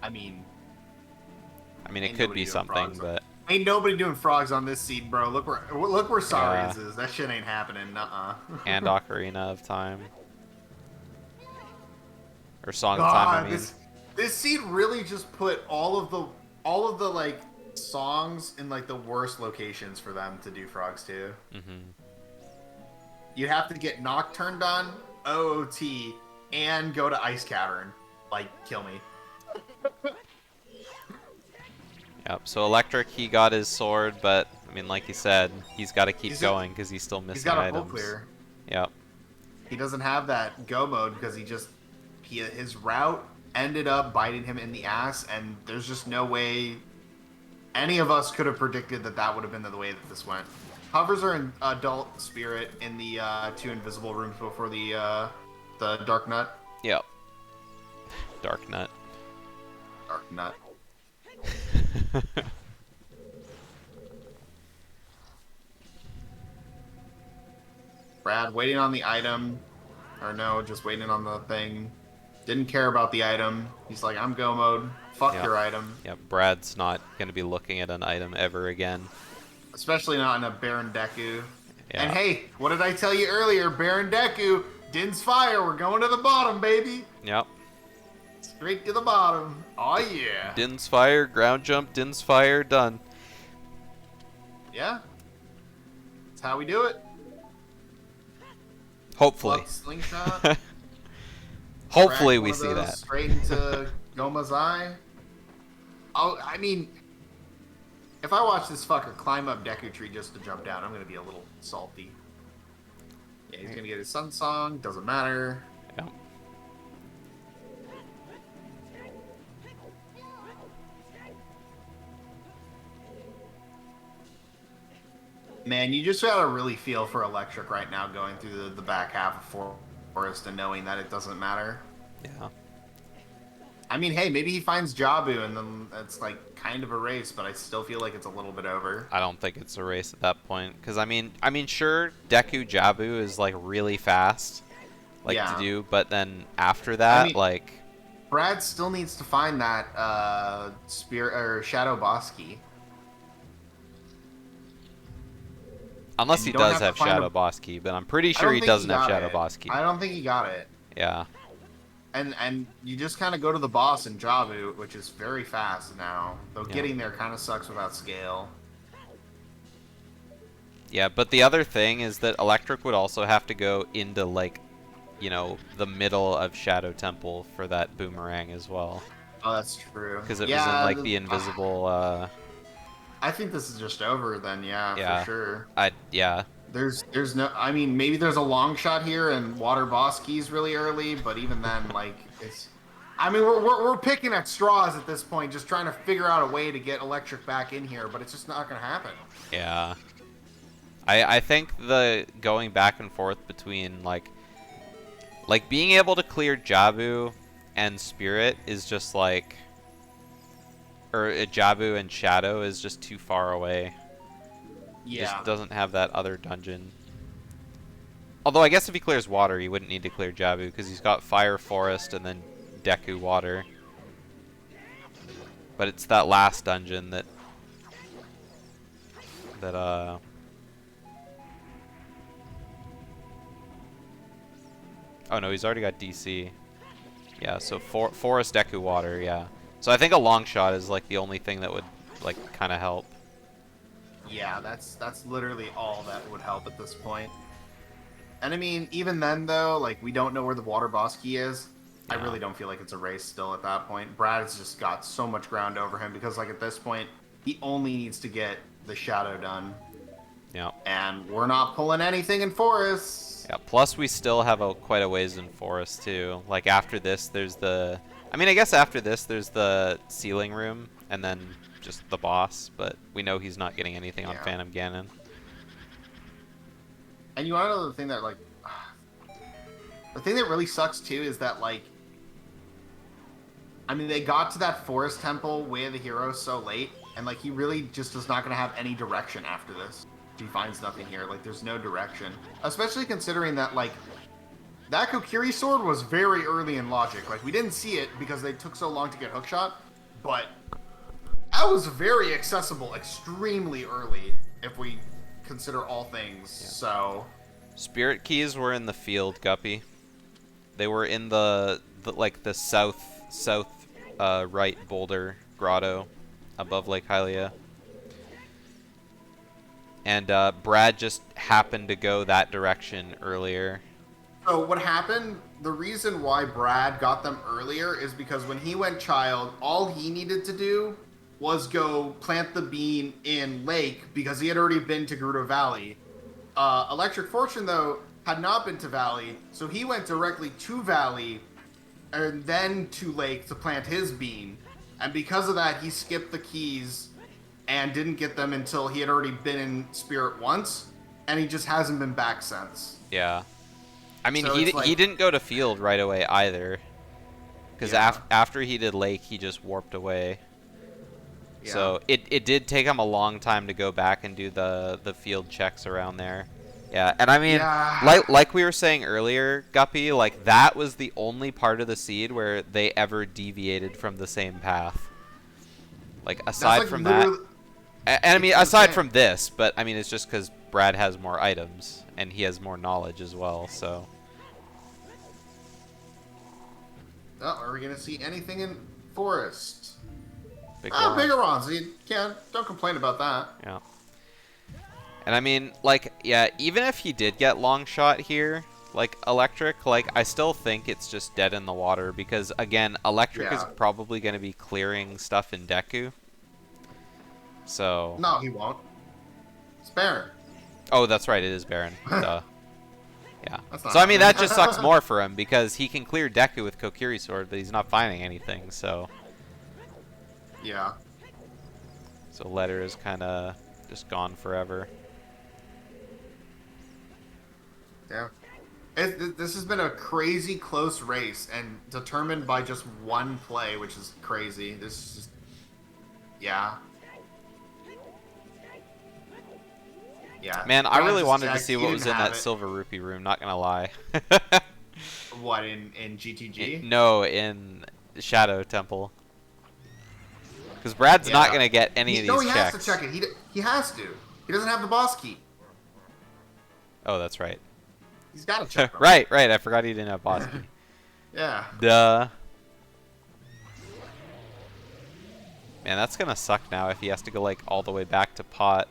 I mean, it could be something, but ain't nobody doing frogs on this seed, bro. Look where Saurians is. That shit ain't happening. Nuh-uh. and Ocarina of Time. Or Song of God, Time, I mean. this seed really just put all of the like songs in like the worst locations for them to do frogs to. Mm-hmm. You'd have to get Nocturne done, OOT, and go to Ice Cavern. Like, kill me. Yep, so Electric, he got his sword, but, I mean, like you said, he's got to keep going because he's still missing He's got a items. full clear. Yep. He doesn't have that go mode because his route ended up biting him in the ass, and there's just no way any of us could have predicted that would have been the way that this went. Hovers are in Adult Spirit in the 2 invisible rooms before the Dark Nut. Yep. Dark Nut. Dark Nut. Brad waiting on the item, or no, just waiting on the thing. Didn't care about the item. He's like, I'm go mode. Fuck Yep. your item. Yep, Brad's not going to be looking at an item ever again. Especially not in a Baron Deku. Yeah. And hey, what did I tell you earlier? Baron Deku, Din's Fire, we're going to the bottom, baby. Yep. Straight to the bottom. Oh yeah. Din's Fire, ground jump, Din's Fire, done. Yeah. That's how we do it. Hopefully. Love slingshot. Hopefully Crack we one of see those that. Straight into Goma's eye. Oh, I mean, if I watch this fucker climb up Deku Tree just to jump down, I'm gonna be a little salty. Yeah, he's gonna get his Sun Song. Doesn't matter. Yep. Man, you just gotta really feel for Electric right now going through the back half of Forest and knowing that it doesn't matter. Yeah. I mean, hey, maybe he finds Jabu and then it's like kind of a race, but I still feel like it's a little bit over. I don't think it's a race at that point, because I mean, sure, Deku Jabu is like really fast, like Yeah. to do, but then after that, I mean- like, Brad still needs to find that Spirit or Shadow Boss key. unless and he you don't does have to have find Shadow a- Boss Key, but I'm pretty I sure don't he think doesn't have got Shadow it. Boss Key. I don't think he got it. Yeah. And you just kind of go to the boss in Jabu, which is very fast now. Though Yeah. getting there kind of sucks without scale. Yeah, but the other thing is that Electric would also have to go into, like, you know, the middle of Shadow Temple for that boomerang as well. Oh, that's true. Because it was in, like, the invisible, I think this is just over then, Yeah. for sure. yeah. There's no, I mean, maybe there's a long shot here and Water Boss keys really early, but even then, like, it's, I mean, we're picking at straws at this point, just trying to figure out a way to get Electric back in here, but it's just not gonna happen. Yeah. I think the going back and forth between, like, Like, being able to clear Jabu and Spirit is just like... Or Jabu and Shadow is just too far away. He Yeah. just doesn't have that other dungeon. Although I guess if he clears water, he wouldn't need to clear Jabu, because he's got Fire, Forest, and then Deku Water. But it's that last dungeon that... Oh no, he's already got DC. Yeah, so Forest, Deku, Water, yeah. So I think a long shot is like the only thing that would like kind of help. Yeah, that's literally all that would help at this point. And I mean, even then though, like we don't know where the water boss key is. Yeah. I really don't feel like it's a race still at that point. Brad has just got so much ground over him because like at this point, he only needs to get the shadow done. Yeah. And we're not pulling anything in Forest. Yeah, plus we still have quite a ways in Forest too. Like after this there's the... I mean, I guess after this there's the ceiling room and then just the boss, but we know he's not getting anything on Phantom Ganon. And you want to know the thing that like... The thing that really sucks too is that like... I mean, they got to that Forest Temple, Way of the Hero, so late, and like he really just is not going to have any direction after this. He finds nothing here. Like, there's no direction. Especially considering that, like, that Kokiri sword was very early in Logic. Like, we didn't see it because they took so long to get hookshot, but that was very accessible extremely early, if we consider all things, so... Spirit keys were in the field, Guppy. They were in the south right boulder grotto above Lake Hylia. And Brad just happened to go that direction earlier. So what happened, the reason why Brad got them earlier is because when he went child, all he needed to do was go plant the bean in Lake because he had already been to Gerudo Valley. ElectricFortune, though, had not been to Valley, so he went directly to Valley and then to Lake to plant his bean. And because of that, he skipped the keys and didn't get them until he had already been in Spirit once, and he just hasn't been back since. Yeah. I mean, So he didn't go to field right away either. Because after he did Lake, he just warped away. Yeah. So it did take him a long time to go back and do the field checks around there. Yeah, and I mean, like we were saying earlier, Guppy, like that was the only part of the seed where they ever deviated from the same path. Like aside from that... And I mean, aside from this, but I mean, it's just because Brad has more items and he has more knowledge as well. So, oh, are we gonna see anything in Forest? Bigorons. You don't complain about that. Yeah. And I mean, like, yeah, even if he did get long shot here, like Electric, like I still think it's just dead in the water because again, Electric is probably gonna be clearing stuff in Deku. So... No, he won't. It's Baron. Oh, that's right. It is Baron. Duh. Yeah. So, I mean, that just sucks more for him because he can clear Deku with Kokiri Sword, but he's not finding anything, so... Yeah. So, Letter is kind of just gone forever. Yeah. This has been a crazy close race and determined by just one play, which is crazy. This is just... Yeah. Yeah. Man, I really wanted to see what was in that Silver Rupee room, not gonna lie. What, in GTG? No, in Shadow Temple. Because Brad's not gonna get any of these checks. No, he has to check it. He has to. He doesn't have the boss key. Oh, that's right. He's gotta check them. Right, I forgot he didn't have boss key. Yeah. Duh. Man, that's gonna suck now if he has to go, like, all the way back to Pot.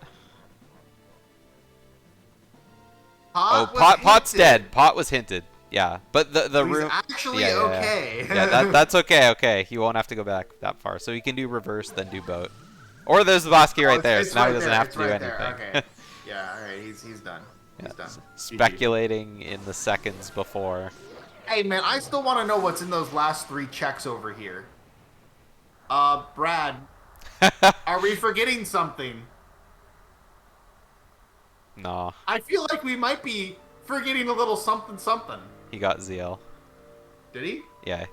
Pot's dead. Pot was hinted. Yeah, but the room actually okay. Yeah, that's okay. Okay, he won't have to go back that far, so he can do reverse then do boat. Or there's the boss key right there, so now he doesn't have to do anything. Okay. Yeah, all right, he's done. He's done. Speculating in the seconds before. Hey man, I still want to know what's in those last 3 checks over here. Brad, are we forgetting something? No. I feel like we might be forgetting a little something. He got ZL. Did he? Yeah.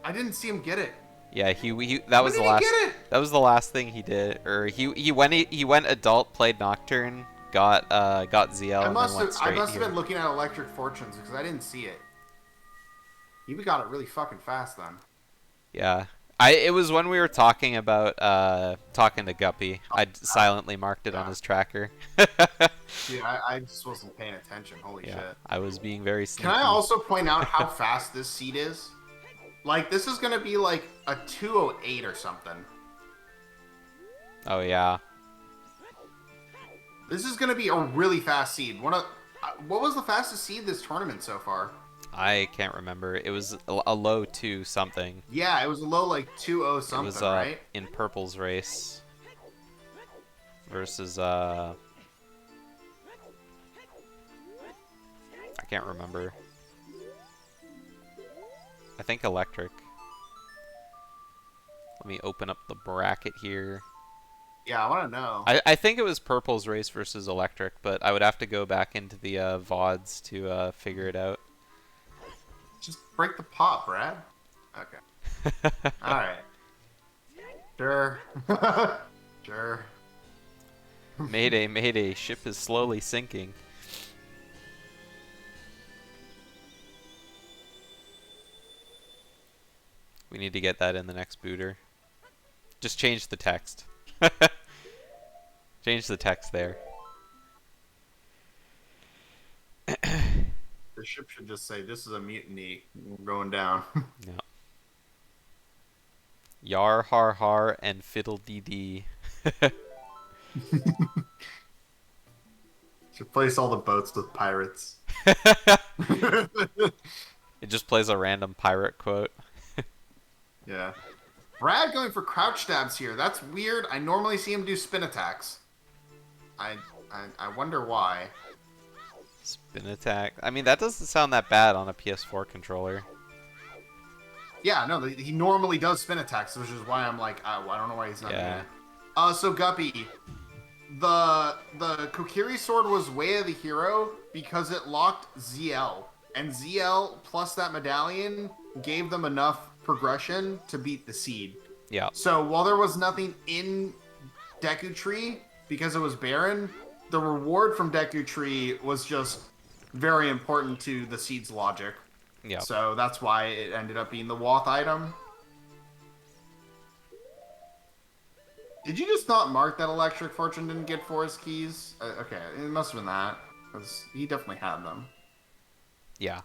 I didn't see him get it. Yeah, that was When the did he last get it? that was the last thing he did. Or he went adult, played Nocturne, got ZL, and then went I straight must have here. been looking at Electric Fortunes because I didn't see it. He got it really fucking fast then. Yeah. It was when we were talking about talking to Guppy. I silently marked it on his tracker. Dude, I just wasn't paying attention. Holy Yeah, shit. I was being very sneaky. Can I also point out how fast this seed is? Like, this is going to be like a 208 or something. Oh, yeah. This is going to be a really fast seed. What was the fastest seed this tournament so far? I can't remember. It was a low 2 something. Yeah, it was a low like 2-0 something, It was right? in Purple's race versus I can't remember. I think Electric. Let me open up the bracket here. Yeah, I want to know. I think it was Purple's race versus Electric, but I would have to go back into the VODs to figure it out. Just break the pot, Brad. Okay. All right. Sure. Sure. Mayday, mayday, ship is slowly sinking. We need to get that in the next booter. Just change the text. Change the text there. The ship should just say, "This is a mutiny. We're going down." Yeah. Yar har har and fiddle dee dee. Should place all the boats with pirates. It just plays a random pirate quote. Yeah. Brad going for crouch stabs here. That's weird. I normally see him do spin attacks. I wonder why. Spin attack. I mean, that doesn't sound that bad on a PS4 controller. Yeah, no, he normally does spin attacks, which is why I'm like, I don't know why he's not doing it. So Guppy, the Kokiri sword was Way of the Hero because it locked ZL. And ZL plus that medallion gave them enough progression to beat the seed. Yeah. So while there was nothing in Deku Tree, because it was barren, the reward from Deku Tree was just very important to the seed's logic. Yeah. So that's why it ended up being the Woth item. Did you just not mark that Electric Fortune didn't get forest keys? Okay, it must have been that. Because he definitely had them. Yeah.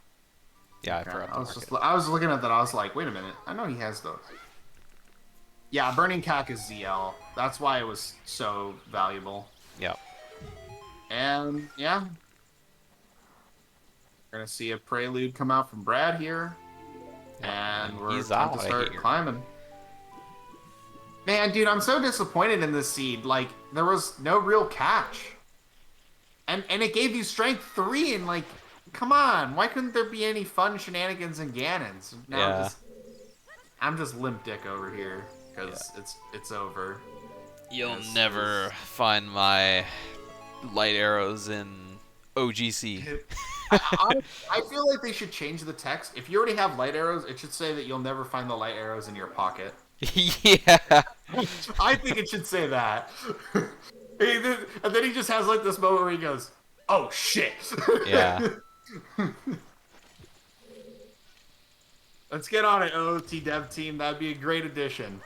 Yeah, Okay. I forgot to mark it. I was looking at that, I was like, wait a minute, I know he has those. Yeah, Burning Cack is ZL. That's why it was so valuable. Yeah. And, yeah. We're gonna see a prelude come out from Brad here. And we're He's time to outta start here. climbing. Man, dude, I'm so disappointed in this seed. Like, there was no real catch. And it gave you strength 3, and like, come on, why couldn't there be any fun shenanigans and Ganons? Now Yeah. I'm just limp dick over here because it's over. You'll Yes, never find my light arrows in OGC. I feel like they should change the text. If you already have light arrows, it should say that you'll never find the light arrows in your pocket. Yeah. I think it should say that. And then he just has like this moment where he goes, "Oh shit." Yeah. Let's get on it, OOT dev team. That'd be a great addition.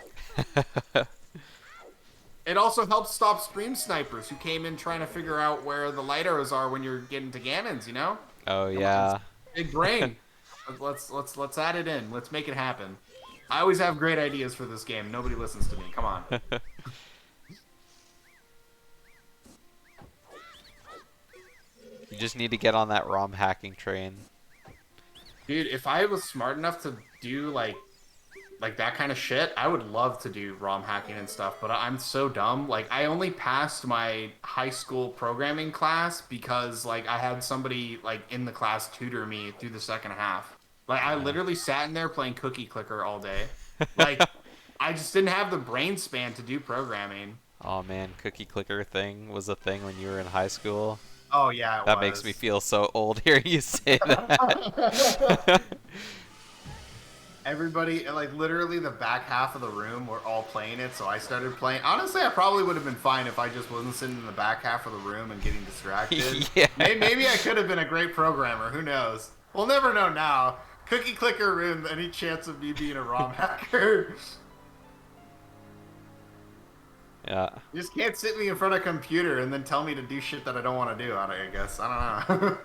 It also helps stop stream snipers who came in trying to figure out where the light arrows are when you're getting to Ganons, you know? Oh yeah. Big brain. Let's add it in. Let's make it happen. I always have great ideas for this game. Nobody listens to me. Come on. You just need to get on that ROM hacking train. Dude, if I was smart enough to do like that kind of shit, I would love to do ROM hacking and stuff, but I'm so dumb. Like, I only passed my high school programming class because like I had somebody like in the class tutor me through the second half. Like, I literally sat in there playing Cookie Clicker all day. Like, I just didn't have the brain span to do programming. Oh man, cookie clicker thing was a thing when you were in high school. Oh yeah, That makes me feel so old hearing you say that. Everybody, like literally the back half of the room were all playing it, so I started playing. Honestly, I probably would have been fine if I just wasn't sitting in the back half of the room and getting distracted. Yeah. Maybe I could have been a great programmer. Who knows? We'll never know now. Cookie clicker ruined any chance of me being a ROM hacker. Yeah. You just can't sit me in front of a computer and then tell me to do shit that I don't want to do. I guess I don't know.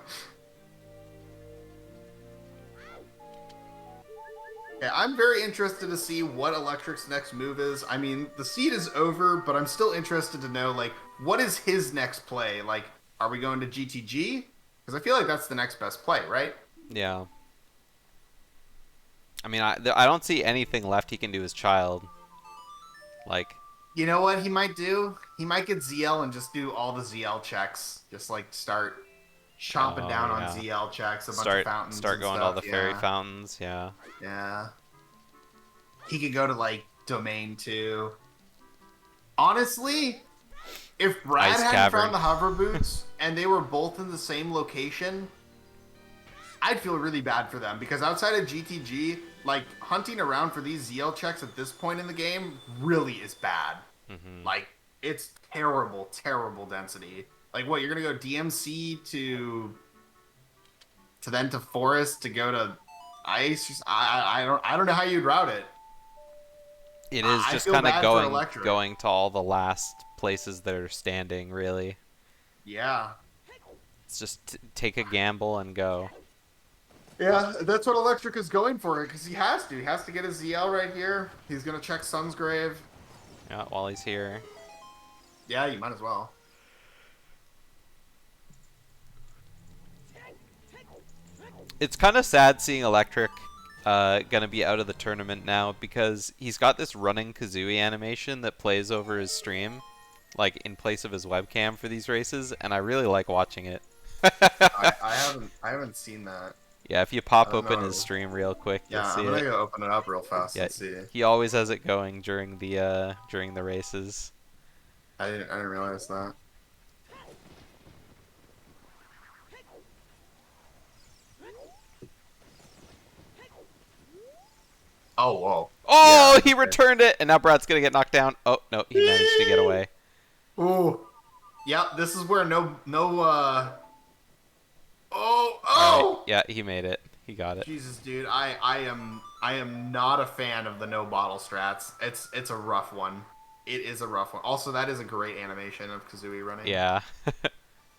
Yeah, I'm very interested to see what Electric's next move is. I mean, the seed is over, but I'm still interested to know, like, what is his next play? Like, are we going to GTG? Because I feel like that's the next best play, right? Yeah. I mean, I don't see anything left he can do as child. Like, You know what he might do? He might get ZL and just do all the ZL checks. Just, like, start chomping down on ZL checks, a bunch of fountains start and going stuff. to all the fairy fountains, yeah. Yeah. He could go to, like, Domain 2. Honestly, if Brad Ice hadn't Cavern. found the hover boots and they were both in the same location, I'd feel really bad for them because outside of GTG, like hunting around for these ZL checks at this point in the game really is bad. Like it's terrible, terrible density. Like what, you're gonna go DMC to then to Forest to go to Ice? I don't know how you'd route it. It is I just feel kind of bad for Electric. going to all the last places that are standing, really. Yeah. It's just take a gamble and go. Yeah, that's what Electric is going for, because he has to. He has to get his ZL right here. He's going to check Sun's Grave. Yeah, while he's here. Yeah, you might as well. It's kind of sad seeing Electric gonna be out of the tournament now because he's got this running Kazooie animation that plays over his stream, like in place of his webcam for these races, and I really like watching it. I haven't seen that. Yeah, if you pop I don't open know. his stream real quick, you'll Yeah, see I'm gonna it. go open it up real fast Yeah, and see. he always has it going during the races. I didn't realize that. Oh, whoa. Oh, Yeah, he okay. returned it, and now Brad's gonna get knocked down. Oh no, he managed to get away. Ooh. Yep, this is where Oh, All oh! right, yeah, he made it. He got it. Jesus, dude, I am not a fan of the no bottle strats. It's a rough one. It is a rough one. Also, that is a great animation of Kazooie running. Yeah.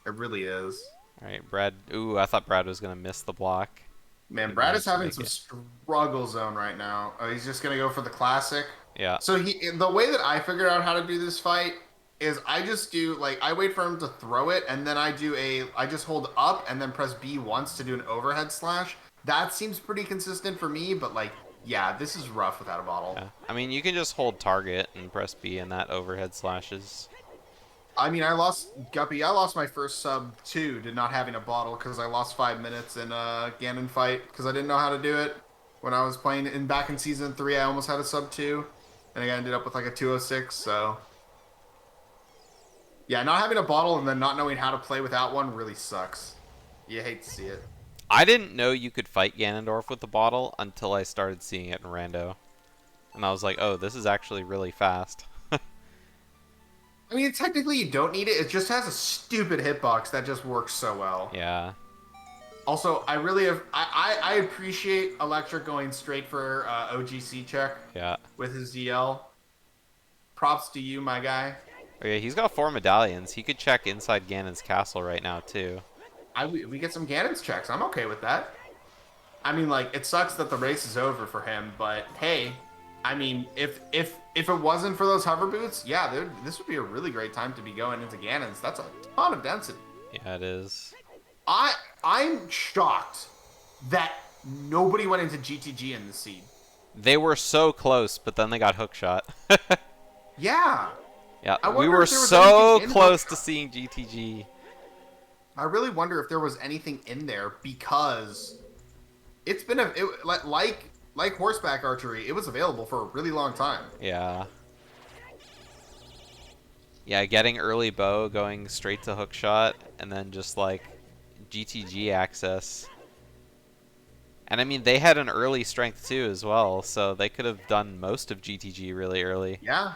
It really is. All right, Brad. Ooh, I thought Brad was gonna miss the block. Man, He Brad is managed to having make some it. struggle zone right now. Oh, he's just gonna go for the classic. Yeah. So the way that I figured out how to do this fight is I just do like I wait for him to throw it and then I just hold up and then press B once to do an overhead slash. That seems pretty consistent for me, but like yeah, this is rough without a bottle. Yeah. I mean, you can just hold target and press B, and that overhead slashes. I mean, I lost my first sub too to not having a bottle because I lost 5 minutes in a Ganon fight because I didn't know how to do it when I was playing back in season 3. I almost had a sub 2, and I ended up with like a 206. So yeah, not having a bottle and then not knowing how to play without one really sucks. You hate to see it. I didn't know you could fight Ganondorf with the bottle until I started seeing it in Rando. And I was like, oh, this is actually really fast. I mean, technically you don't need it. It just has a stupid hitbox that just works so well. Yeah. Also, I appreciate Electric going straight for OGC check. Yeah. With his ZL. Props to you, my guy. Oh, yeah, he's got 4 medallions. He could check inside Ganon's castle right now, too. We get some Ganon's checks. I'm okay with that. I mean, like, it sucks that the race is over for him, but hey, I mean, if it wasn't for those hover boots, yeah, this would be a really great time to be going into Ganon's. That's a ton of density. Yeah, it is. I'm shocked that nobody went into GTG in the seed. They were so close, but then they got hookshot. Yeah. Yeah, I we wonder were if there was so anything in close hookshot. to seeing GTG. I really wonder if there was anything in there because it's been like horseback archery. It was available for a really long time. Yeah. Yeah, getting early bow, going straight to hookshot, and then just like GTG access. And I mean, they had an early strength too as well, so they could have done most of GTG really early. Yeah.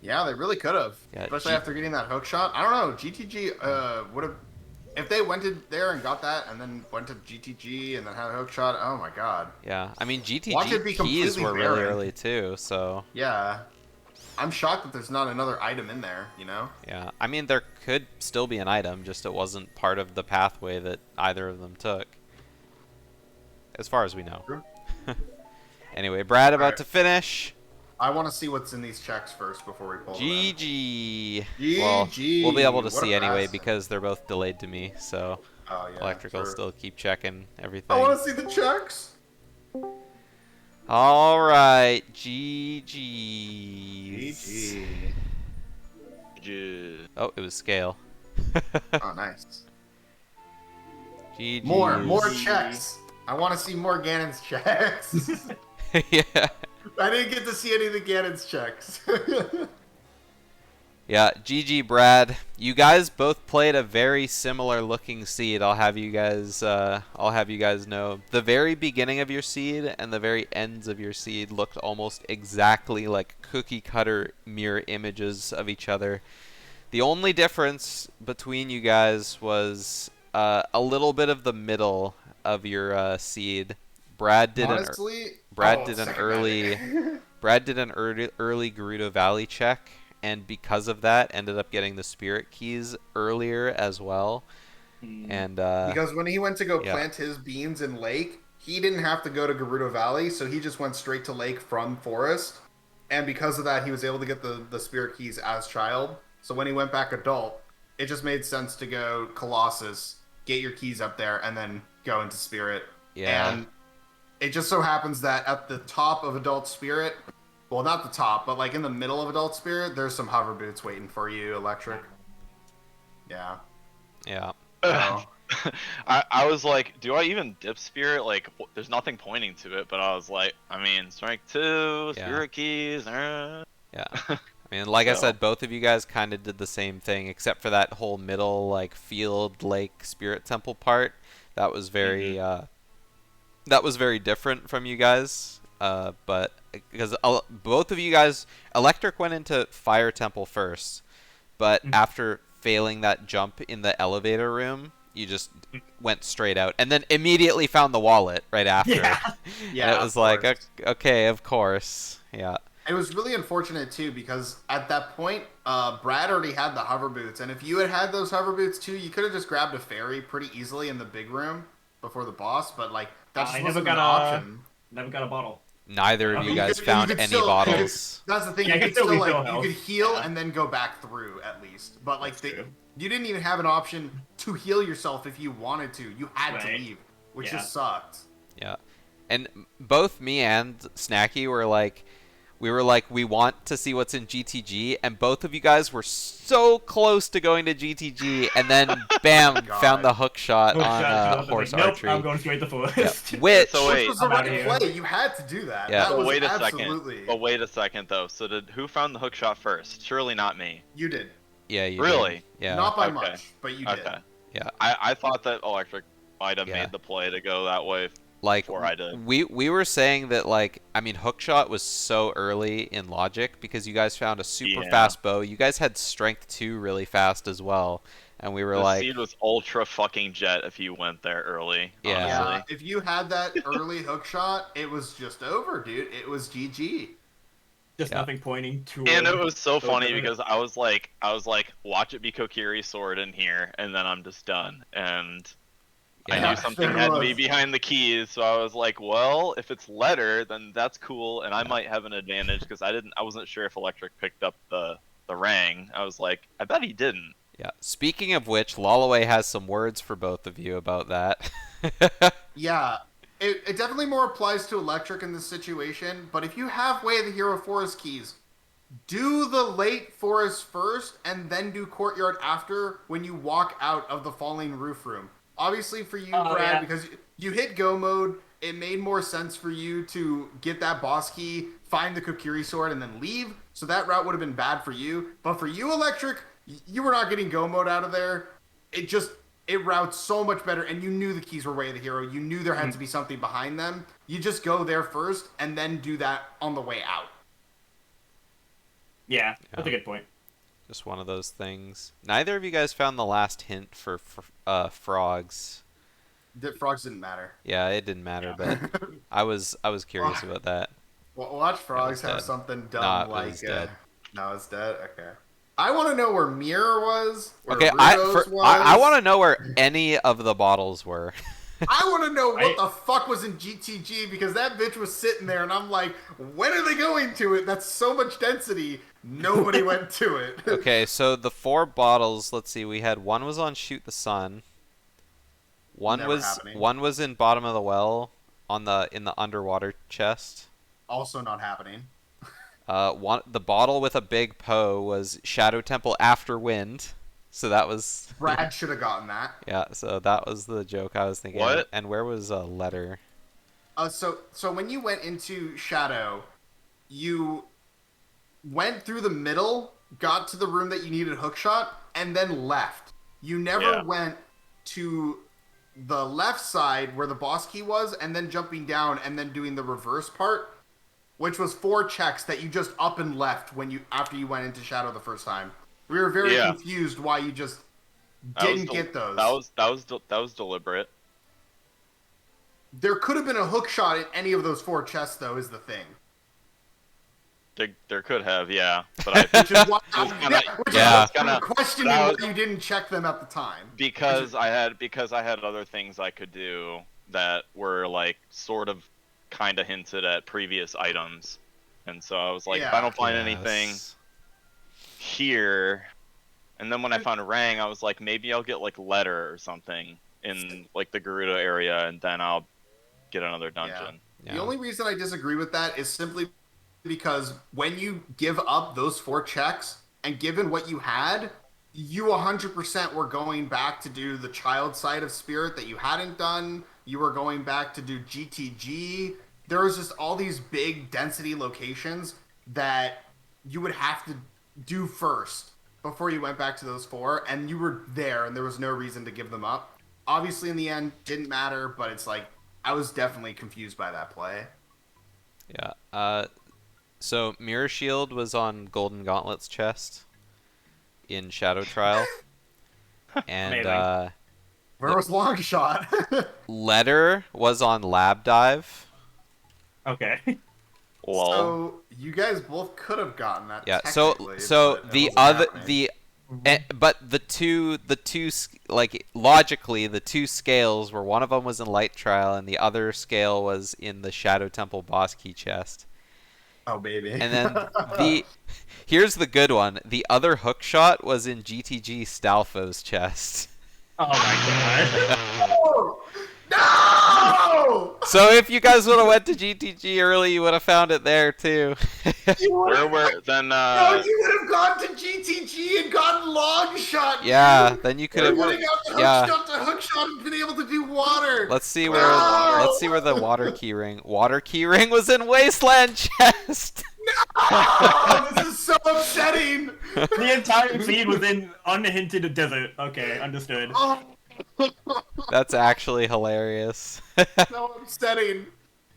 Yeah, they really could have. Yeah, Especially after getting that hook shot. I don't know. GTG would have... If they went in there and got that and then went to GTG and then had a hook shot, oh my god. Yeah, I mean, Watch it GTG be keys completely were really barren. early too, so... Yeah. I'm shocked that there's not another item in there, you know? Yeah, I mean, there could still be an item, just it wasn't part of the pathway that either of them took. As far as we know. True. Anyway, Brad about Alright. to finish. I want to see what's in these checks first before we pull them in. GG. GG. Well, we'll be able to What a see anyway pass. because they're both delayed to me, so Oh, yeah. Electrical sure. still keep checking everything. I want to see the checks. All right, GG. GG. Yeah. Oh, it was scale. Oh, nice. GG. More checks. I want to see more Ganon's checks. Yeah. I didn't get to see any of the Ganon's checks. Yeah, GG, Brad. You guys both played a very similar looking seed. I'll have you guys know. The very beginning of your seed and the very ends of your seed looked almost exactly like cookie cutter mirror images of each other. The only difference between you guys was a little bit of the middle of your seed. Brad did Honestly, Brad did an early Gerudo Valley check, and because of that, ended up getting the spirit keys earlier as well. And because when he went to go yeah. plant his beans in Lake, he didn't have to go to Gerudo Valley, so he just went straight to Lake from Forest. And because of that, he was able to get the spirit keys as child. So when he went back adult, it just made sense to go Colossus, get your keys up there, and then go into Spirit. Yeah. And it just so happens that at the top of Adult Spirit, well, not the top, but like in the middle of Adult Spirit, there's some hover boots waiting for you, Electric. Yeah. Yeah. So, I was like, do I even dip spirit? Like, there's nothing pointing to it, but I was like, I mean, strike 2, Yeah. spirit keys. Yeah. I mean, like I So- said, both of you guys kind of did the same thing, except for that whole middle, like, field, lake, spirit temple part. That was very, that was very different from you guys. But, because both of you guys, Electric went into Fire Temple first, but after failing that jump in the elevator room, you just went straight out, and then immediately found the wallet right after. Yeah. yeah. And it was of like, course. okay, of course. Yeah. It was really unfortunate too because at that point, Brad already had the hover boots, and if you had had those hover boots too, you could have just grabbed a fairy pretty easily in the big room before the boss. But like that just I wasn't never an got option. Never got a bottle. Neither of you guys You found could any still- bottles. That's the thing. Yeah, you I could could still still refill like you health. could heal Yeah. and then go back through at least. But like That's true. you didn't even have an option to heal yourself if you wanted to. You had to Right. leave, which Yeah. just sucked. Yeah. And both me and Snacky were like, we want to see what's in GTG, and both of you guys were so close to going to GTG, and then bam, God. found the hook shot Hook on shot, I'm horse like, nope, archery. I'm going straight to Forest. Yeah. Which So Which wait, was the I'm outta right here. play. You had to do that. Yeah. That So was wait a absolutely. second. But wait a second though. So who found the hook shot first? Surely not me. You did. yeah, you Really? did. Yeah. Not by Okay. much, but you did. Okay. Yeah. I thought that Electric might have Yeah. made the play to go that way Like before I did. we were saying that, like, I mean, hookshot was so early in logic because you guys found a super Yeah. fast bow. You guys had strength 2 really fast as well, and we were The like, seed was ultra fucking jet if you went there early. Yeah. Yeah, Honestly. if you had that early hook shot, it was just over, dude. It was GG. Just Yeah. nothing pointing to. And it was so funny Okay. because I was like, watch it be Kokiri's sword in here, and then I'm just done. And I Yeah. knew something had to be behind the keys, so I was like, well, if it's letter, then that's cool, and I might have an advantage because I wasn't sure if Electric picked up the rang. I was like, I bet he didn't. yeah. Speaking of which, Lolloway has some words for both of you about that. Yeah, it definitely more applies to Electric in this situation, but if you have Way of the Hero Forest keys, do the late forest first and then do courtyard after when you walk out of the falling roof room. Obviously for you, Oh, Brad, yeah. because you hit go mode, it made more sense for you to get that boss key, find the Kokiri sword, and then leave. So that route would have been bad for you. But for you, Electric, you were not getting go mode out of there. It just it routes so much better, and you knew the keys were way of the hero. You knew there had to be something behind them. You just go there first, and then do that on the way out. Yeah, that's a good point. Just one of those things. Neither of you guys found the last hint for frogs. The frogs didn't matter. Yeah, it didn't matter, but I was curious about that. Well, watch frogs have dead. something dumb Nah, it like. was dead. No, it's dead. Okay. I want to know where Mirror was. Where Okay, Rudos was. I want to know where any of the bottles were. I want to know what the fuck was in GTG, because that bitch was sitting there, and I'm like, when are they going to it? That's so much density. Nobody went to it. Okay, so the 4 bottles. Let's see. We had one was on Shoot the Sun. One Never happening. was in Bottom of the Well in the underwater chest. Also not happening. The bottle with a big Poe was Shadow Temple After Wind. So that was Brad should have gotten that. yeah. So that was the joke I was thinking. What? And where was a letter? So when you went into Shadow, you went through the middle, got to the room that you needed hookshot, and then left. You never went to the left side where the boss key was, and then jumping down and then doing the reverse part, which was 4 checks that you just up and left after you went into Shadow the first time. We were very confused why you just didn't get those. That was deliberate. There could have been a hookshot in any of those 4 chests, though, is the thing. There could have, yeah. But I Which is why kinda- questioning that why was- you didn't check them at the time. because I had other things I could do that were like sort of kind of hinted at previous items, and so I was like, if I don't find anything here, and then when I found a Rang, I was like, maybe I'll get like letter or something in like the Gerudo area, and then I'll get another dungeon. Yeah. The only reason I disagree with that is simply because when you give up those 4 checks, and given what you had, you 100% were going back to do the child side of Spirit that you hadn't done. You were going back to do GTG. There was just all these big density locations that you would have to do first before you went back to those 4, and you were there, and there was no reason to give them up. Obviously, in the end, didn't matter, but it's like, I was definitely confused by that play. Yeah. So Mirror Shield was on Golden Gauntlet's chest in Shadow Trial. And Where was Long Shot? Letter was on Lab Dive. Okay. Well, So you guys both could have gotten that. Yeah. So but it the wasn't other happening. but the two like logically the 2 scales were, one of them was in Light Trial and the other scale was in the Shadow Temple boss key chest. Oh baby. And then here's the good one. The other hook shot was in GTG Stalfo's chest. Oh my god. No! So if you guys would have went to GTG early, you would have found it there too. where were then? No, you would have gone to GTG and gotten Long Shot. Yeah, then you could You have. would have got the Yeah. hook shot to hook shot and been able to do water. Let's see where No! the water key ring was in Wasteland chest. Oh, this is so upsetting. The entire feed was in unhinted desert. Okay, understood. Oh, That's actually hilarious. so upsetting.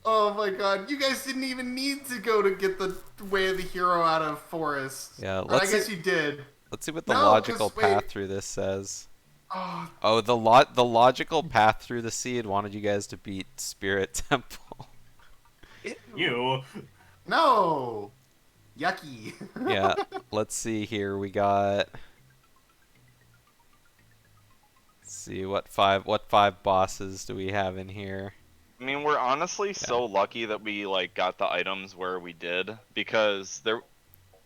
Oh my god, you guys didn't even need to go to get the Way of the Hero out of Forest. Yeah, Or I guess you did. Let's see what the No, logical 'cause path wait. through this says. Oh, Oh, the logical path through the seed wanted you guys to beat Spirit Temple. You. no. Yucky. Yeah, let's see here. We got. Let's see what five bosses do we have in here? I mean, we're honestly so lucky that we like got the items where we did, because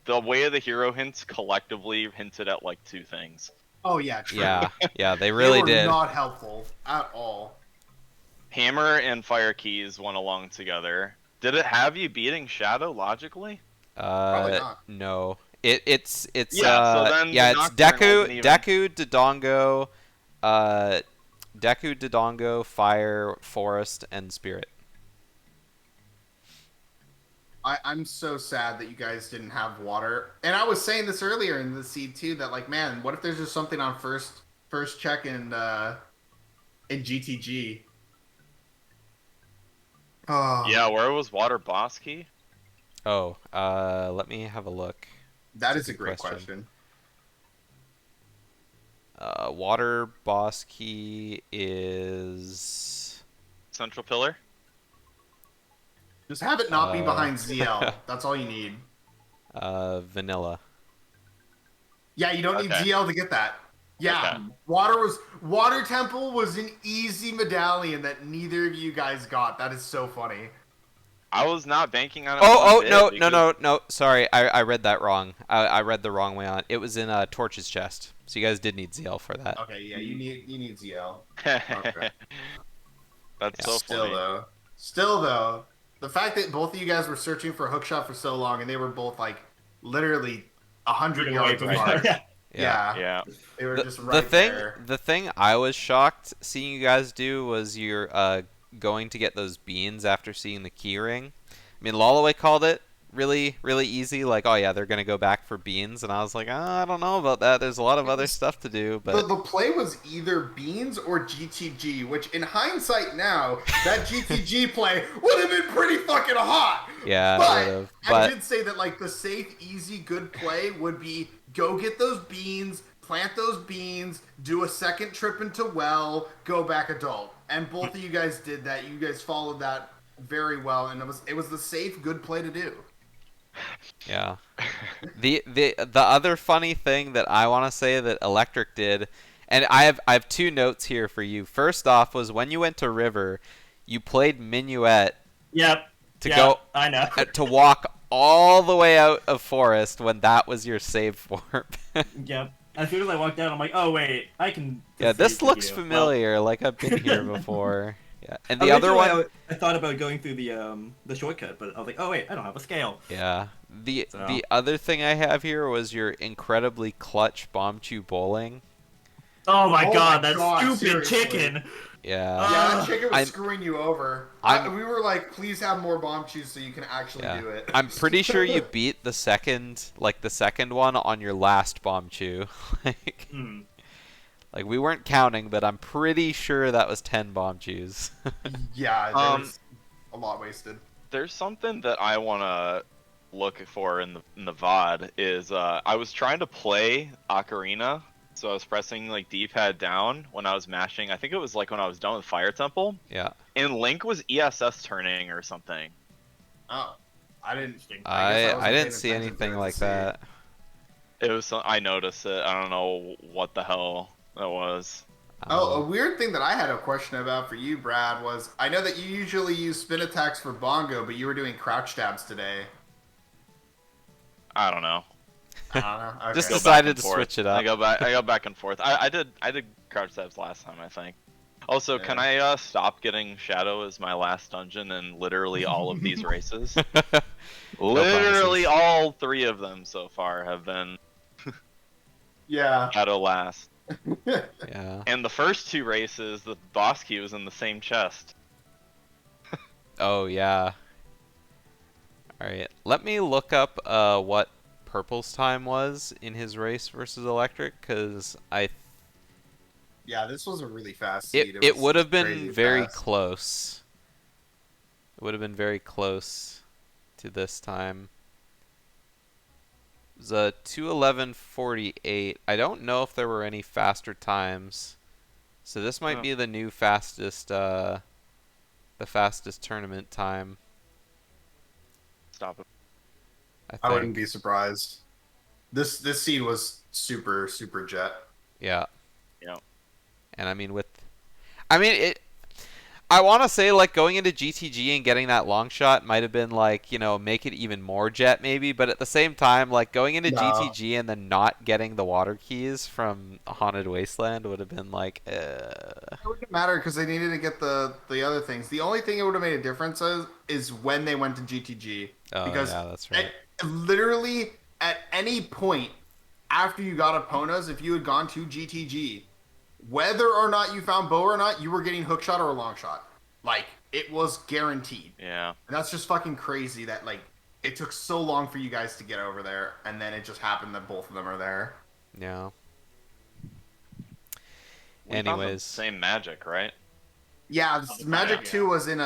the Way of the Hero hints collectively hinted at like 2 things. Oh yeah, true. Yeah, they really were did. not helpful at all. Hammer and Fire Keys went along together. Did it have you beating Shadow logically? Probably not. No. It's Yeah, so then yeah, the it's Nocturne wasn't even- Deku, Dodongo, Fire, Forest, and Spirit. I'm so sad that you guys didn't have water. And I was saying this earlier in the seed too, that like, man, what if there's just something on first first check in GTG. Oh, Yeah, where was Water Boss Key? Oh, let me have a look. that That's is a good great question. Water boss key is Central Pillar? Just have it not be Uh, behind ZL. That's all you need. vanilla. Yeah, you don't need Okay. ZL to get that. Yeah, Okay. Water Temple was an easy medallion that neither of you guys got. That is so funny. I was not banking on it one Oh, bit no, no, because no, no. Sorry, I read that wrong. I read the wrong way on it. It was in Torch's chest. So you guys did need ZL for that. Okay, yeah, you need ZL. Okay. That's Yeah. so funny. Still though, the fact that both of you guys were searching for a hookshot for so long and they were both like literally 100 yards Away from apart. it. Yeah. Yeah, Yeah. they were The, just the right thing there. the thing I was shocked seeing you guys do was you're going to get those beans after seeing the key ring. I mean, Lolloway called it really, really easy. Like, oh yeah, they're gonna go back for beans, and I was like, I don't know about that. There's a lot of other stuff to do, but The play was either beans or GTG, which in hindsight now, that GTG play would have been pretty fucking hot. yeah, it But would've. I But did say that like the safe, easy, good play would be go get those beans, plant those beans, do a second trip into well, go back adult. And both of you guys did that. You guys followed that very well, and it was the safe, good play to do. yeah. The other funny thing that I want to say that Electric did, and I have two notes here for you. First off was when you went to River, you played Minuet Yep. to Yep, go I know. to walk all the way out of Forest when that was your save form. Yep. As soon as I walked out, I'm like, oh wait, I can. Yeah, just this save with looks you. familiar. Like I've been here before. Yeah, and Well, the other originally one. I thought about going through the shortcut, but I was like, oh wait, I don't have a scale. Yeah. The So- other thing I have here was your incredibly clutch bomb chew bowling. Oh my Oh god, my that God, stupid seriously. chicken! Yeah. Yeah, that chicken was I'm- screwing you over. I'm- We were like, please have more bomb chews so you can actually Yeah. do it. I'm pretty sure you beat the second one on your last bomb chew. like, Hmm. like we weren't counting, but I'm pretty sure that was 10 bomb chews. Yeah, there was a lot wasted. There's something that I want to look for in the VOD is I was trying to play Ocarina, so I was pressing like D-pad down when I was mashing. I think it was like when I was done with Fire Temple, yeah. and Link was ESS turning or something. Oh, I didn't. guess I wasn't didn't paying see attention to anything it to like see. that. It was I noticed it. I don't know what the hell that was. Oh, a weird thing that I had a question about for you, Brad, was I know that you usually use spin attacks for Bongo, but you were doing crouch stabs today. I don't know. I don't know. Okay. Just Go back decided and to forth. switch it up. I go back and forth. I did crouch stabs last time, I think. Also, can I stop getting Shadow as my last dungeon in literally all of these races? Literally promises. all 3 of them so far have been Yeah. Shadow last. Yeah. And the first 2 races, the boss key was in the same chest. Oh yeah. All right. Let me look up what Purple's time was in his race versus Electric, because Yeah, this was a really fast seed. it would have crazy been very fast. close. It would have been very close to this time. It was a 2:11:48. I don't know if there were any faster times, so this might Oh. be the new fastest, the fastest tournament time. Stop it. I think. I wouldn't be surprised. This seed was super jet. Yeah. Yeah. And I mean it. I want to say like going into GTG and getting that long shot might have been like, make it even more jet maybe, but at the same time like going into No. GTG and then not getting the water keys from Haunted Wasteland would have been like It wouldn't matter because they needed to get the other things. The only thing it would have made a difference is when they went to GTG. Oh, because yeah, that's right. Literally at any point after you got Epona's, if you had gone to GTG, whether or not you found bow or not, you were getting hook shot or a long shot. Like, it was guaranteed. Yeah. And that's just fucking crazy that, like, it took so long for you guys to get over there, and then it just happened that both of them are there. Yeah. We found the Anyways. same magic, right? Yeah, the Magic fire, 2 was in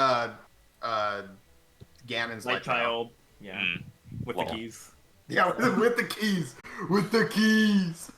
Ganon's Light Child. Yeah. Mm. With Lol. the keys. Yeah, with the keys. With the keys.